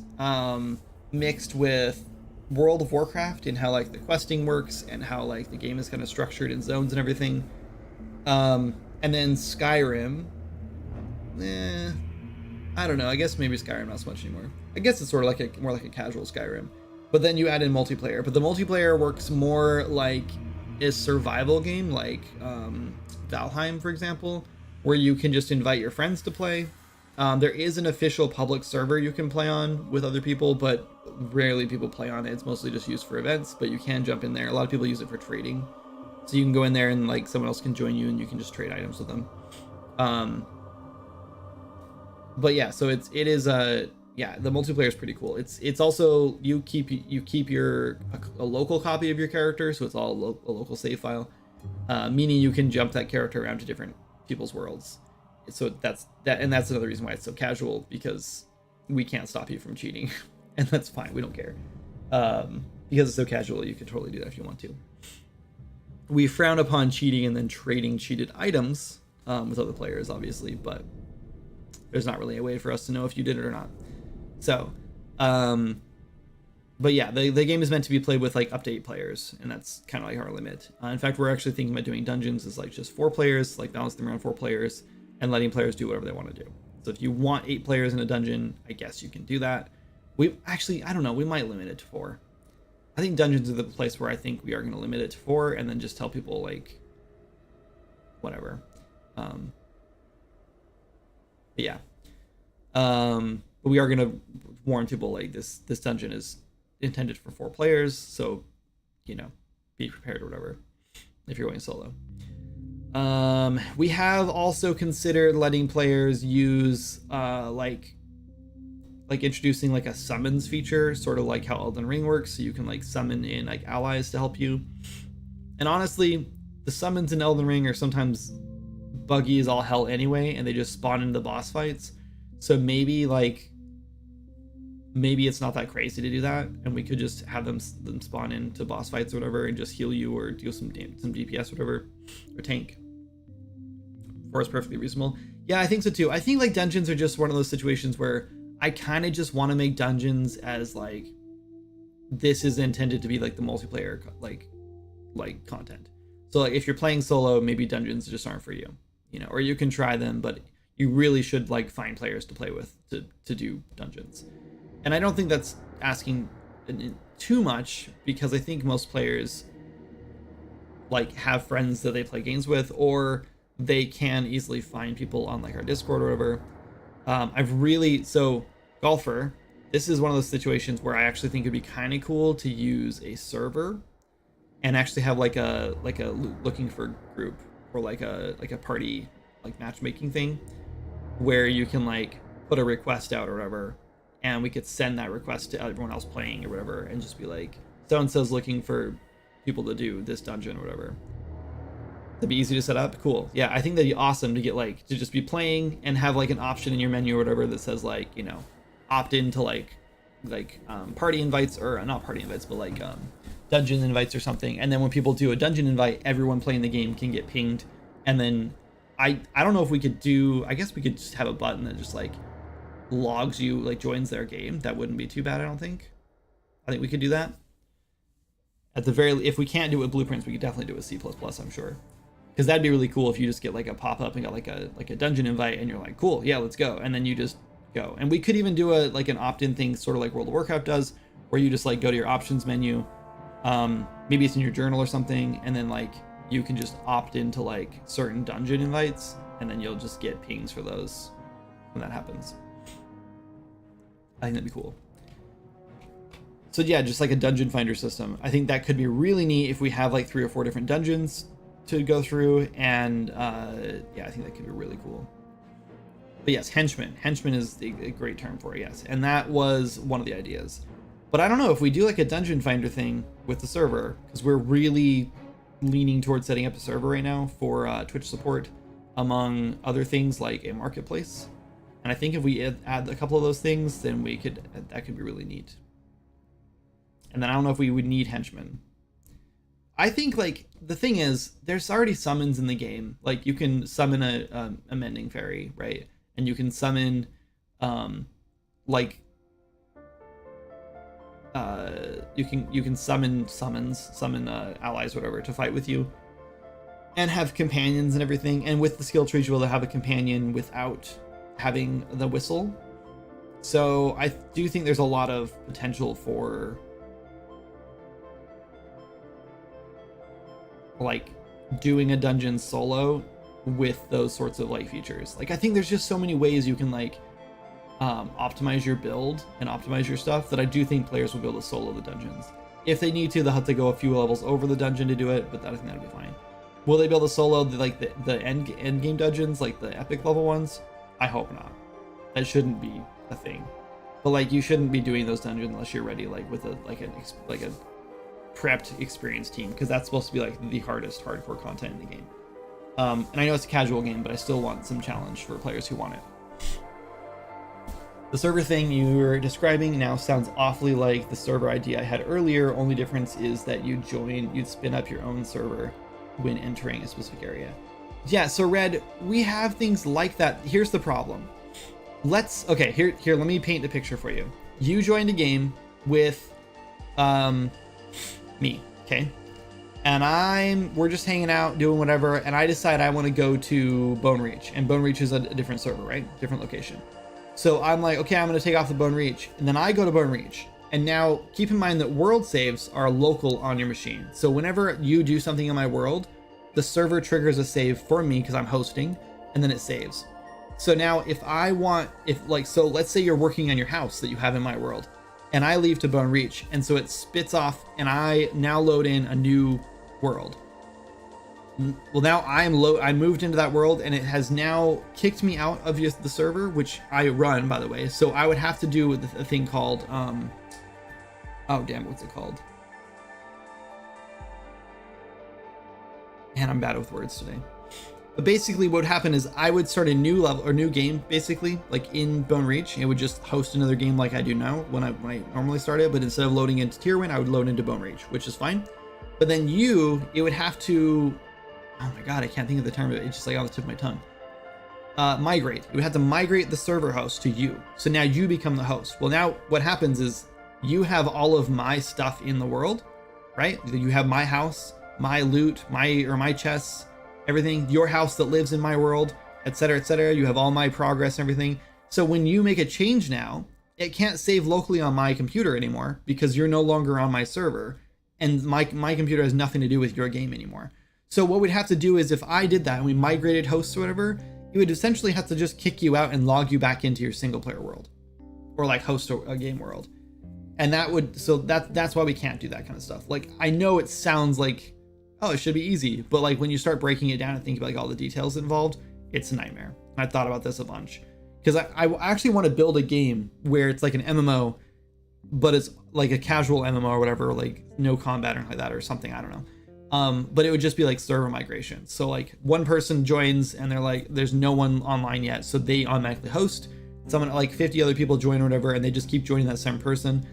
mixed with World of Warcraft and how like the questing works and how like the game is kind of structured in zones and everything. And then Skyrim, I don't know, I guess maybe Skyrim not so much anymore. I guess it's sort of like more like a casual Skyrim. But then you add in multiplayer, but the multiplayer works more like a survival game, like Valheim, for example, where you can just invite your friends to play. There is an official public server you can play on with other people, but rarely people play on it. It's mostly just used for events, but you can jump in there. A lot of people use it for trading. So you can go in there and like someone else can join you and you can just trade items with them. But yeah, so it is yeah, the multiplayer is pretty cool. It's also, you keep a local copy of your character, so it's all a local save file, meaning you can jump that character around to different people's worlds. So that's another reason why it's so casual, because we can't stop you from cheating, and that's fine. We don't care, because it's so casual. You can totally do that if you want to. We frown upon cheating and then trading cheated items with other players, obviously, but there's not really a way for us to know if you did it or not. So, but yeah, the game is meant to be played with like up to 8 players, and that's kind of like our limit. In fact, we're actually thinking about doing dungeons as like just 4 players, like balance them around 4 players, and letting players do whatever they want to do. So if you want 8 players in a dungeon, I guess you can do that. We actually, I don't know, we might limit it to 4. I think dungeons are the place where I think we are going to limit it to 4, and then just tell people like whatever. But yeah. But we are going to warn people like this dungeon is intended for 4 players, so you know, be prepared or whatever if you're going solo. We have also considered letting players use like introducing like a summons feature, sort of like how Elden Ring works, so you can like summon in like allies to help you. And honestly, the summons in Elden Ring are sometimes buggy as all hell anyway, and they just spawn into the boss fights. So maybe it's not that crazy to do that, and we could just have them spawn into boss fights or whatever and just heal you or do some DPS or whatever, or tank. Or it's perfectly reasonable. Yeah, I think so too. I think like dungeons are just one of those situations where I kind of just want to make dungeons as like, this is intended to be like the multiplayer like content. So like if you're playing solo, maybe dungeons just aren't for you, you know, or you can try them, but you really should like find players to play with to do dungeons. And I don't think that's asking too much, because I think most players like have friends that they play games with, or they can easily find people on like our Discord or whatever. So Golfer, this is one of those situations where I actually think it'd be kind of cool to use a server and actually have like a looking for group, or like a party like matchmaking thing, where you can like put a request out or whatever, and we could send that request to everyone else playing or whatever, and just be like, so-and-so's looking for people to do this dungeon or whatever. That'd be easy to set up. Cool. Yeah, I think that'd be awesome to get like, to just be playing and have like an option in your menu or whatever that says like, you know, opt in to like party invites, or not party invites, but like dungeon invites or something, and then when people do a dungeon invite, everyone playing the game can get pinged, and then I don't know if we could do, I guess we could just have a button that just like logs you, like joins their game. That wouldn't be too bad, I don't think. I think we could do that. At the very, if we can't do it with Blueprints, we could definitely do it with C++, I'm sure. Because that'd be really cool if you just get like a pop-up and got like a dungeon invite and you're like, cool, yeah, let's go. And then you just go. And we could even do a like an opt-in thing, sort of like World of Warcraft does, where you just like go to your options menu. Maybe it's in your journal or something, and then like you can just opt into like certain dungeon invites, and then you'll just get pings for those when that happens. I think that'd be cool. So yeah, just like a dungeon finder system. I think that could be really neat if we have like 3 or 4 different dungeons to go through, and yeah, I think that could be really cool. But yes, henchman. Henchman is a great term for it, yes. And that was one of the ideas. But I don't know if we do like a dungeon finder thing with the server, because we're really leaning towards setting up a server right now for Twitch support, among other things like a marketplace. And I think if we add a couple of those things, then that could be really neat. And then I don't know if we would need henchmen. I think like the thing is, there's already summons in the game. Like you can summon a mending fairy, right? And you can summon like you can summon allies, whatever, to fight with you, and have companions and everything. And with the skill trees, you'll be able to have a companion without having the whistle. So I do think there's a lot of potential for like doing a dungeon solo with those sorts of like features. Like I think there's just so many ways you can like optimize your build and optimize your stuff that I do think players will be able to solo the dungeons. If they need to, they'll have to go a few levels over the dungeon to do it, but I think that'll be fine. Will they be able to solo the end game dungeons, like the epic level ones? I hope not. That shouldn't be a thing. But like you shouldn't be doing those dungeons unless you're ready, like with a prepped, experienced team, because that's supposed to be like the hardest hardcore content in the game. And I know it's a casual game, but I still want some challenge for players who want it. The server thing you were describing now sounds awfully like the server idea I had earlier. Only difference is that you'd spin up your own server when entering a specific area. Yeah, so Red, we have things like that. Here's the problem. Okay, here, let me paint the picture for you. You joined a game with me, okay? And we're just hanging out, doing whatever, and I decide I want to go to Bone Reach, and Bone Reach is a different server, right? Different location. So I'm like, okay, I'm going to take off the Bone Reach, and then I go to Bone Reach. And now keep in mind that world saves are local on your machine. So whenever you do something in my world, the server triggers a save for me because I'm hosting, and then it saves. So now so let's say you're working on your house that you have in my world, and I leave to Bone Reach, and so it spits off, and I now load in a new world. Well, now I moved into that world, and it has now kicked me out of the server, which I run, by the way. So I would have to do a thing called oh damn, what's it called? Man, I'm bad with words today. But basically what would happen is I would start a new level or new game, basically, like in Bone Reach. It would just host another game like I do now when I normally start it, but instead of loading into Tierwin, I would load into Bone Reach, which is fine. But then it would have to, oh my god, I can't think of the term, it's just like on the tip of my tongue. Migrate. You would have to migrate the server host to you. So now you become the host. Well, now what happens is you have all of my stuff in the world, right? You have my house, my loot, my chests, everything, your house that lives in my world, etc., etc. You have all my progress and everything. So when you make a change now, it can't save locally on my computer anymore because you're no longer on my server, and my computer has nothing to do with your game anymore. So what we'd have to do is if I did that and we migrated hosts or whatever, it would essentially have to just kick you out and log you back into your single player world, or like host a game world. And that's why we can't do that kind of stuff. Like, I know it sounds like, oh, it should be easy, but like when you start breaking it down and think about like all the details involved, it's a nightmare. And I thought about this a bunch because I actually want to build a game where it's like an MMO, but it's like a casual MMO or whatever, like no combat or anything like that or something, I don't know. But it would just be like server migration. So like one person joins and they're like, there's no one online yet, so they automatically host. Someone like 50 other people join or whatever, and they just keep joining that same person.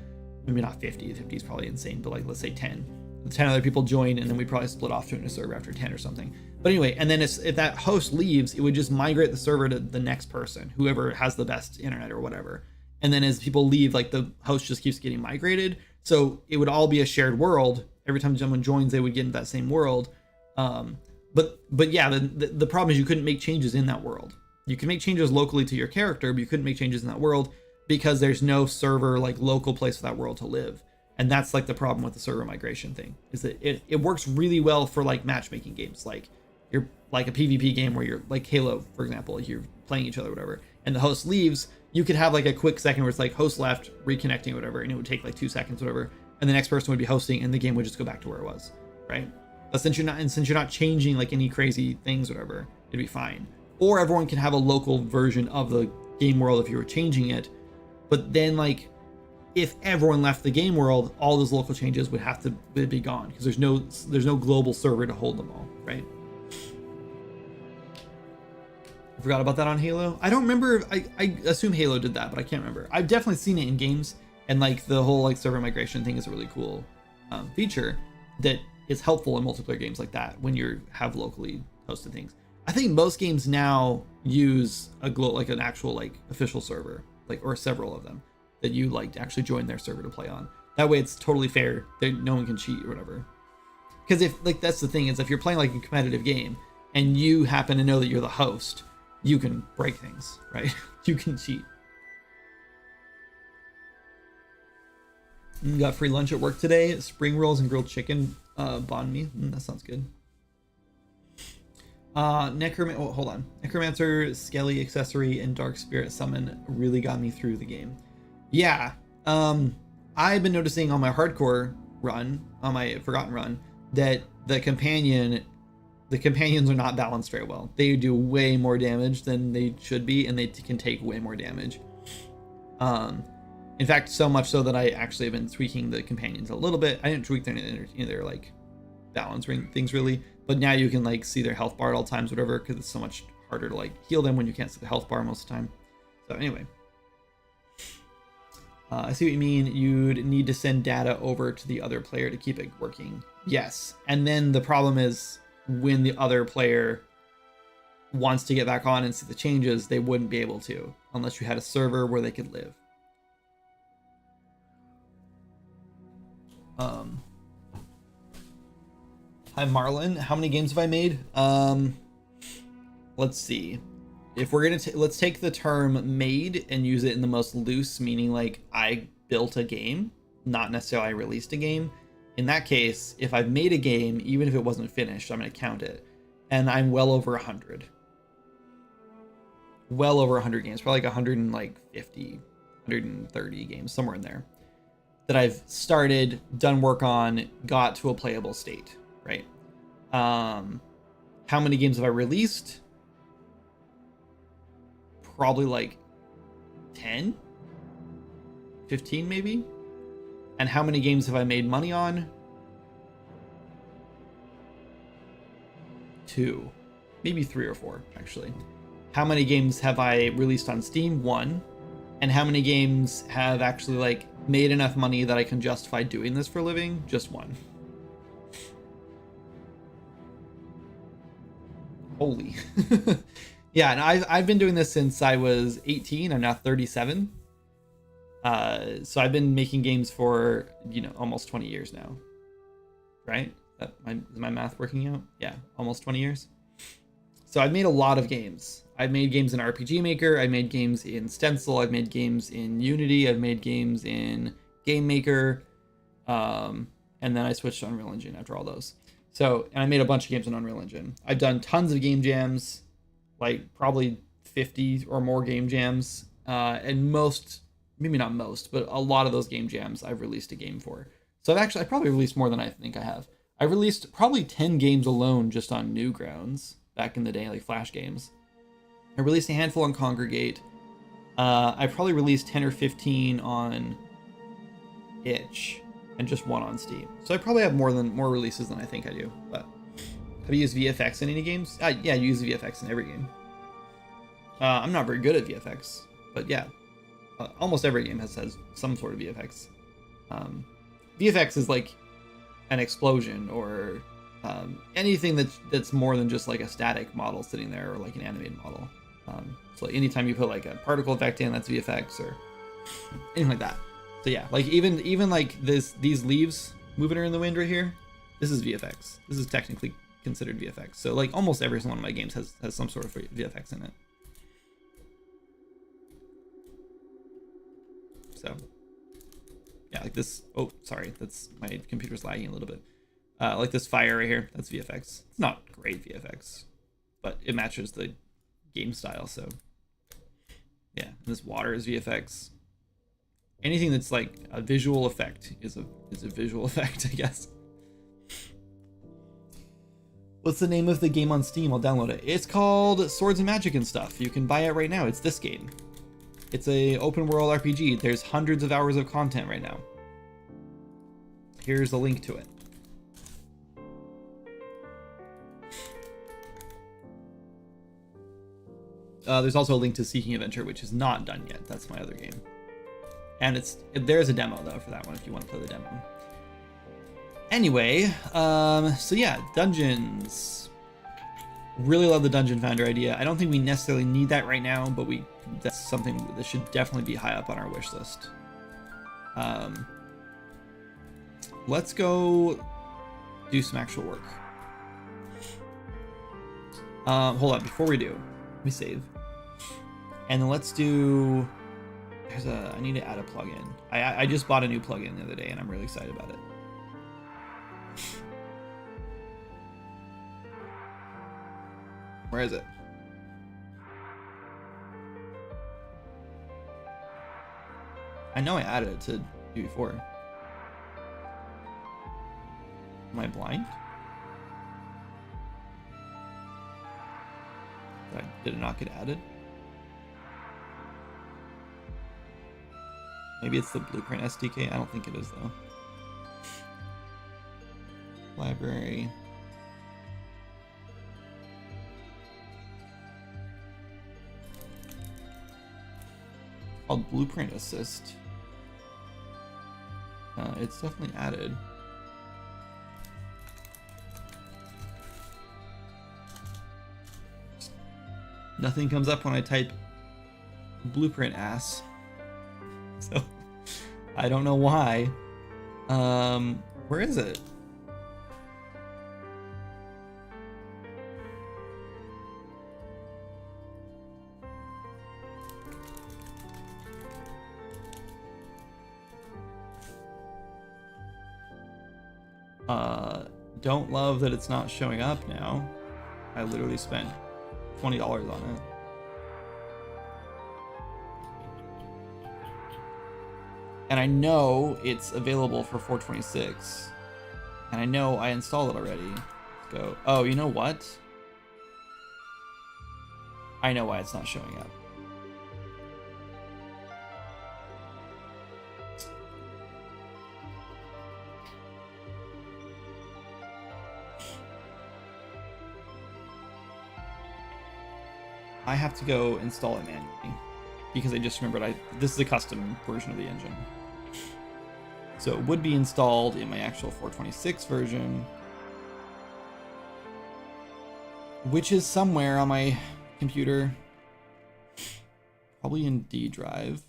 Maybe not 50 is probably insane, but like let's say 10. 10 other people join, and then we probably split off to a new server after 10 or something. But anyway, and then if that host leaves, it would just migrate the server to the next person, whoever has the best internet or whatever. And then as people leave, like the host just keeps getting migrated. So it would all be a shared world. Every time someone joins, they would get into that same world. But yeah, the problem is you couldn't make changes in that world. You can make changes locally to your character, but you couldn't make changes in that world because there's no server, like local place for that world to live. And that's like the problem with the server migration thing, is that it works really well for like matchmaking games, like you're like a PvP game where you're like Halo, for example, you're playing each other, whatever, and the host leaves. You could have like a quick second where it's like host left, reconnecting, whatever, and it would take like 2 seconds, whatever, and the next person would be hosting, and the game would just go back to where it was, right? But since you're not changing like any crazy things, whatever, it'd be fine. Or everyone can have a local version of the game world if you were changing it, but then like if everyone left the game world, all those local changes would have to be gone because there's no global server to hold them all, right? I forgot about that on Halo. I don't remember. I assume Halo did that, but I can't remember. I've definitely seen it in games, and like the whole like server migration thing is a really cool feature that is helpful in multiplayer games like that when you have locally hosted things. I think most games now use like an actual like official server, like, or several of them that you like to actually join their server to play on. That way it's totally fair. No one can cheat or whatever. Because if like that's the thing is if you're playing like a competitive game and you happen to know that you're the host, you can break things, right? You can cheat. Got free lunch at work today. Spring rolls and grilled chicken bond me. That sounds good. Hold on. Necromancer, Skelly Accessory, and Dark Spirit Summon really got me through the game. Yeah. I've been noticing on my hardcore run, on my Forgotten run, that the companions are not balanced very well. They do way more damage than they should be, and they can take way more damage. In fact, so much so that I actually have been tweaking the companions a little bit. I didn't tweak their like balance things really, but now you can like see their health bar at all times, whatever, because it's so much harder to like heal them when you can't see the health bar most of the time. So anyway, I see what you mean. You'd need to send data over to the other player to keep it working. Yes, and then the problem is when the other player wants to get back on and see the changes, they wouldn't be able to unless you had a server where they could live. Hi Marlon, how many games have I made? Let's see. If we're gonna let's take the term made and use it in the most loose, meaning like I built a game, not necessarily I released a game. In that case, if I've made a game, even if it wasn't finished, I'm gonna count it, and I'm well over 100. Well over 100 games, probably like 150, 130 games, somewhere in there, that I've started, done work on, got to a playable state, right? How many games have I released? Probably like 10, 15 maybe. And how many games have I made money on? 2, maybe 3 or 4 actually. How many games have I released on Steam? 1. And how many games have actually like made enough money that I can justify doing this for a living? Just 1. Holy. Yeah, and I've been doing this since I was 18. I'm now 37. So I've been making games for, almost 20 years now. Right? Is my math working out? Yeah, almost 20 years. So I've made a lot of games. I've made games in RPG Maker, I made games in Stencil, I've made games in Unity, I've made games in Game Maker, and then I switched to Unreal Engine after all those. So, and I made a bunch of games in Unreal Engine. I've done tons of game jams, like probably 50 or more game jams, and most, maybe not most, but a lot of those game jams I've released a game for. So I probably released more than I think I have. I released probably 10 games alone just on Newgrounds back in the day, like Flash games. I released a handful on Congregate. I probably released 10 or 15 on Itch, and just 1 on Steam. So I probably have more releases than I think I do. But have you used VFX in any games? Yeah, you use VFX in every game. I'm not very good at VFX, but yeah, almost every game has some sort of VFX. VFX is like an explosion or anything that's more than just like a static model sitting there or like an animated model. So anytime you put like a particle effect in, that's VFX or anything like that. So yeah, like even like these leaves moving in the wind right here, this is VFX. This is technically considered VFX. So like almost every single one of my games has some sort of VFX in it. So yeah, like this. Oh, sorry, that's my computer's lagging a little bit. Like this fire right here, that's VFX. It's not great VFX, but it matches the game style. So yeah, and this water is VFX. Anything that's like a visual effect is a visual effect, I guess. What's the name of the game on Steam? I'll download it. It's called Swords and Magic and Stuff. You can buy it right now. It's this game. It's a open world RPG. There's hundreds of hours of content right now. Here's a link to it. There's also a link to Seeking Adventure, which is not done yet. That's my other game. And there's a demo though for that one if you want to play the demo. Anyway, so yeah, dungeons. Really love the dungeon finder idea. I don't think we necessarily need that right now, but that's something that should definitely be high up on our wish list. Let's go do some actual work. Hold on, before we do, let me save. And then let's do, I need to add a plugin. I just bought a new plugin the other day and I'm really excited about it. Where is it? I know I added it to do before. Am I blind? Did it not get added? Maybe it's the Blueprint SDK. I don't think it is though. Library. Called Blueprint Assist. It's definitely added. Nothing comes up when I type blueprint ass. So I don't know why. Where is it? Don't love that it's not showing up now. I literally spent $20 on it. And I know it's available for 426. And I know I installed it already. Let's go. Oh, you know what? I know why it's not showing up. I have to go install it manually because I just remembered this is a custom version of the engine. So it would be installed in my actual 426 version, which is somewhere on my computer, probably in D drive.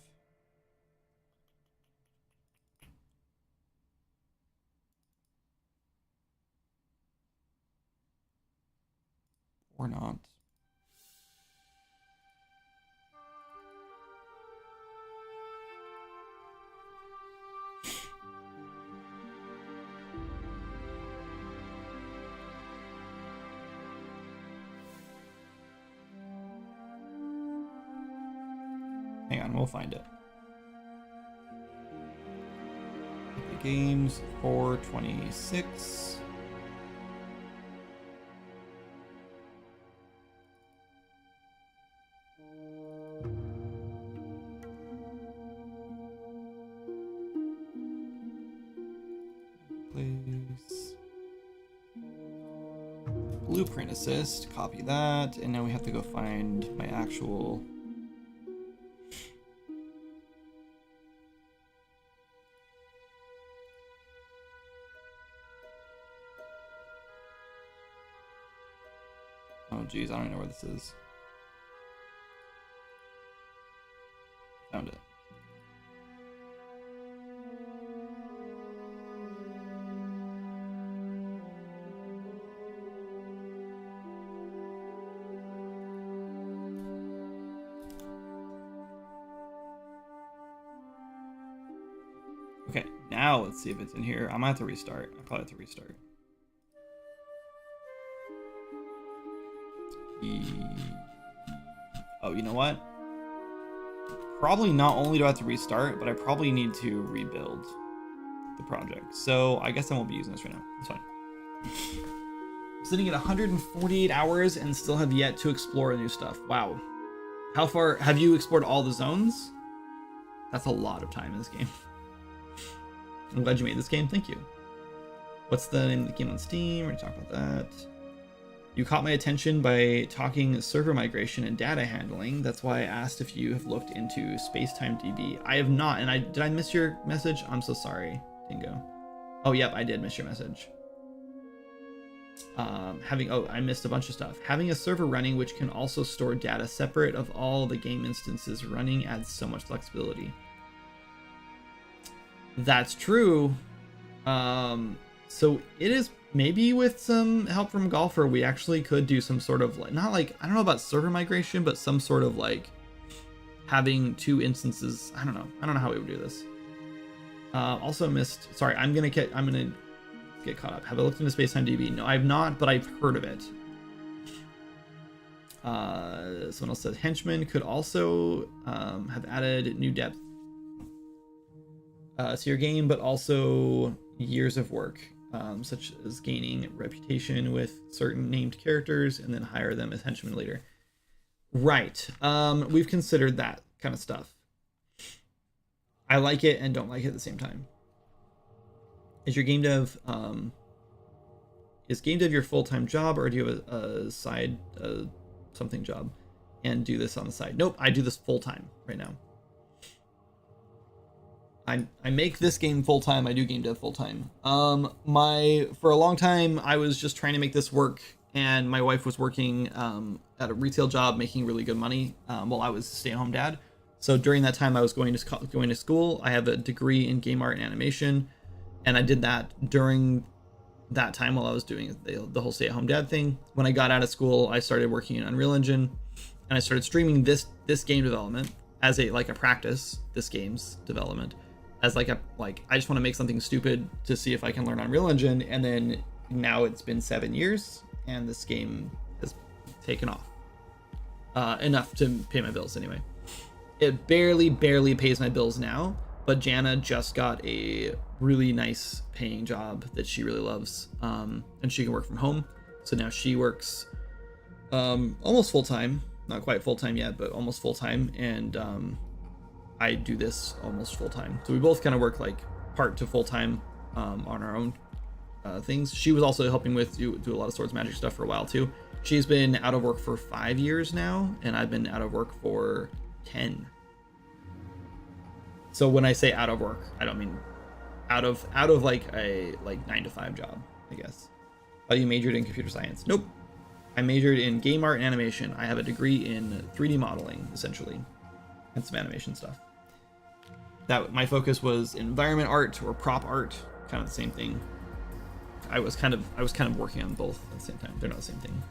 Or not. Hang on, we'll find it. The games 426. Place. Blueprint assist, copy that, and now we have to go find my actual Oh geez, I don't even know where this is. Found it. Okay, now let's see if it's in here. I might have to restart. I probably have to restart. Oh, you know what? Probably not only do I have to restart, but I probably need to rebuild the project. So I guess I won't be using this right now. It's fine. I'm sitting at 148 hours and still have yet to explore new stuff. Wow. How far have you explored all the zones? That's a lot of time in this game. I'm glad you made this game. Thank you. What's the name of the game on Steam? We're gonna talk about that. You caught my attention by talking server migration and data handling. That's why I asked if you have looked into Spacetime DB. I have not, and did I miss your message? I'm so sorry, Dingo. Oh, yep, I did miss your message. I missed a bunch of stuff. Having a server running which can also store data separate of all the game instances running adds so much flexibility. That's true. So it is maybe with some help from Golfer, we actually could do some sort of like, not like, I don't know about server migration, but some sort of like having two instances. I don't know how we would do this. Also missed, sorry, I'm gonna get caught up. Have I looked into Spacetime DB? No, I've not, but I've heard of it. Someone else said Henchman could also have added new depth to your game, but also years of work, such as gaining reputation with certain named characters and then hire them as henchmen later. Right. We've considered that kind of stuff. I like it and don't like it at the same time. Is your game dev your full-time job, or do you have a side something job and do this on the side? Nope, I do this full-time right now. I make this game full-time. I do game dev full-time. For a long time I was just trying to make this work, and my wife was working at a retail job making really good money while I was a stay-at-home dad. So during that time I was going to school. I have a degree in game art and animation, and I did that during that time while I was doing the whole stay-at-home dad thing. When I got out of school, I started working in Unreal Engine, and I started streaming this game development as a practice. This game's development as I just want to make something stupid to see if I can learn Unreal Engine. And then now it's been 7 years and this game has taken off enough to pay my bills anyway. It barely pays my bills now, but Jana just got a really nice paying job that she really loves, and she can work from home. So now she works almost full-time, not quite full-time yet, but almost full-time, and I do this almost full-time. So we both kind of work like part to full-time on our own things. She was also helping with do a lot of Swords Magic stuff for a while too. She's been out of work for 5 years now, and I've been out of work for 10. So when I say out of work, I don't mean out of like a 9-to-5 job, I guess. Oh, you majored in computer science? Nope. I majored in game art and animation. I have a degree in 3D modeling, essentially, and some animation stuff. That my focus was environment art or prop art, kind of the same thing. I was kind of working on both at the same time. They're not the same thing.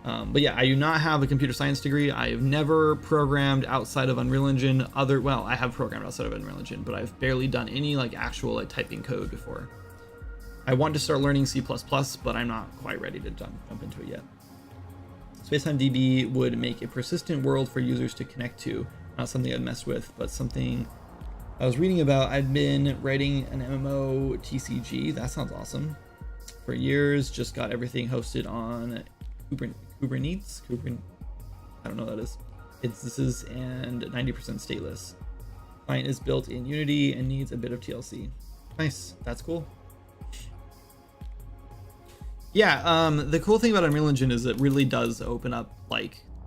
But yeah, I do not have a computer science degree. I have never programmed outside of Unreal Engine. I have programmed outside of Unreal Engine, but I've barely done any actual typing code before. I want to start learning C++, but I'm not quite ready to jump into it yet. Spacetime DB would make a persistent world for users to connect to. Not something I'd mess with, but something I was reading about. I'd been writing an MMO TCG. That sounds awesome. For years, just got everything hosted on Kubernetes. I don't know what that is. This is and 90% stateless. Client is built in Unity and needs a bit of TLC. Nice, that's cool. Yeah, the cool thing about Unreal Engine is it really does open up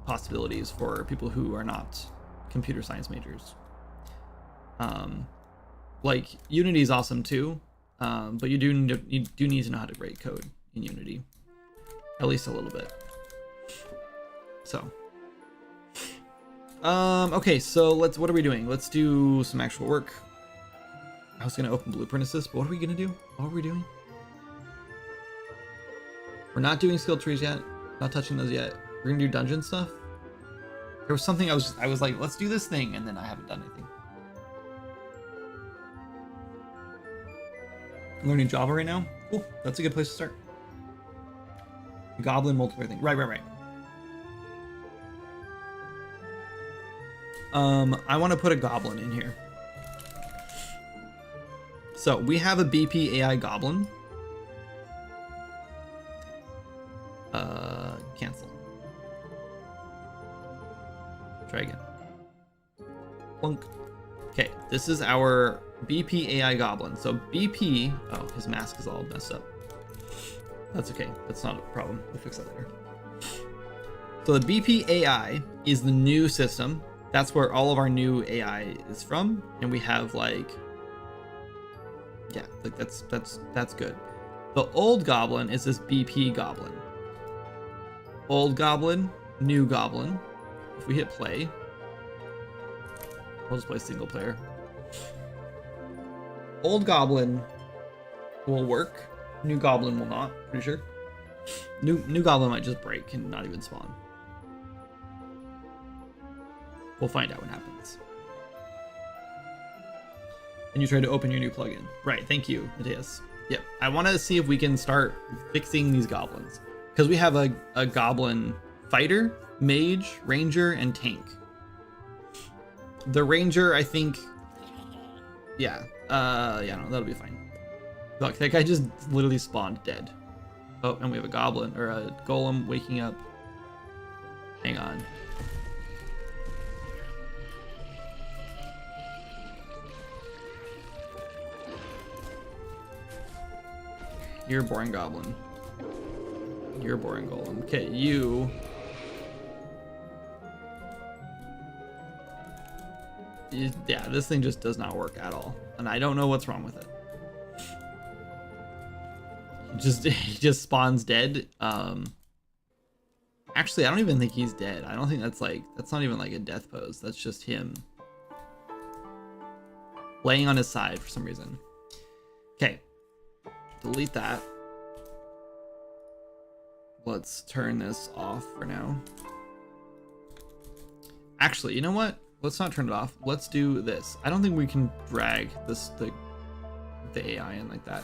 possibilities for people who are not computer science majors. Unity is awesome too, but you do need to know how to write code in Unity, at least a little bit. So, okay, so what are we doing? Let's do some actual work. I was gonna open Blueprint Assist, but what are we gonna do? What are we doing? We're not doing skill trees yet. Not touching those yet. We're gonna do dungeon stuff. There was something I was like, let's do this thing, and then I haven't done anything. I'm learning Java right now. Cool, that's a good place to start. The Goblin multiplayer thing. Right. I want to put a goblin in here. So we have a BP AI goblin. Cancel. Try again. Plunk. Okay, this is our BP AI goblin. So BP, oh, his mask is all messed up. That's okay. That's not a problem. We'll fix that later. So the BP AI is the new system. That's where all of our new AI is from, and we have like, yeah, like that's good. The old goblin is this BP goblin. Old goblin, new goblin. If we hit play, we'll just play single player. Old goblin will work. New goblin will not. Pretty sure. New goblin might just break and not even spawn. We'll find out what happens. And you try to open your new plugin. Right, thank you, Mateus. Yep, I want to see if we can start fixing these goblins. Because we have a goblin fighter, mage, ranger, and tank. The ranger, I think... Yeah, no, that'll be fine. Look, that guy just literally spawned dead. Oh, and we have a goblin, or a golem waking up. Hang on. You're a boring goblin. You're a boring golem. Okay, you... Yeah, this thing just does not work at all. And I don't know what's wrong with it. He just spawns dead. Actually, I don't even think he's dead. I don't think that's not even like a death pose. That's just him laying on his side for some reason. Okay. Delete that. Let's turn this off for now. Actually, you know what? Let's not turn it off. Let's do this. I don't think we can drag the AI in like that.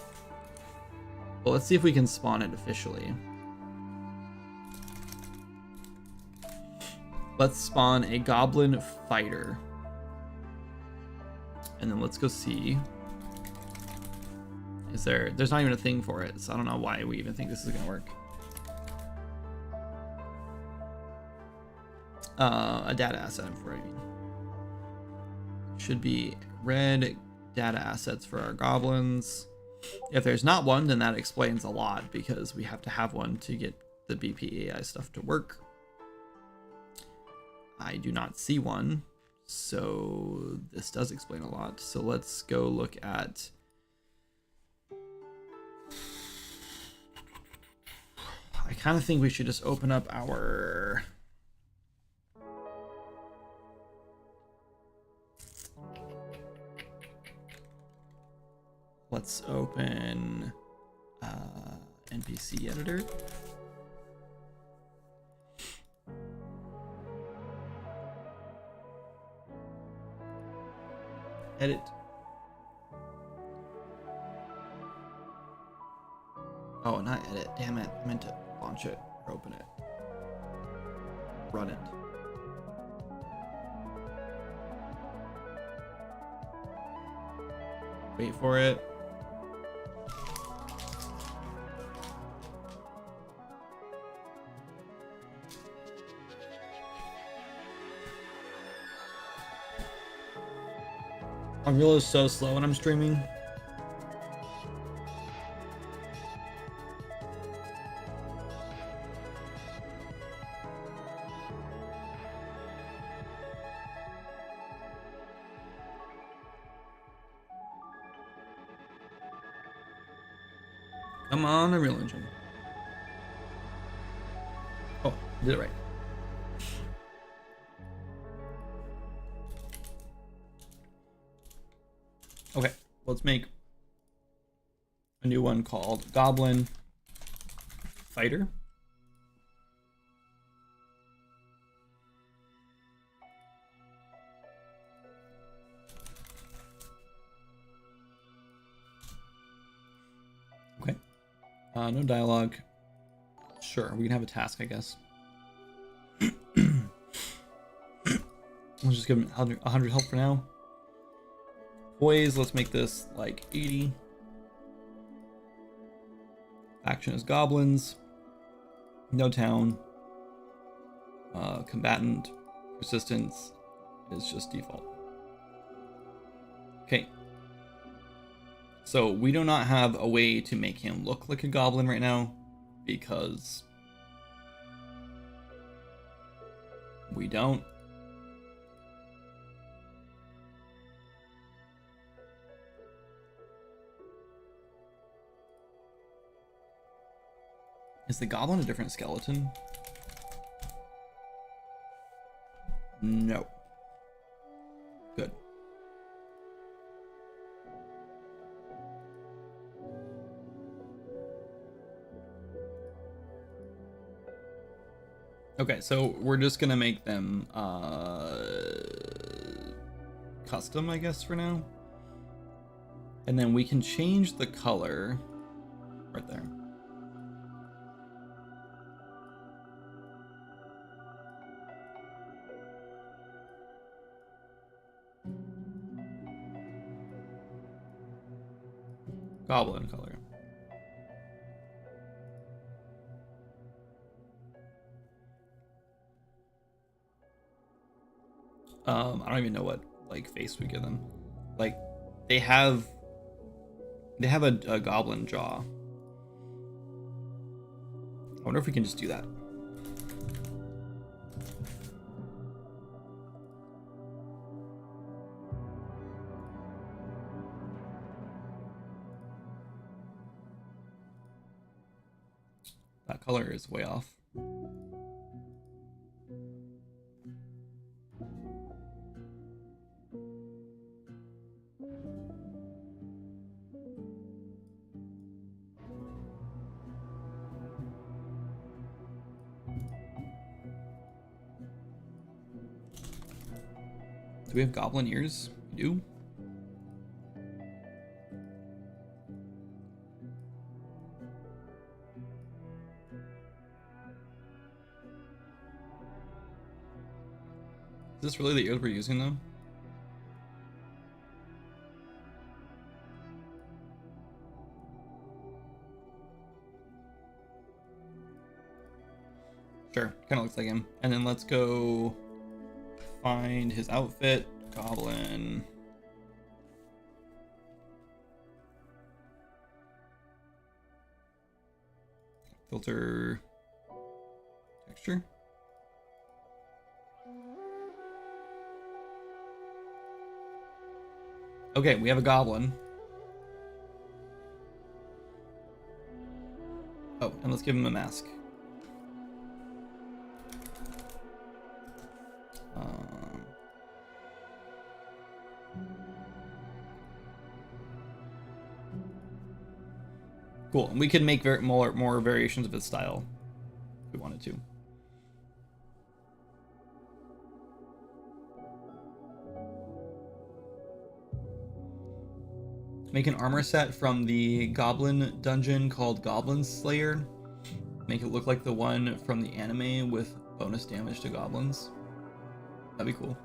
Well, let's see if we can spawn it officially. Let's spawn a goblin fighter. And then let's go see. There's not even a thing for it, so I don't know why we even think this is gonna work. A data asset for it. Should be red data assets for our goblins. If there's not one, then that explains a lot, because we have to have one to get the BP AI stuff to work. I do not see one, so this does explain a lot. So let's go look at... I kind of think we should just open up our... Let's open NPC editor. Edit. Oh, not edit. Damn it. I meant to launch it or open it. Run it. Wait for it. Unreal is so slow when I'm streaming. Come on, Unreal Engine. Oh, did it right. Okay, let's make a new one called Goblin Fighter. Okay. No dialogue. Sure, we can have a task, I guess. We'll just give him 100 help for now. Poise, let's make this like 80. Action is goblins. No town. Combatant. Persistence is just default. Okay. So we do not have a way to make him look like a goblin right now because we don't. Is the goblin a different skeleton? No. Good. Okay, so we're just gonna make them custom, I guess, for now. And then we can change the color right there. Goblin color. I don't even know what like face we give them. Like they have a goblin jaw. I wonder if we can just do that. That color is way off. Do we have goblin ears? We do. Is this really the ears we're using though? Sure, kind of looks like him. And then let's go find his outfit. Goblin. Filter. Texture. Okay, we have a goblin. Oh, and let's give him a mask. Cool. And we can make more variations of his style if we wanted to. Make an armor set from the goblin dungeon called Goblin Slayer. Make it look like the one from the anime with bonus damage to goblins. That'd be cool.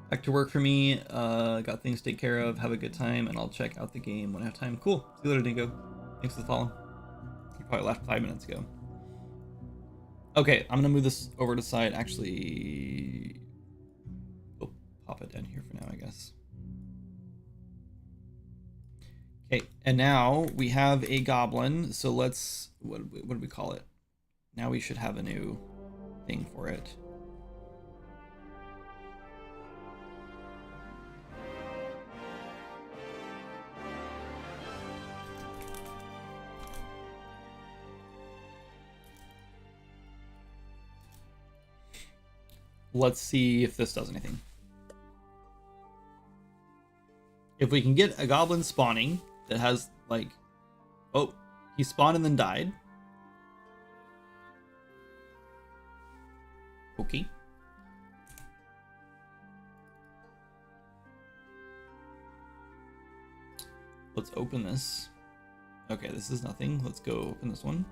Back to work for me. Got things to take care of. Have a good time, and I'll check out the game when I have time. Cool. See you later, Dingo. Thanks for the follow. You probably left 5 minutes ago. Okay, I'm gonna move this over to the side. Actually, we'll pop it down here for now, I guess. Okay, and now we have a goblin. So let's what do we call it? Now we should have a new thing for it. Let's see if this does anything. If we can get a goblin spawning that has like, oh, he spawned and then died. Okay. Let's open this. Okay, this is nothing. Let's go open this one.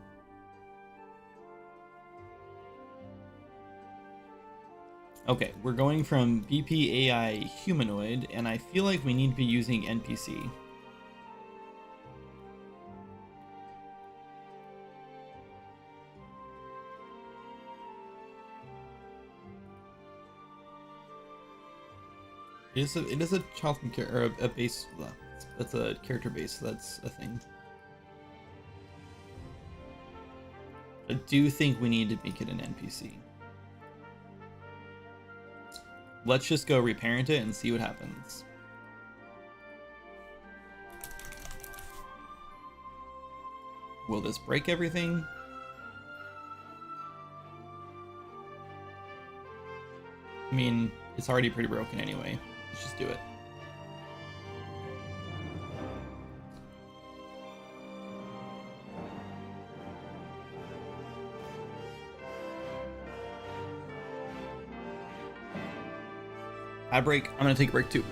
Okay, we're going from BPAI humanoid, and I feel like we need to be using NPC. It is a child or a base. That's a character base. So that's a thing. I do think we need to make it an NPC. Let's just go reparent it and see what happens. Will this break everything? I mean, it's already pretty broken anyway. Let's just do it. I break. I'm gonna take a break too.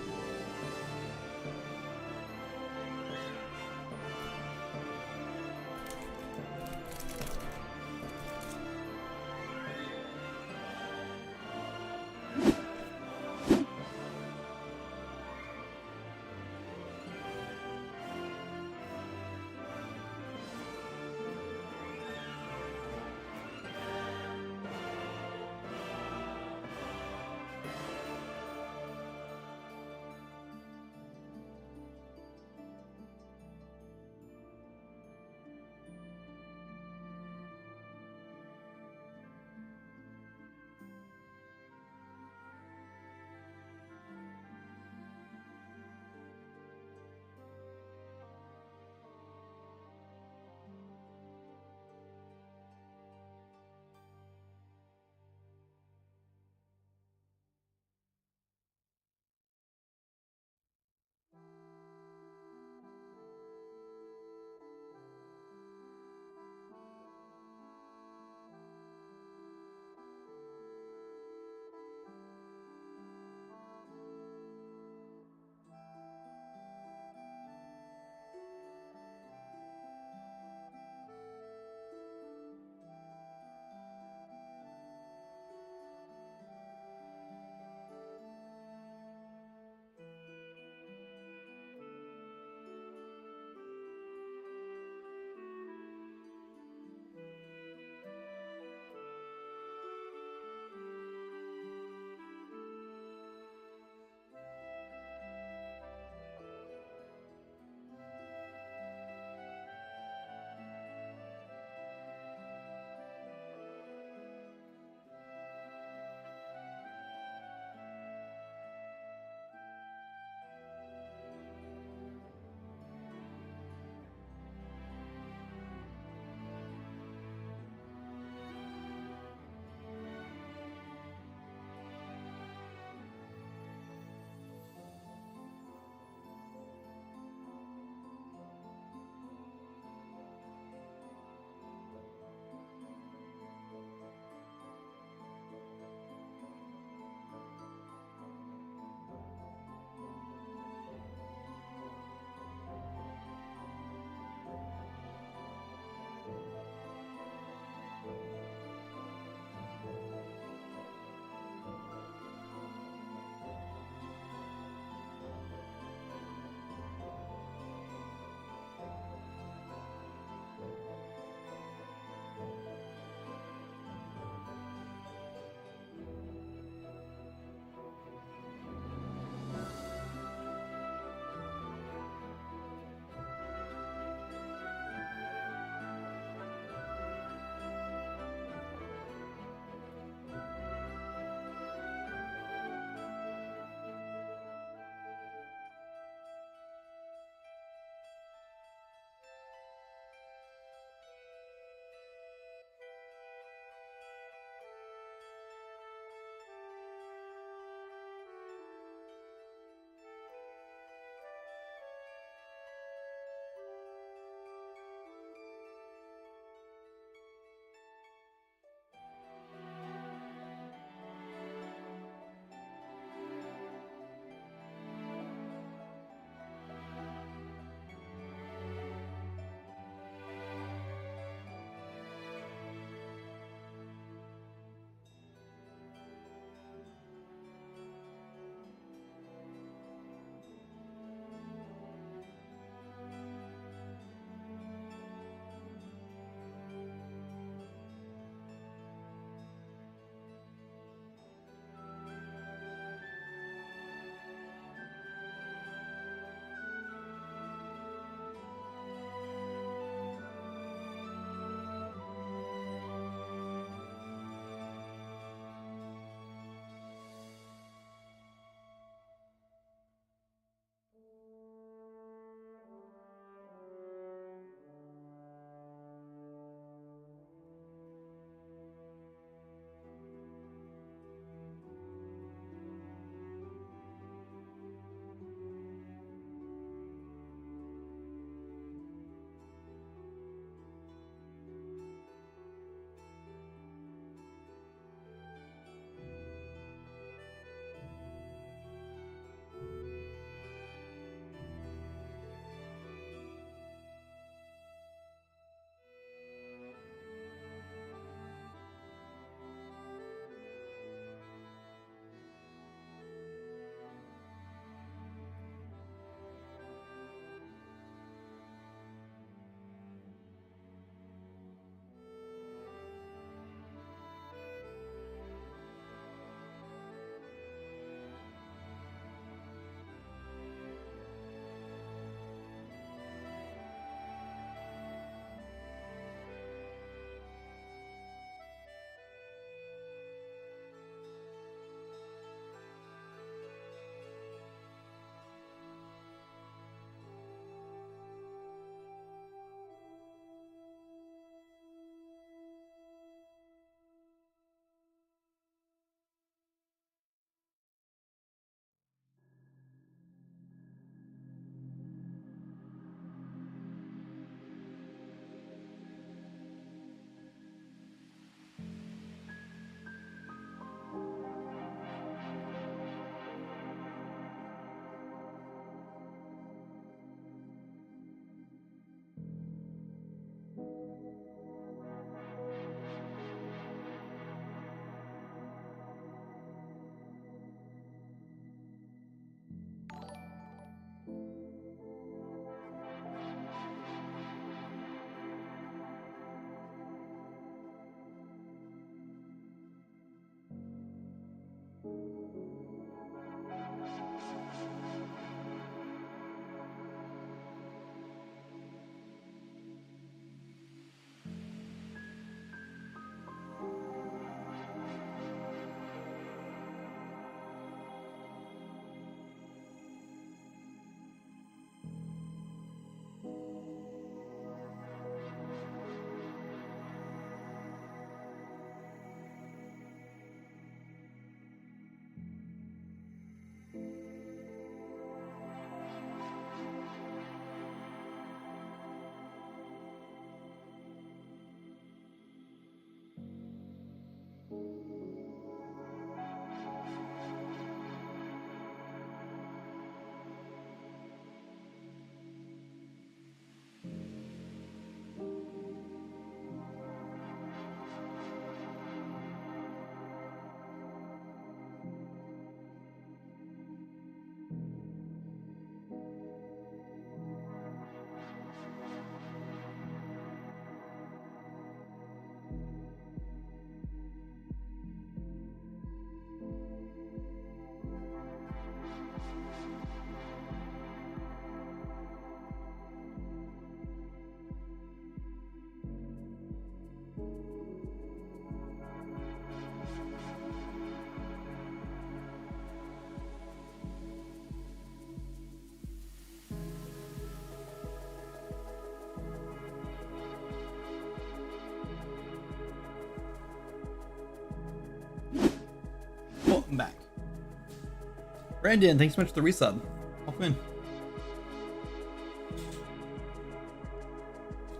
Brandon, thanks so much for the resub. Welcome in.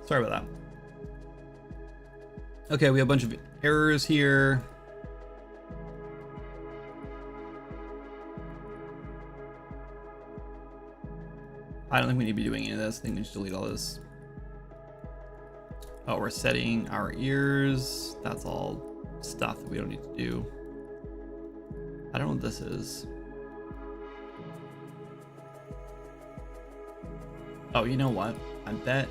Sorry about that. Okay, we have a bunch of errors here. I don't think we need to be doing any of this. I think we just delete all this. Oh, we're setting our ears. That's all stuff that we don't need to do. I don't know what this is. Oh, you know what? I bet.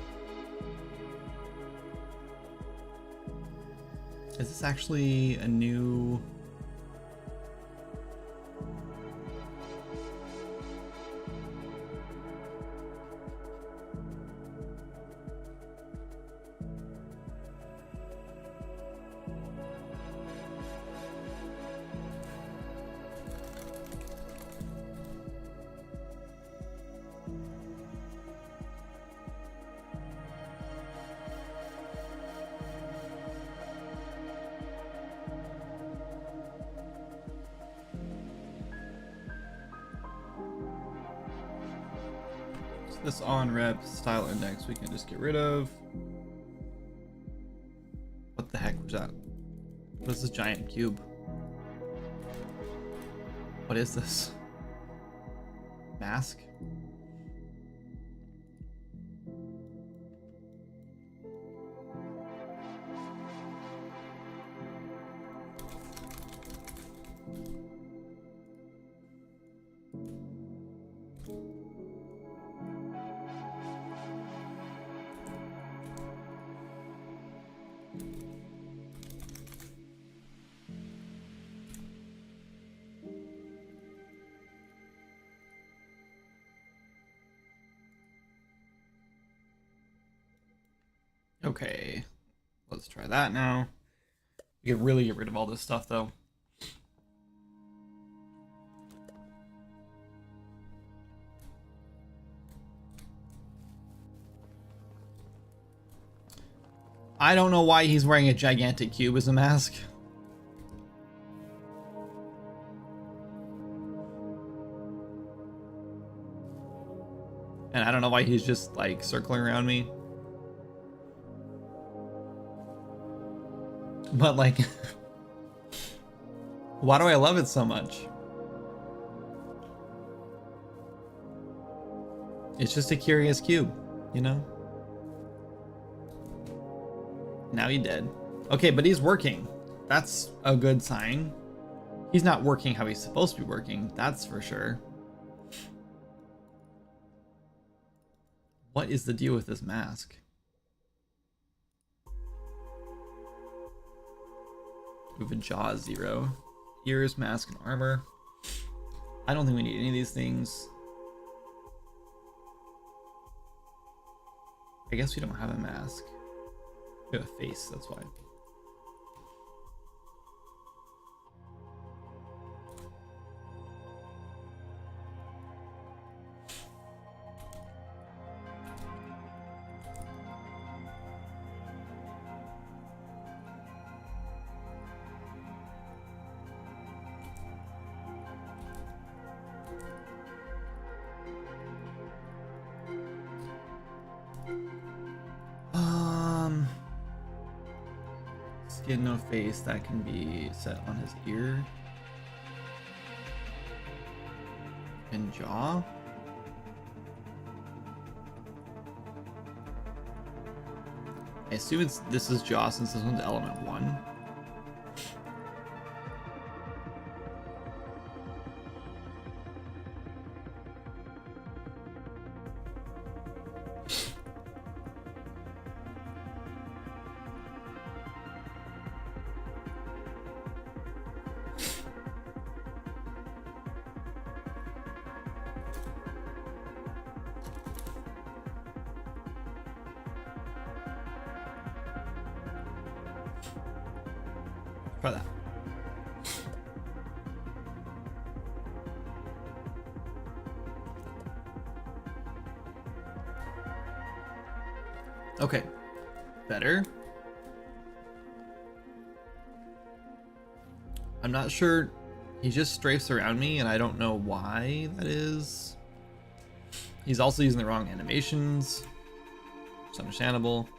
Is this actually a new... This on rep style index we can just get rid of. What the heck was that? What is this giant cube? What is this? Mask? Okay, let's try that now. We can really get rid of all this stuff though. I don't know why he's wearing a gigantic cube as a mask. And I don't know why he's just like circling around me. But like, why do I love it so much? It's just a curious cube, you know? Now he's dead. Okay, but he's working. That's a good sign. He's not working how he's supposed to be working, that's for sure. What is the deal with this mask? We have a jaw 0. Ears, mask, and armor. I don't think we need any of these things. I guess we don't have a mask. We have a face, that's why. Skin, no face, that can be set on his ear. And jaw. I assume this is jaw since this one's element 1. Try that. Okay. Better. I'm not sure He just strafes around me, and I don't know why that is. He's also using the wrong animations. It's understandable.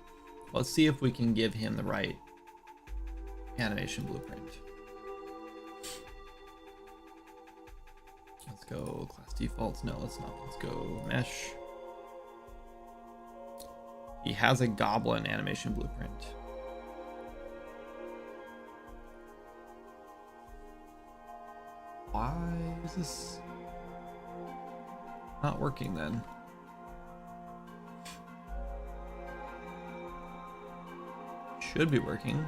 Let's see if we can give him the right animation blueprint. Let's go class defaults. No, let's not. Let's go mesh. He has a goblin animation blueprint. Why is this not working then? Should be working.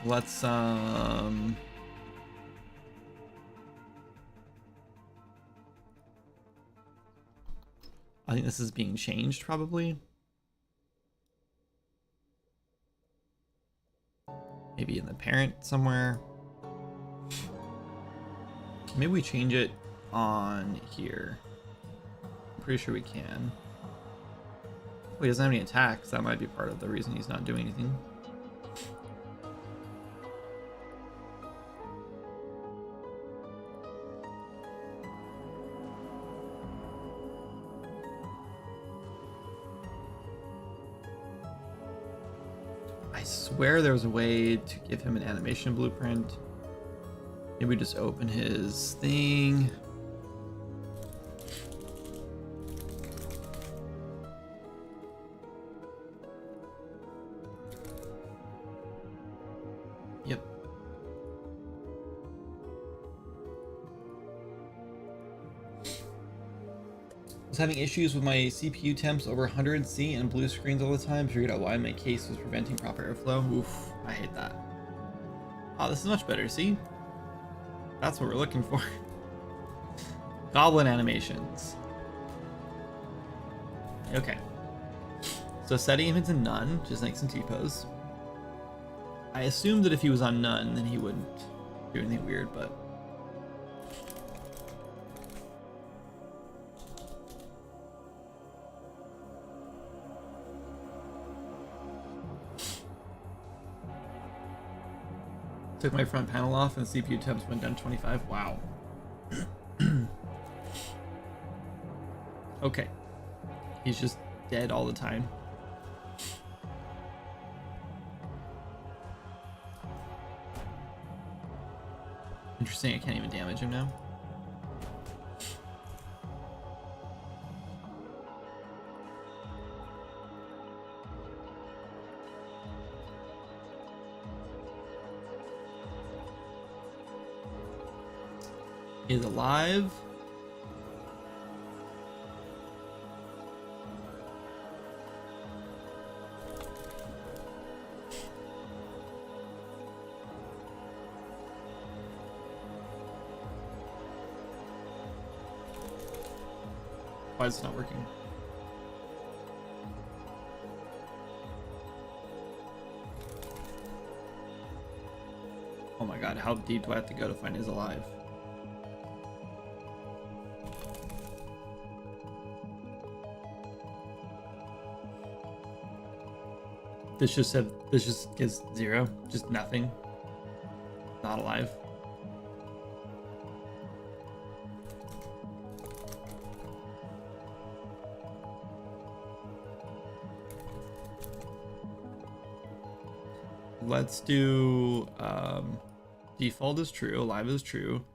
Let's I think this is being changed probably. Maybe in the parent somewhere. Maybe we change it on here. I'm pretty sure we can. Well, he doesn't have any attacks. That might be part of the reason he's not doing anything. I swear there was a way to give him an animation blueprint. Maybe just open his thing. Yep. I was having issues with my CPU temps over 100C and blue screens all the time. Figured out why my case was preventing proper airflow. Oof, I hate that. Oh, this is much better, see? That's what we're looking for. Goblin animations. Okay. So setting him into none, just like some T-pose. I assumed that if he was on none, then he wouldn't do anything weird, but... Took my front panel off and CPU temps went down 25. Wow. Okay. He's just dead all the time. Interesting, I can't even damage him now. Is alive. Why is it not working? Oh my god, how deep do I have to go to find is alive? This just gives 0, just nothing. Not alive. Let's do default is true, alive is true.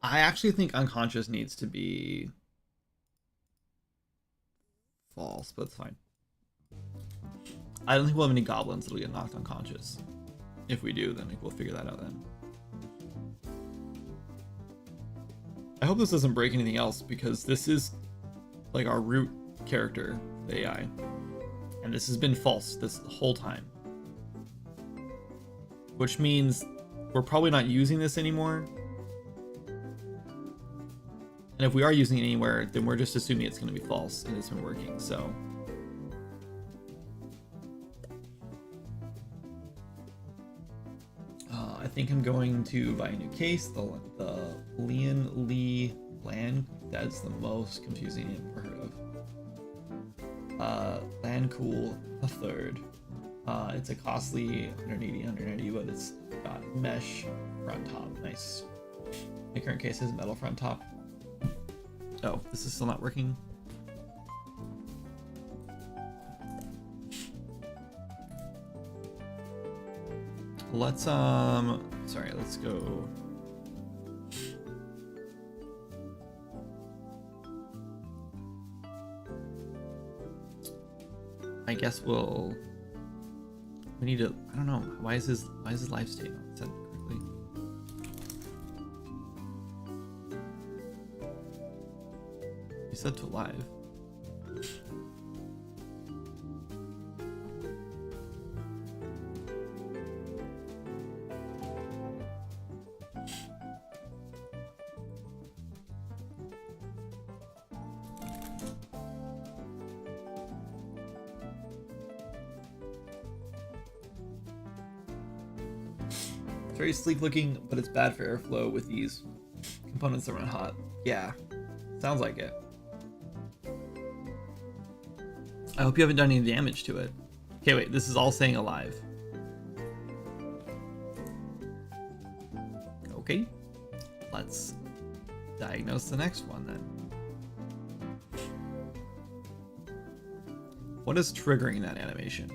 I actually think unconscious needs to be false, but it's fine. I don't think we'll have any goblins that'll get knocked unconscious. If we do, then we'll figure that out then. I hope this doesn't break anything else, because this is like our root character, the AI. And this has been false this whole time. Which means we're probably not using this anymore. And if we are using it anywhere, then we're just assuming it's going to be false and it's been working, so... I think I'm going to buy a new case, the Lian Li Lan. That's the most confusing name I've ever heard of. Lan Cool the third. It's a costly 180, but it's got mesh front top. Nice. My current case is metal front top. Oh, this is still not working. Let's sorry, let's go. I guess we need to, I don't know, why is his life state not set correctly? He's set to live. Very sleek looking, but it's bad for airflow with these components that run hot. Yeah, sounds like it. I hope you haven't done any damage to it. Okay, wait, this is all saying alive. Okay, let's diagnose the next one then. What is triggering that animation?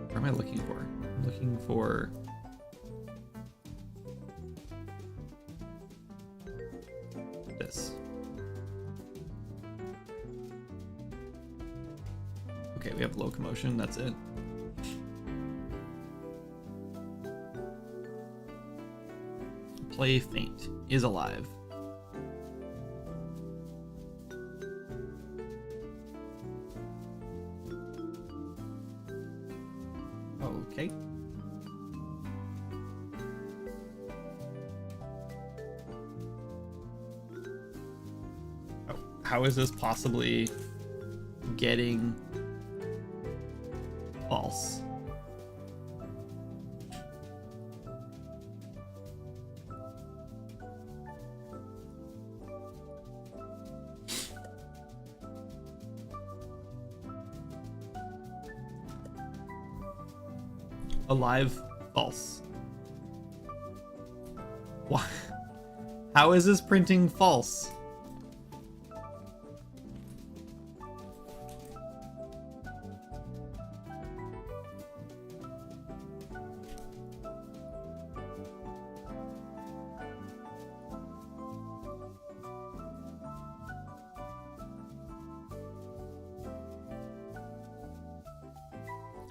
What am I looking for? I'm looking for... this. Okay, we have locomotion, that's it. Play faint is alive. Okay. Oh, how is this possibly getting false? Alive, false. Why? How is this printing false?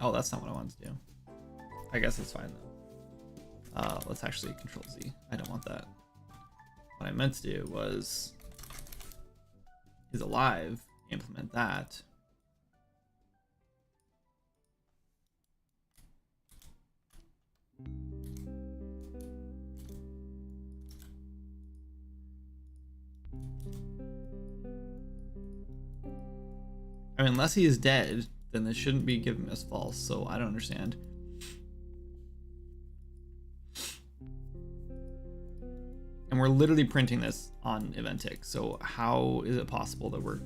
Oh, that's not what I wanted to do. I guess it's fine though. Let's actually Control Z. I don't want that. What I meant to do was is alive, implement that. I mean, unless he is dead, then this shouldn't be giving us false, so I don't understand. And we're literally printing this on Eventic, so how is it possible that we're...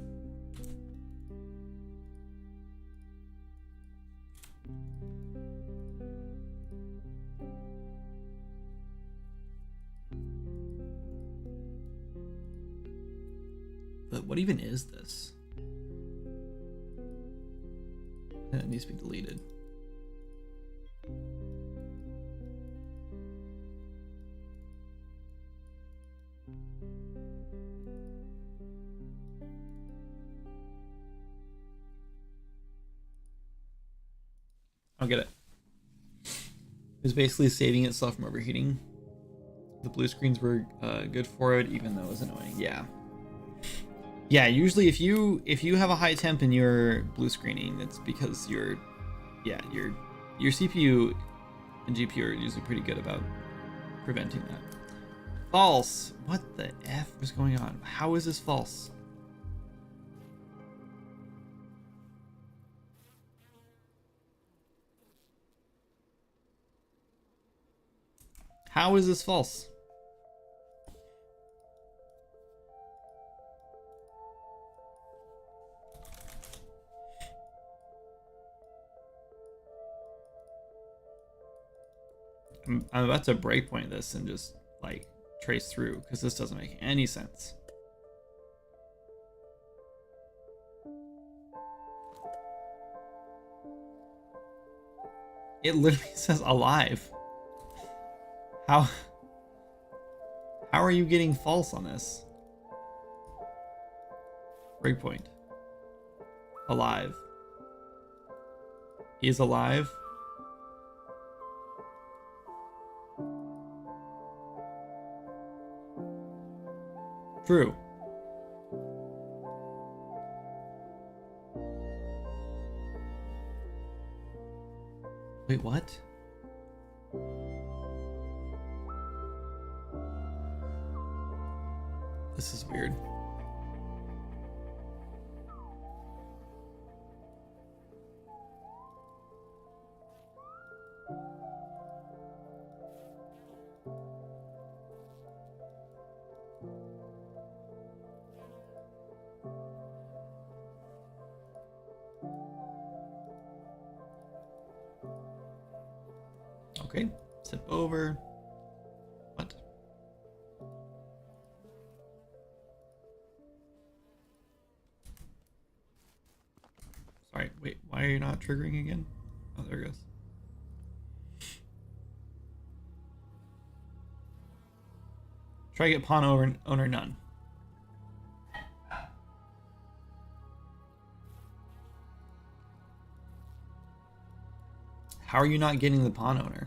But what even is this? And it needs to be deleted. I don't get it. It's basically saving itself from overheating. The blue screens were good for it, even though it was annoying. Yeah. Yeah, usually if you have a high temp in your blue screening, it's because your CPU and GPU are usually pretty good about preventing that. False. What the F is going on? How is this false? How is this false? I'm about to breakpoint this and just like trace through because this doesn't make any sense. It literally says alive. How are you getting false on this? Breakpoint. Alive. Is alive. True. Wait, what? This is weird. Okay, step over. What? Sorry, wait, why are you not triggering again? Oh, there it goes. Try to get pawn owner none. How are you not getting the pawn owner?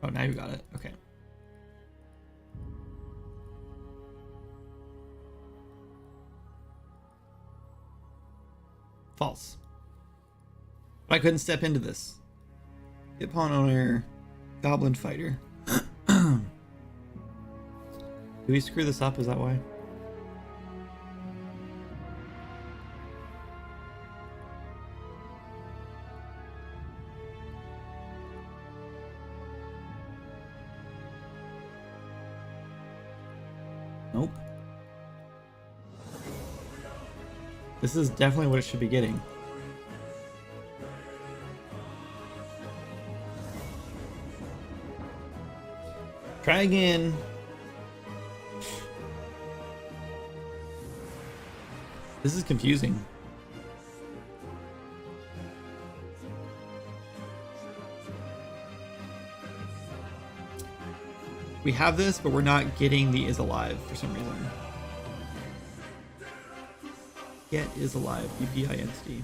Oh, now you got it. Okay. False. But I couldn't step into this. Get pawn owner, goblin fighter. Do we screw this up? Is that why? Nope. This is definitely what it should be getting. Try again. This is confusing. We have this, but we're not getting the is alive for some reason. Get is alive, BPI entity.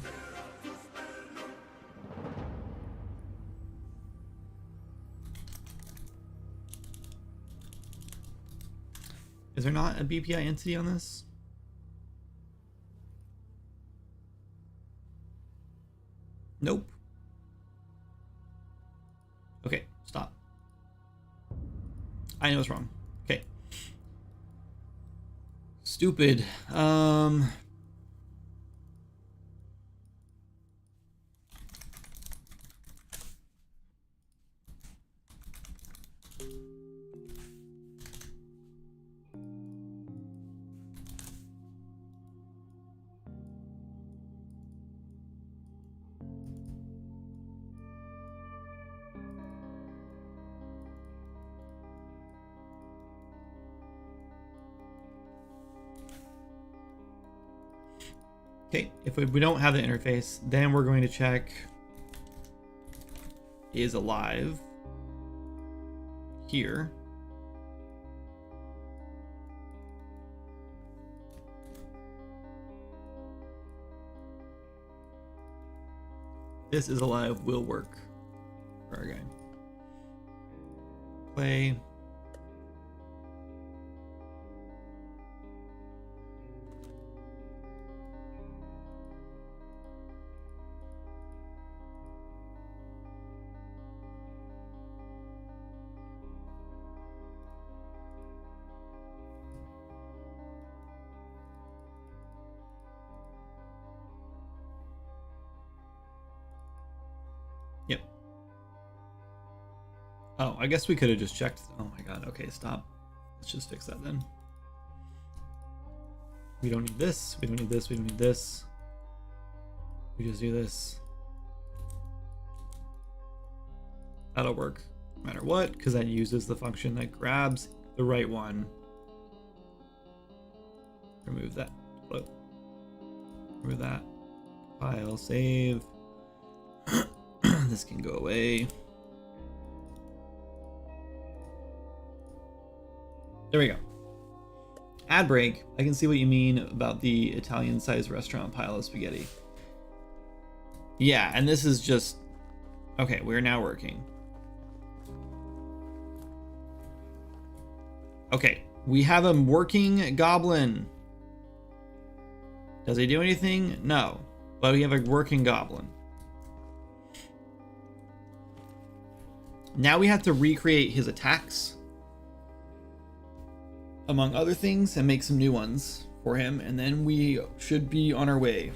Is there not a BPI entity on this? Nope. Okay, stop. I know it's wrong. Okay. Stupid. Okay, if we don't have the interface, then we're going to check is alive here. This is alive will work for our guy. Play. Oh, I guess we could have just checked. Oh my god. Okay, stop. Let's just fix that then. We don't need this. We don't need this. We don't need this. We just do this. That'll work no matter what, because that uses the function that grabs the right one. Remove that. Float. Remove that. File, save. This can go away. There we go. Ad break. I can see what you mean about the Italian-sized restaurant pile of spaghetti. Yeah, and this is just... Okay, we're now working. Okay, we have a working goblin. Does he do anything? No. But we have a working goblin. Now we have to recreate his attacks, among other things, and make some new ones for him, and then we should be on our way.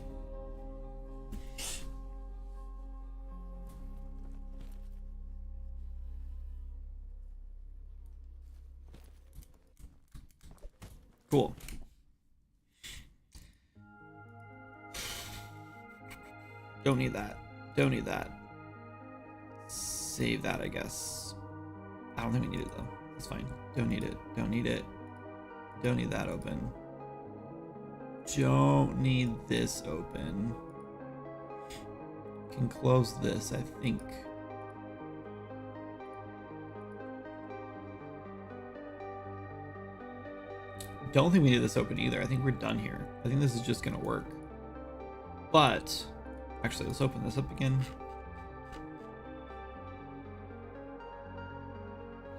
Cool. Don't need that. Don't need that. Save that, I guess. I don't think we need it though. It's fine. Don't need it. Don't need it. Don't need that open. Don't need this open. Can close this, I think. Don't think we need this open either. I think we're done here. I think this is just gonna work. But actually, let's open this up again.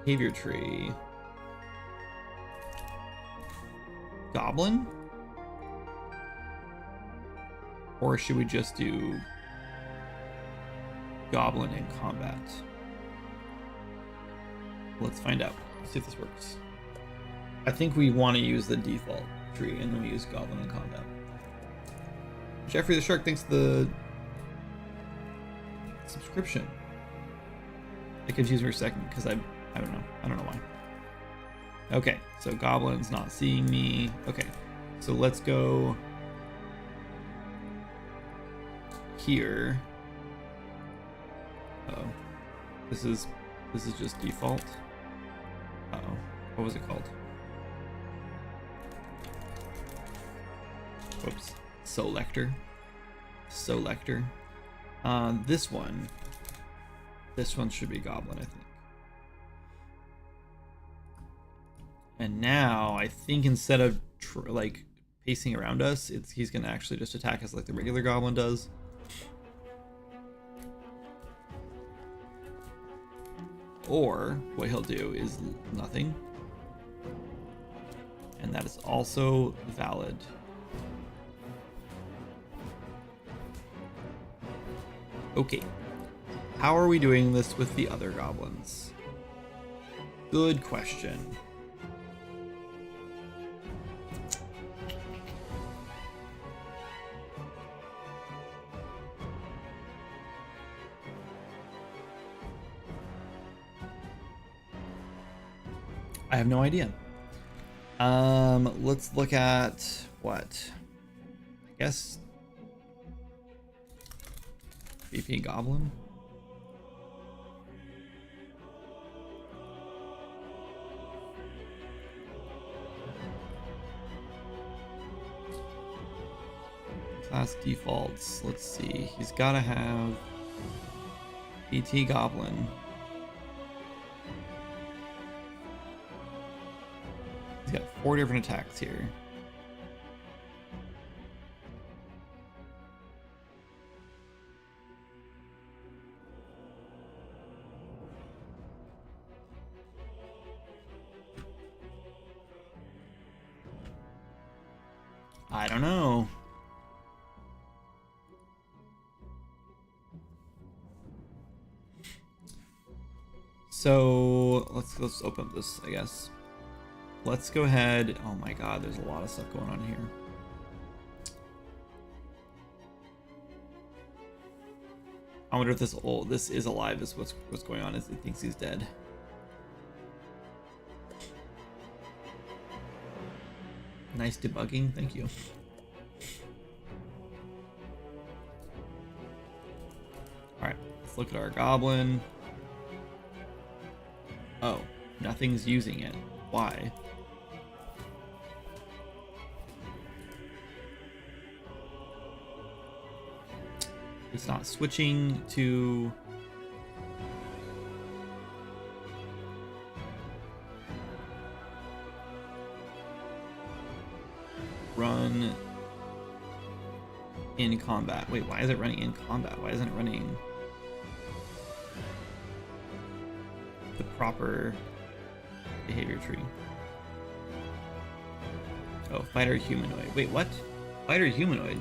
Behavior tree. Goblin? Or should we just do goblin in combat? Let's find out. Let's see if this works. I think we want to use the default tree and then we use goblin in combat. Jeffrey the Shark, thanks for the subscription. It confused me for a second because I don't know. I don't know why. Okay, so goblin's not seeing me. Okay, so let's go here. Uh-oh. This is just default. Uh-oh. What was it called? Whoops. Selector. Selector. This one should be goblin, I think. And now I think instead of like pacing around us, he's gonna actually just attack us like the regular goblin does. Or what he'll do is nothing. And that is also valid. Okay. How are we doing this with the other goblins? Good question. I have no idea. Let's look at what? I guess VP Goblin. Class defaults. Let's see. He's got to have PT Goblin. He's got 4 different attacks here. I don't know. So let's open this, I guess. Let's go ahead. Oh my god, there's a lot of stuff going on here. I wonder if this is alive, is what's going on, is it thinks he's dead. Nice debugging, thank you. Alright, let's look at our goblin. Oh, nothing's using it. Why? It's not switching to... run in combat. Wait, why is it running in combat? Why isn't it running the proper behavior tree? Oh, fighter humanoid. Wait, what? Fighter humanoid?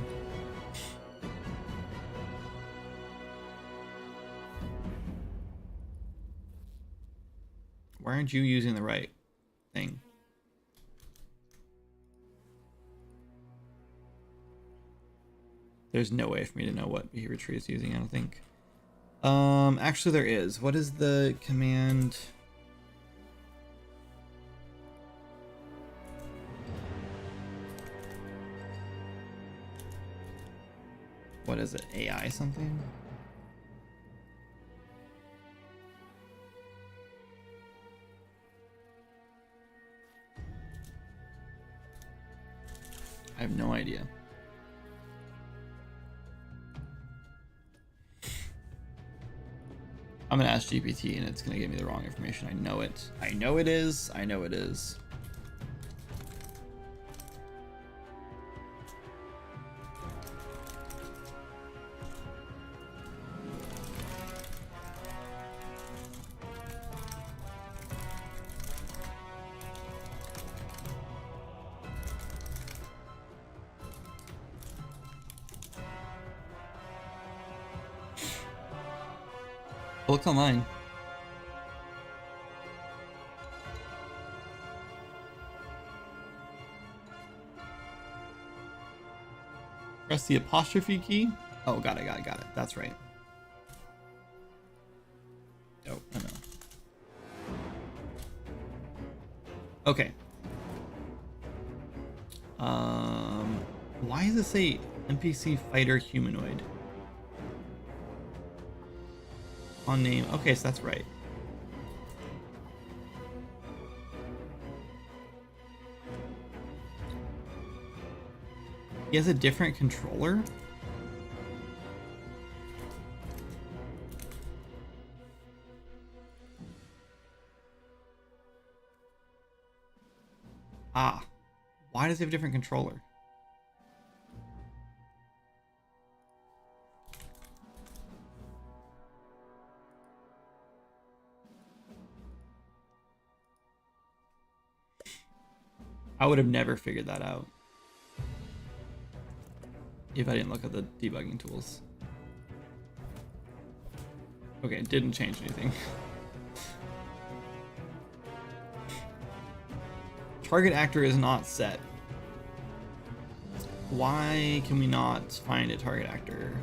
Why aren't you using the right thing? There's no way for me to know what behavior tree is using, I don't think. Actually there is. What is the command? What is it? AI something? I have no idea. I'm gonna ask GPT and it's gonna give me the wrong information. I know it. I know it is. I know it is. Look online. Press the apostrophe key. Oh, got it. That's right. Oh, no. Okay. Why does it say NPC fighter humanoid? On name. Okay, so that's right. He has a different controller? Ah. Why does he have a different controller? I would have never figured that out if I didn't look at the debugging tools. Okay, it didn't change anything. Target actor is not set. Why can we not find a target actor?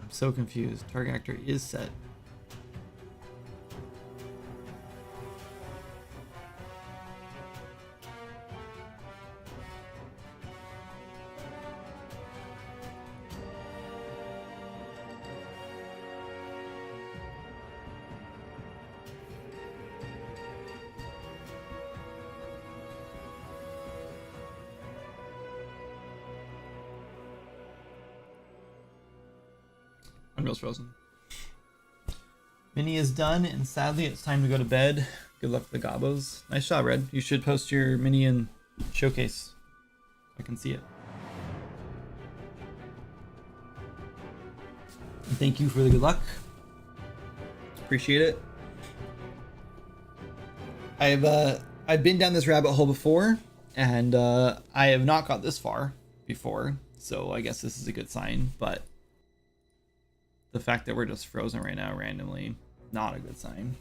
I'm so confused. Target actor is set. Unreal's frozen. Mini is done, and sadly it's time to go to bed. Good luck with the gobos. Nice job, Red. You should post your mini in showcase. I can see it. And thank you for the good luck. Appreciate it. I've been down this rabbit hole before, and I have not got this far before, so I guess this is a good sign, but the fact that we're just frozen right now randomly, not a good sign.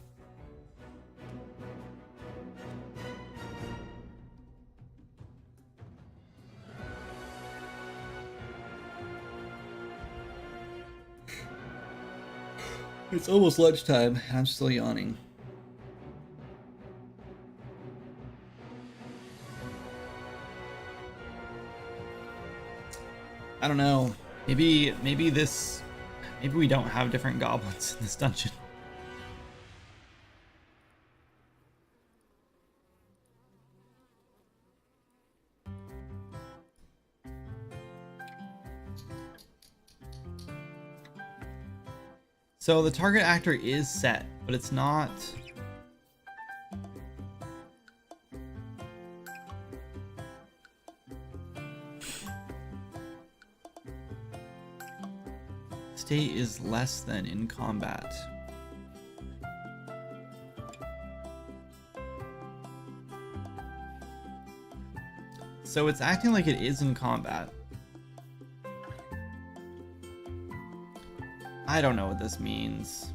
It's almost lunchtime, and I'm still yawning. I don't know. Maybe we don't have different goblins in this dungeon. So the target actor is set, but it's not. State is less than in combat. So it's acting like it is in combat. I don't know what this means.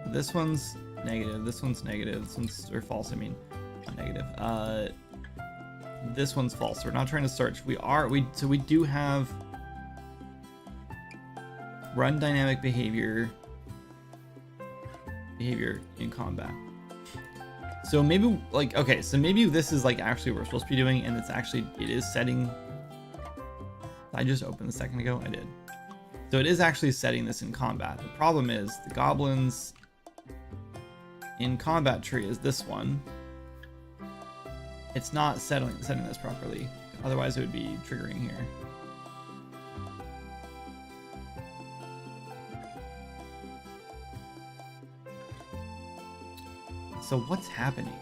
This one's negative, this one's negative, this one's, or false, I mean, not negative. This one's false. We're not trying to search. So we do have run dynamic behavior in combat. So maybe like, okay, so maybe this is like actually what we're supposed to be doing, and it is setting. I just opened a second ago. I did. So it is actually setting this in combat. The problem is the goblins in combat tree is this one. It's not setting this properly. Otherwise it would be triggering here. So what's happening?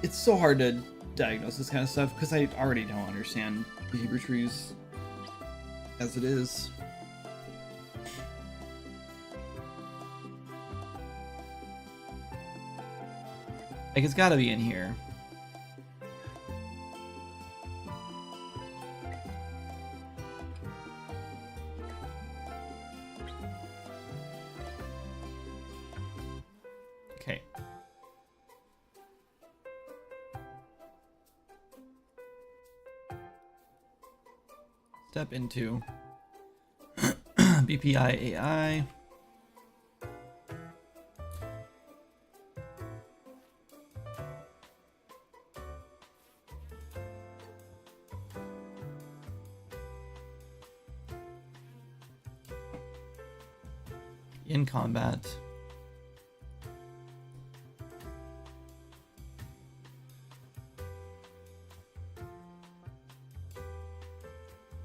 It's so hard to diagnose this kind of stuff because I already don't understand behavior trees as it is. Like, it's got to be in here. Okay. Step into BPI AI. In combat.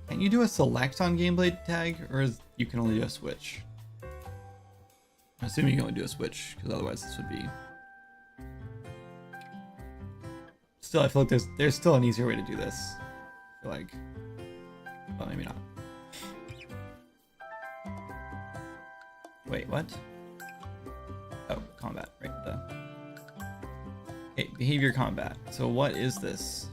Can you do a select on gameplay tag, or you can only do a switch? I'm assuming you can only do a switch, because otherwise this would be. Still, I feel like there's still an easier way to do this. I feel like, well, maybe not. Wait, what? Oh, combat, right? Duh. Okay, behavior combat. So what is this?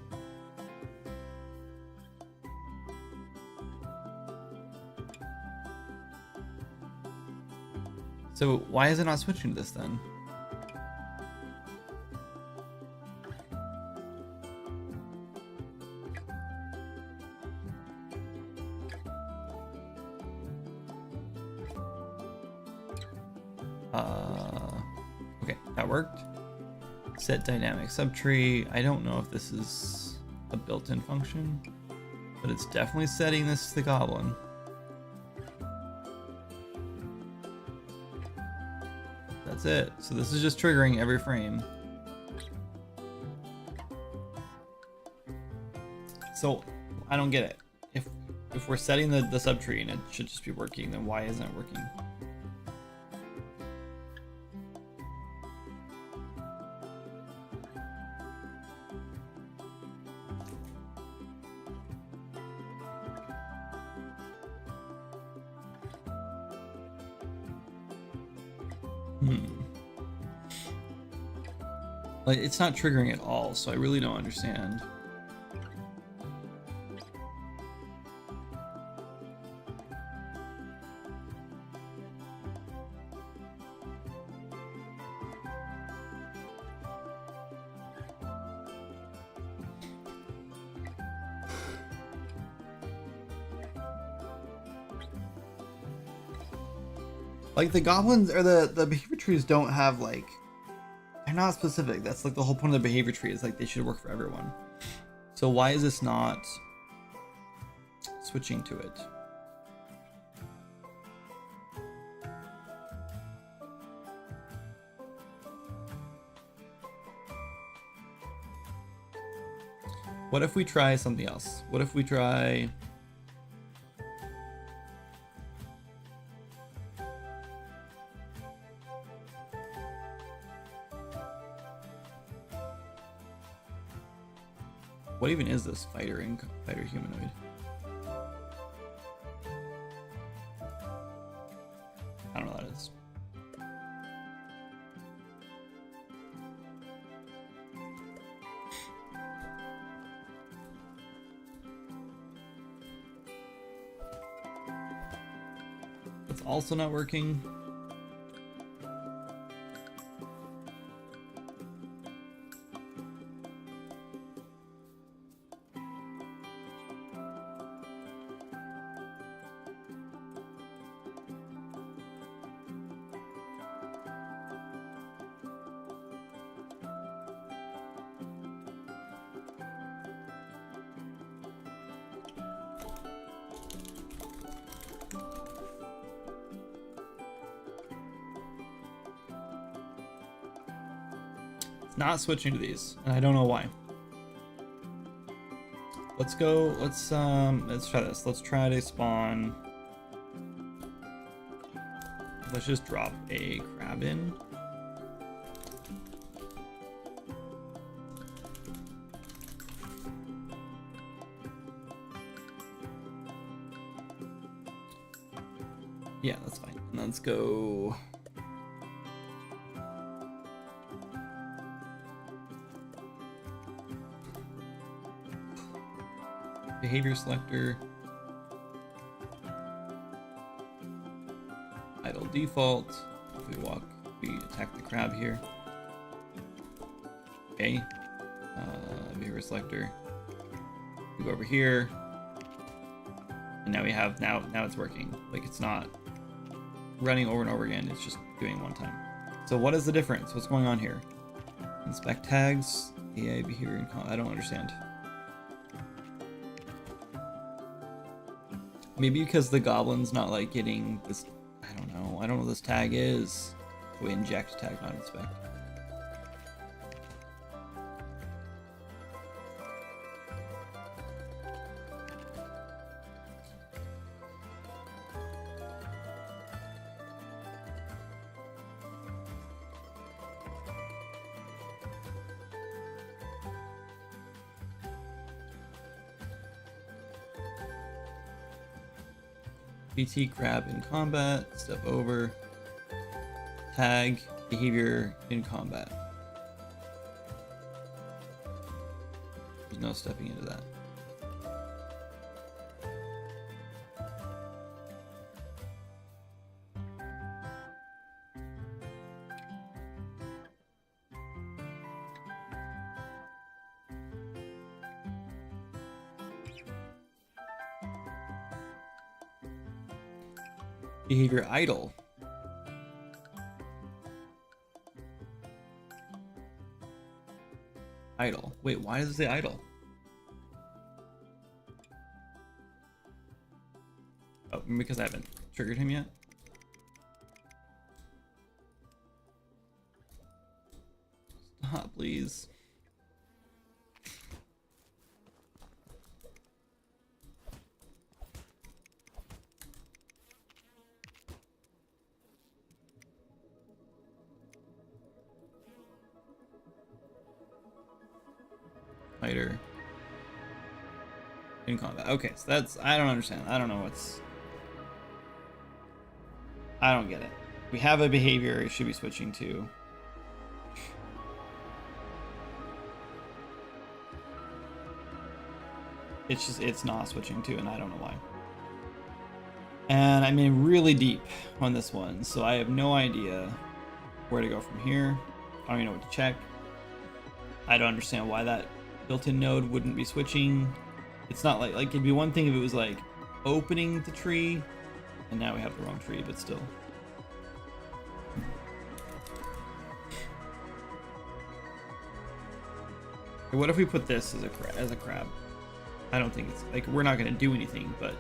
So why is it not switching to this then? Okay, that worked. Set dynamic subtree. I don't know if this is a built-in function, but it's definitely setting this to the goblin. That's it. So this is just triggering every frame. So I don't get it. If we're setting the subtree and it should just be working, then why isn't it working? Like, it's not triggering at all, so I really don't understand. Like the goblins or the behavior trees don't have like, they're not specific. That's like the whole point of the behavior tree is like they should work for everyone. So why is this not switching to it? What if we try something else? What if we try... What even is this fighter humanoid? I don't know what that is. That's also not working. Not switching to these, and I don't know why. Let's go. Let's try this. Let's try to spawn. Let's just drop a crab in. Yeah, that's fine. And let's go. Behavior selector, idle default. If we attack the crab here. Okay, behavior selector. We go over here, and now we have now it's working. Like it's not running over and over again. It's just doing one time. So what is the difference? What's going on here? Inspect tags, AI behavior and I don't understand. Maybe because the goblin's not like getting this, I don't know what this tag is. We inject tag, not inspect. BT crab in combat, step over, tag, behavior in combat. There's no stepping into that. Behavior idle. Idle. Wait, why does it say idle? Oh, because I haven't triggered him yet. Stop, please. Fighter in combat. Okay, so that's, I don't understand. I don't know what's, I don't get it. We have a behavior it should be switching to. It's just, it's not switching to, and I don't know why. And I'm in really deep on this one, so I have no idea where to go from here. I don't even know what to check. I don't understand why that built-in node wouldn't be switching. It's not like it'd be one thing if it was like opening the tree, and now we have the wrong tree, but still. What if we put this as a crab? I don't think it's like we're not gonna do anything, but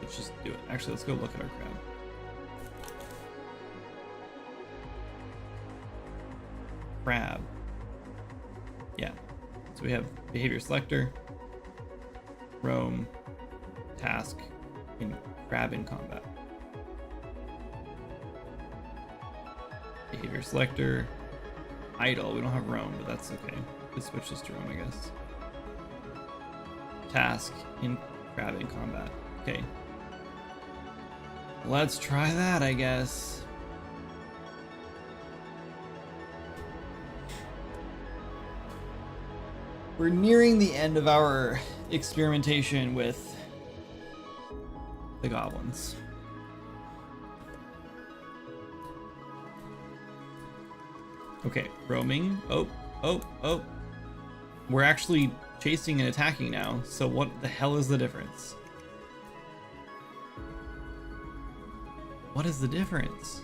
let's just do it. Actually, let's go look at our crab. Crab. Yeah. So we have behavior selector, roam, task, and crab in combat. Behavior selector, idle. We don't have roam, but that's okay. Let's switch this to roam, I guess. Task in crab in combat. Okay. Let's try that, I guess. We're nearing the end of our experimentation with the goblins. Okay, roaming. Oh. We're actually chasing and attacking now, so what the hell is the difference? What is the difference?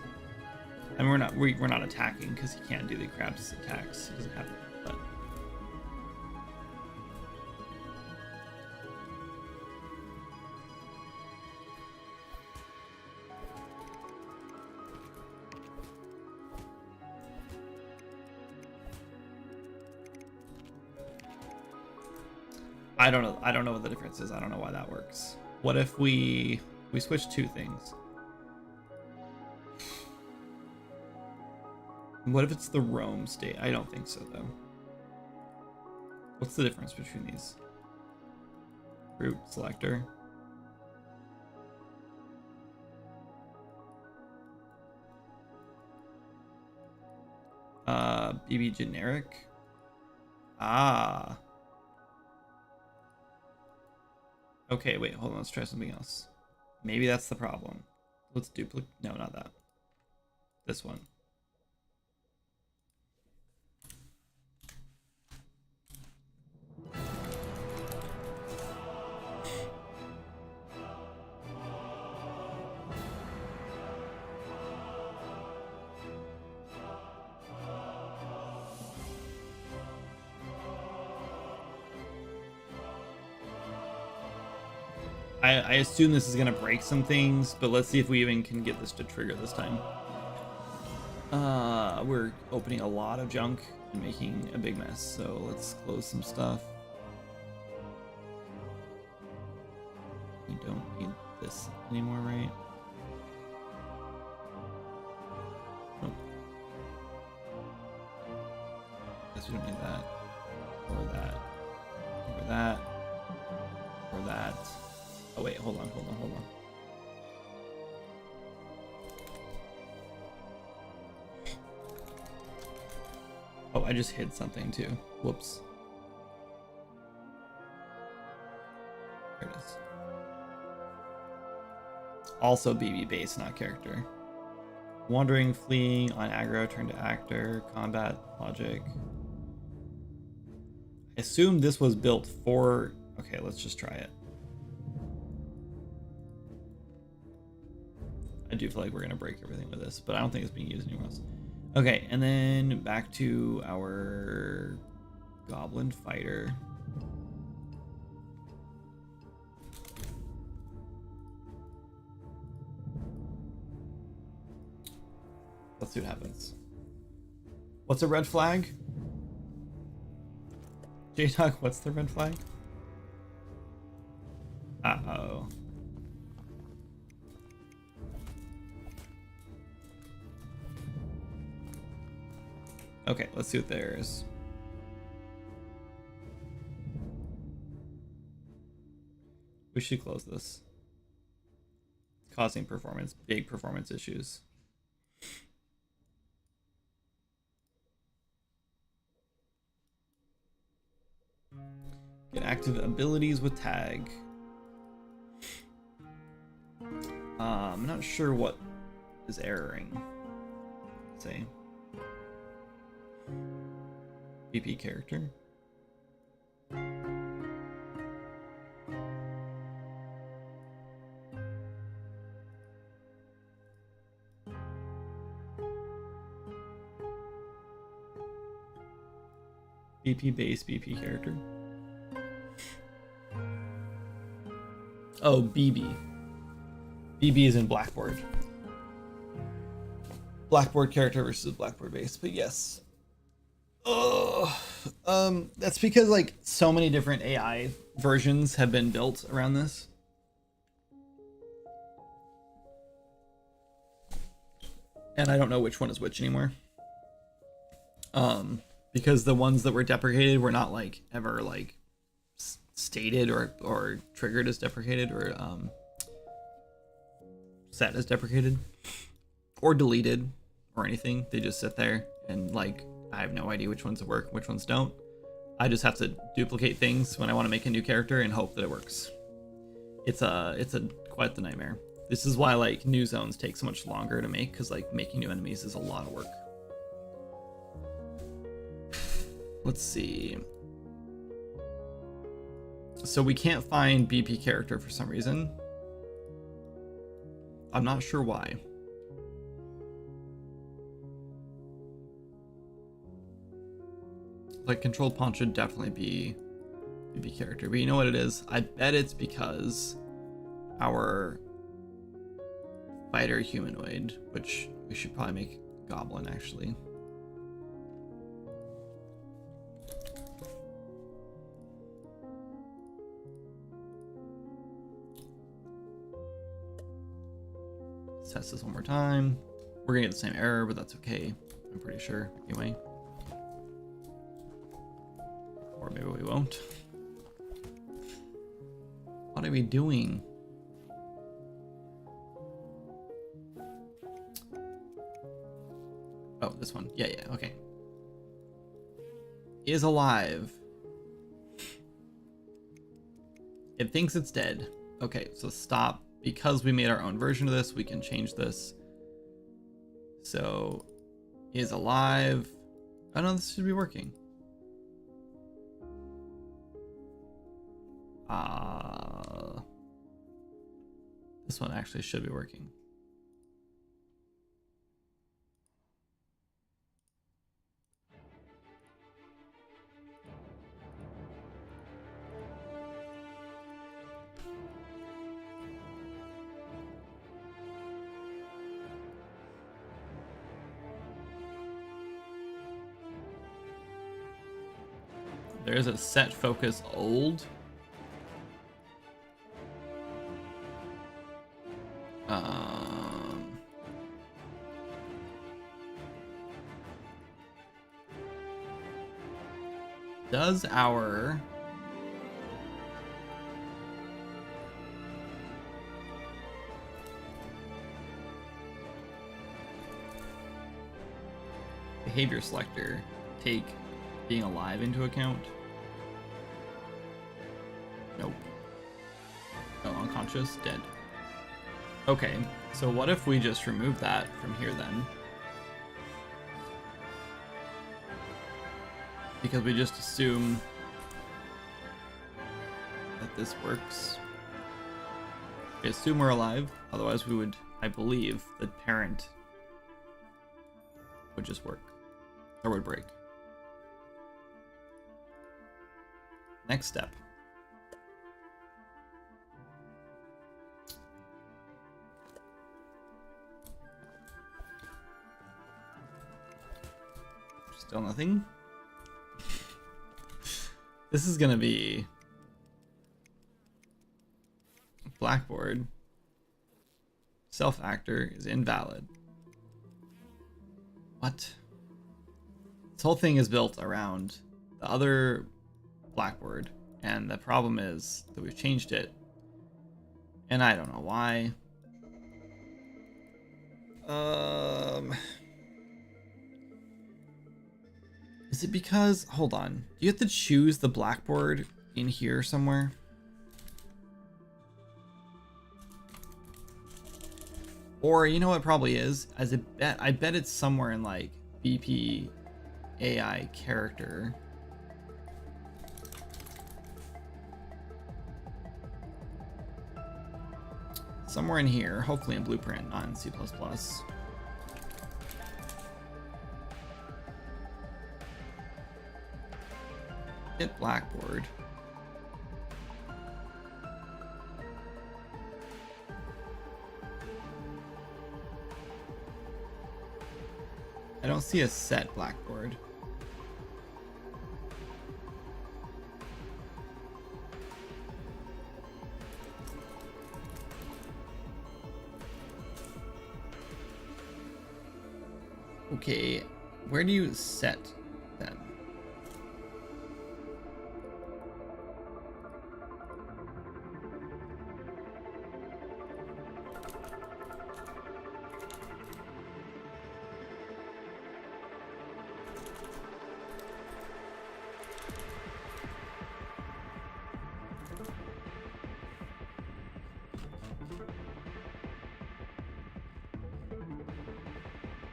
I mean, we're not attacking because he can't do the crab's attacks. He doesn't have it, but I don't know what the difference is. I don't know why that works. What if we switch two things? What if it's the roam state? I don't think so, though. What's the difference between these? Root selector. BB generic. Ah. Okay, wait, hold on. Let's try something else. Maybe that's the problem. Let's duplicate. No, not that. This one. I assume this is gonna break some things, but let's see if we even can get this to trigger this time. We're opening a lot of junk and making a big mess, so let's close some stuff. We don't need this anymore, right? Nope. Guess we don't need that. Or that. Or that. Or that. Oh wait, hold on. Oh, I just hid something too. Whoops. There it is. Also BB base, not character. Wandering, fleeing, on aggro, turn to actor, combat, logic. I assume this was built for... Okay, let's just try it. I do feel like we're gonna break everything with this, but I don't think it's being used anywhere else. Okay, and then back to our goblin fighter. Let's see what happens. What's a red flag? J-Dog, what's the red flag? Uh-oh. Okay, let's see what there is. We should close this. Causing big performance issues. Get active abilities with tag. I'm not sure what is erroring. Let's see. VP character. BP base BP character. Oh, BB. BB is in Blackboard. Blackboard character versus Blackboard base, but yes. That's because like so many different AI Versions have been built around this. And I don't know which one is which anymore. Because the ones that were deprecated were not like ever like stated or triggered as deprecated or set as deprecated or deleted or anything. They just sit there and like I have no idea which ones work, which ones don't. I just have to duplicate things when I want to make a new character and hope that it works. It's quite the nightmare. This is why like new zones take so much longer to make, because like making new enemies is a lot of work. Let's see. So we can't find BP character for some reason. I'm not sure why. Like controlled pawn should definitely be BP character, but you know what it is? I bet it's because our fighter humanoid, which we should probably make goblin actually. Let's test this one more time. We're gonna get the same error, but that's okay. I'm pretty sure anyway. Or maybe we won't. What are we doing? Oh, this one. Yeah, okay. Is alive. It thinks it's dead. Okay, so stop. Because we made our own version of this, we can change this. So, is alive. Oh no, this should be working. This one actually should be working. There's a set focus old. Does our behavior selector take being alive into account? Nope. Oh, unconscious, dead. Okay, so what if we just remove that from here then? Because we just assume that this works. We assume we're alive, otherwise we would, I believe, the parent would just work, or would break. Next step. Still nothing. This is gonna be Blackboard. Self-actor is invalid. What? This whole thing is built around the other Blackboard, and the problem is that we've changed it, and I don't know why. Is it because, hold on, do you have to choose the Blackboard in here somewhere? Or you know what it probably is? I bet it's somewhere in like BP AI character. Somewhere in here, hopefully in Blueprint, not in C++. Hit blackboard. I don't see a set blackboard. Okay, where do you set then?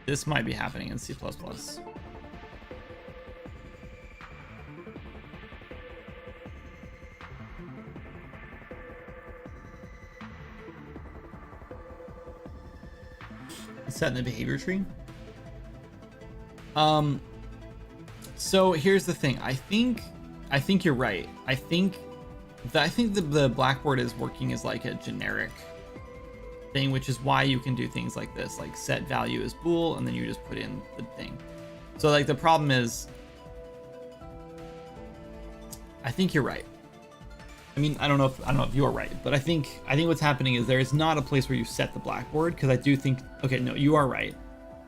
This might be happening in C++. Set in the behavior tree. So here's the thing. I think you're right. I think the blackboard is working as like a generic thing, which is why you can do things like this, like set value as bool, and then you just put in the thing. So like the problem is, I think you're right. I mean, I don't know if you're right, but I think what's happening is there is not a place where you set the blackboard, because I do think, okay, no, you are right.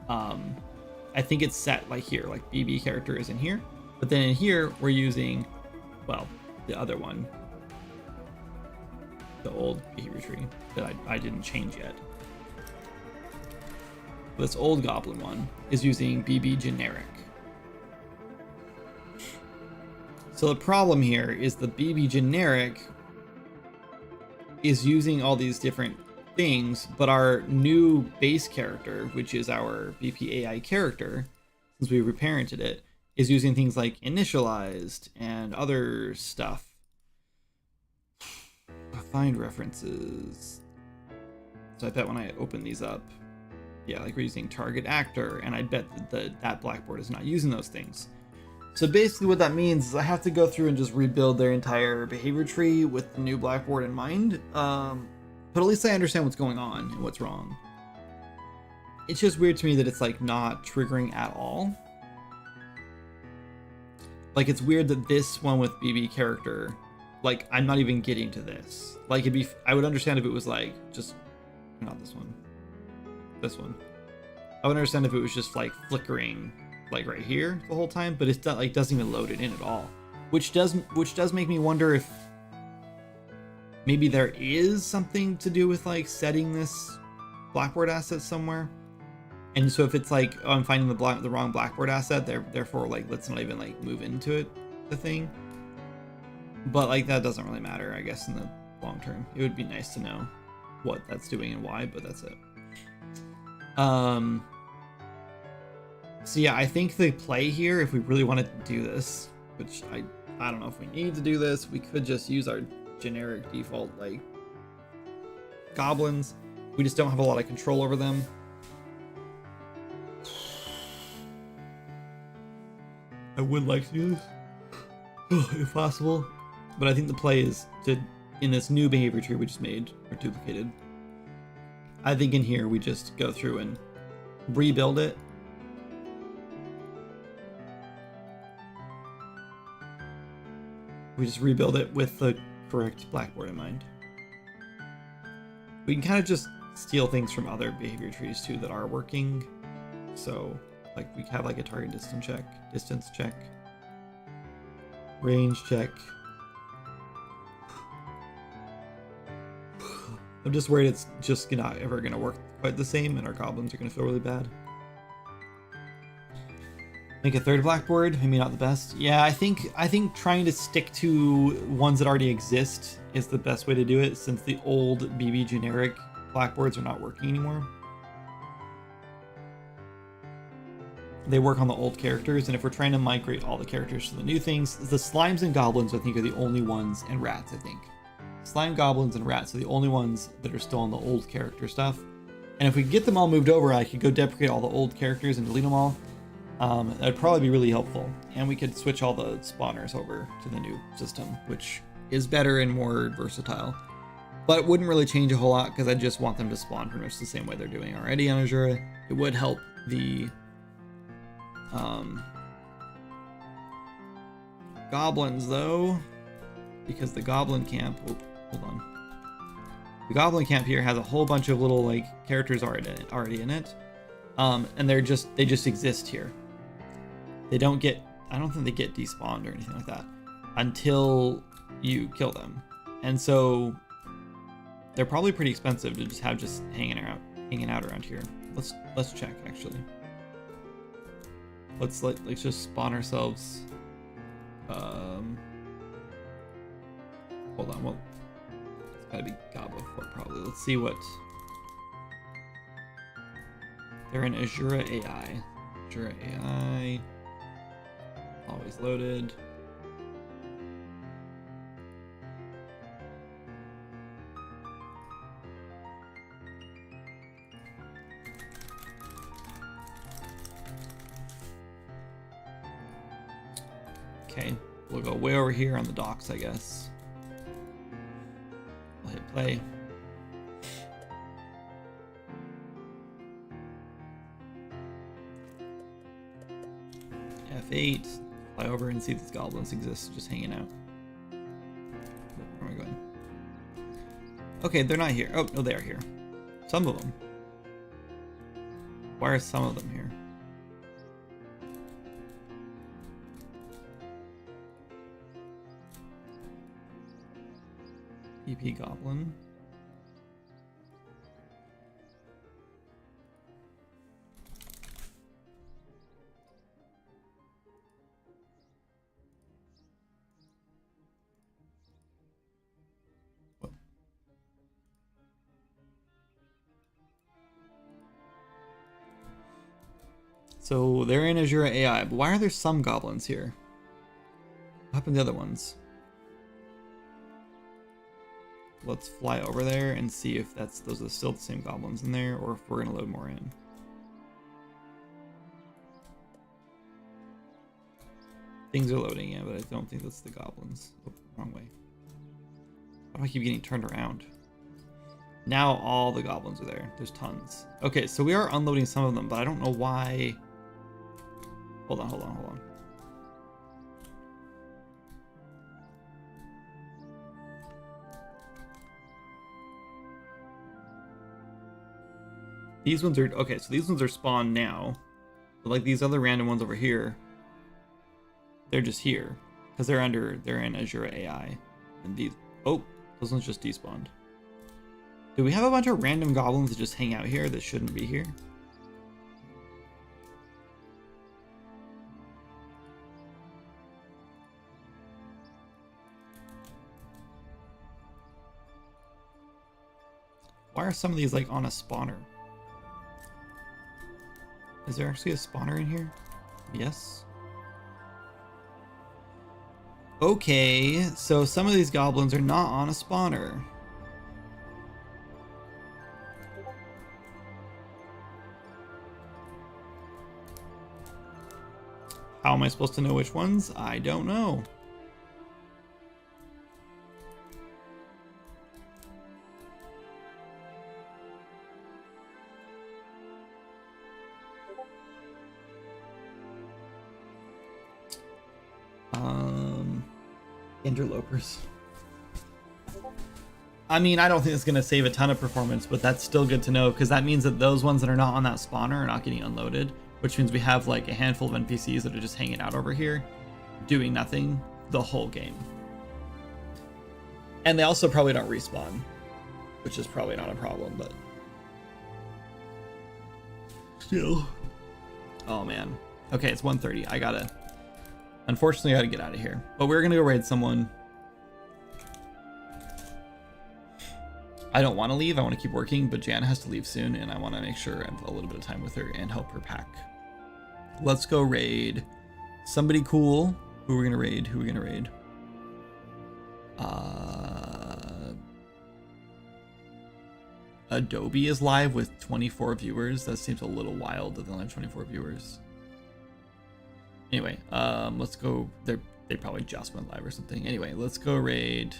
I think it's set like here, like BB character is in here, but then in here we're using, well, the other one, the old behavior tree that I didn't change yet. This old goblin one is using BB generic. So the problem here is the BB generic is using all these different things, but our new base character, which is our BP AI character, since we reparented it, is using things like initialized and other stuff. Find references. So I bet when I open these up, yeah, like we're using target actor, and I bet that blackboard is not using those things. So basically what that means is I have to go through and just rebuild their entire behavior tree with the new blackboard in mind. But at least I understand what's going on and what's wrong. It's just weird to me that it's like not triggering at all. Like it's weird that this one with BB character, like I'm not even getting to this. Like I would understand if it was like just, not this one, this one. I would understand if it was just like flickering like right here the whole time, but it's not, like doesn't even load it in at all, which does make me wonder if maybe there is something to do with like setting this blackboard asset somewhere. And so if it's like, oh, I'm finding the wrong blackboard asset, therefore like let's not even like move into it, the thing. But like that doesn't really matter, I guess, in the long term. It would be nice to know what that's doing and why, but that's it. So yeah, I think the play here, if we really wanted to do this, which I don't know if we need to do this, we could just use our generic default like goblins. We just don't have a lot of control over them. I would like to do this if possible, but I think the play is to, in this new behavior tree we just made or duplicated, I think in here we just go through and rebuild it. We just rebuild it with the correct blackboard in mind. We can kind of just steal things from other behavior trees too that are working. So like we have like a target distance check, range check. I'm just worried it's just not ever gonna work quite the same and our goblins are gonna feel really bad. Make a third blackboard, maybe not the best. Yeah, I think trying to stick to ones that already exist is the best way to do it, since the old BB generic blackboards are not working anymore. They work on the old characters, and if we're trying to migrate all the characters to the new things, the slimes and goblins I think are the only ones, and rats I think. Slime, goblins, and rats are the only ones that are still on the old character stuff. And if we get them all moved over, I could go deprecate all the old characters and delete them all. That'd probably be really helpful. And we could switch all the spawners over to the new system, which is better and more versatile. But it wouldn't really change a whole lot because I just want them to spawn pretty much the same way they're doing already on Azura. It would help the goblins though, because the goblin camp, oh, hold on. The goblin camp here has a whole bunch of little like characters already in it. And they just exist here. They don't get, I don't think they get despawned or anything like that until you kill them. And so they're probably pretty expensive to just have hanging out around here. Let's check actually. Let's just spawn ourselves. Hold on, well, it's gotta be Gobbo Fort probably. Let's see what they're in. Azura AI. Azura AI. Always loaded. Okay, we'll go way over here on the docks, I guess. I'll hit play. F8. Fly over and see if these goblins exist, just hanging out. Where am I going? Okay, they're not here. Oh, no, they are here. Some of them. Why are some of them here? PP Goblin. So they're in Azura AI, but why are there some goblins here? What happened to the other ones? Let's fly over there and see if those are still the same goblins in there, or if we're gonna load more in. Things are loading, yeah, but I don't think that's the goblins. Oh, wrong way. Why do I keep getting turned around? Now all the goblins are there. There's tons. Okay, so we are unloading some of them, but I don't know why. Hold on. These ones are, okay, so these ones are spawned now. But like these other random ones over here, they're just here. Because they're in Azura AI. And these, oh, those ones just despawned. Do we have a bunch of random goblins that just hang out here that shouldn't be here? Why are some of these like on a spawner? Is there actually a spawner in here? Yes. Okay, so some of these goblins are not on a spawner. How am I supposed to know which ones? I don't know. Interlopers. I mean, I don't think it's going to save a ton of performance, but that's still good to know because that means that those ones that are not on that spawner are not getting unloaded, which means we have like a handful of NPCs that are just hanging out over here doing nothing the whole game. And they also probably don't respawn, which is probably not a problem, but still. Oh man. Okay, it's 1:30. Unfortunately, I gotta get out of here. But we're gonna go raid someone. I don't want to leave. I want to keep working, but Jan has to leave soon, and I want to make sure I have a little bit of time with her and help her pack. Let's go raid somebody cool. Who are we gonna raid? Adobe is live with 24 viewers. That seems a little wild that they only have 24 viewers. Anyway, let's go. They probably just went live or something. Anyway, let's go raid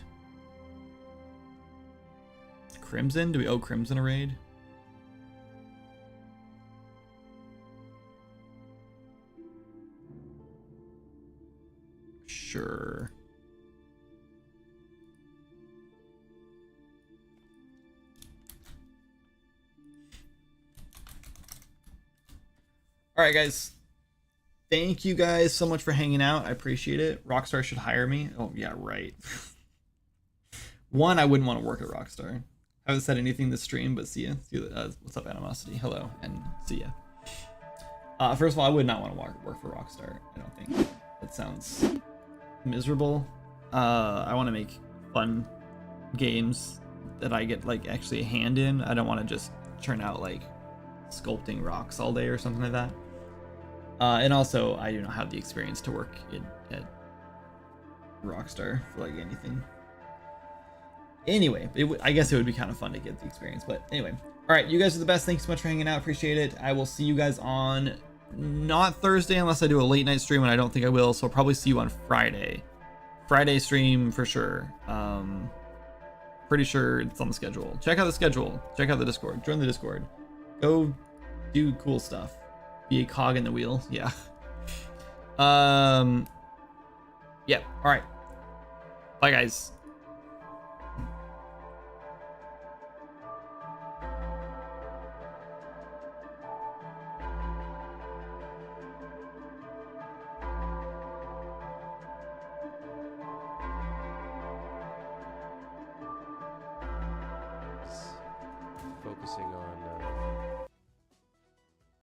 Crimson. Do we owe Crimson a raid? Sure. All right, guys. Thank you guys so much for hanging out. I appreciate it. Rockstar should hire me. Oh, yeah, right. One, I wouldn't want to work at Rockstar. I haven't said anything this stream, but see ya. What's up, Animosity? Hello, and see ya. First of all, I would not want to work for Rockstar. I don't think. That sounds miserable. I want to make fun games that I get like actually a hand in. I don't want to just churn out like sculpting rocks all day or something like that. And also, I do not have the experience to work at Rockstar for like anything. Anyway, I guess it would be kind of fun to get the experience. But anyway, all right, you guys are the best. Thanks so much for hanging out. Appreciate it. I will see you guys on not Thursday unless I do a late night stream, and I don't think I will. So I'll probably see you on Friday. Friday stream for sure. Pretty sure it's on the schedule. Check out the schedule. Check out the Discord. Join the Discord. Go do cool stuff. Be a cog in the wheel. Yeah. Yeah. All right. Bye, guys. Focusing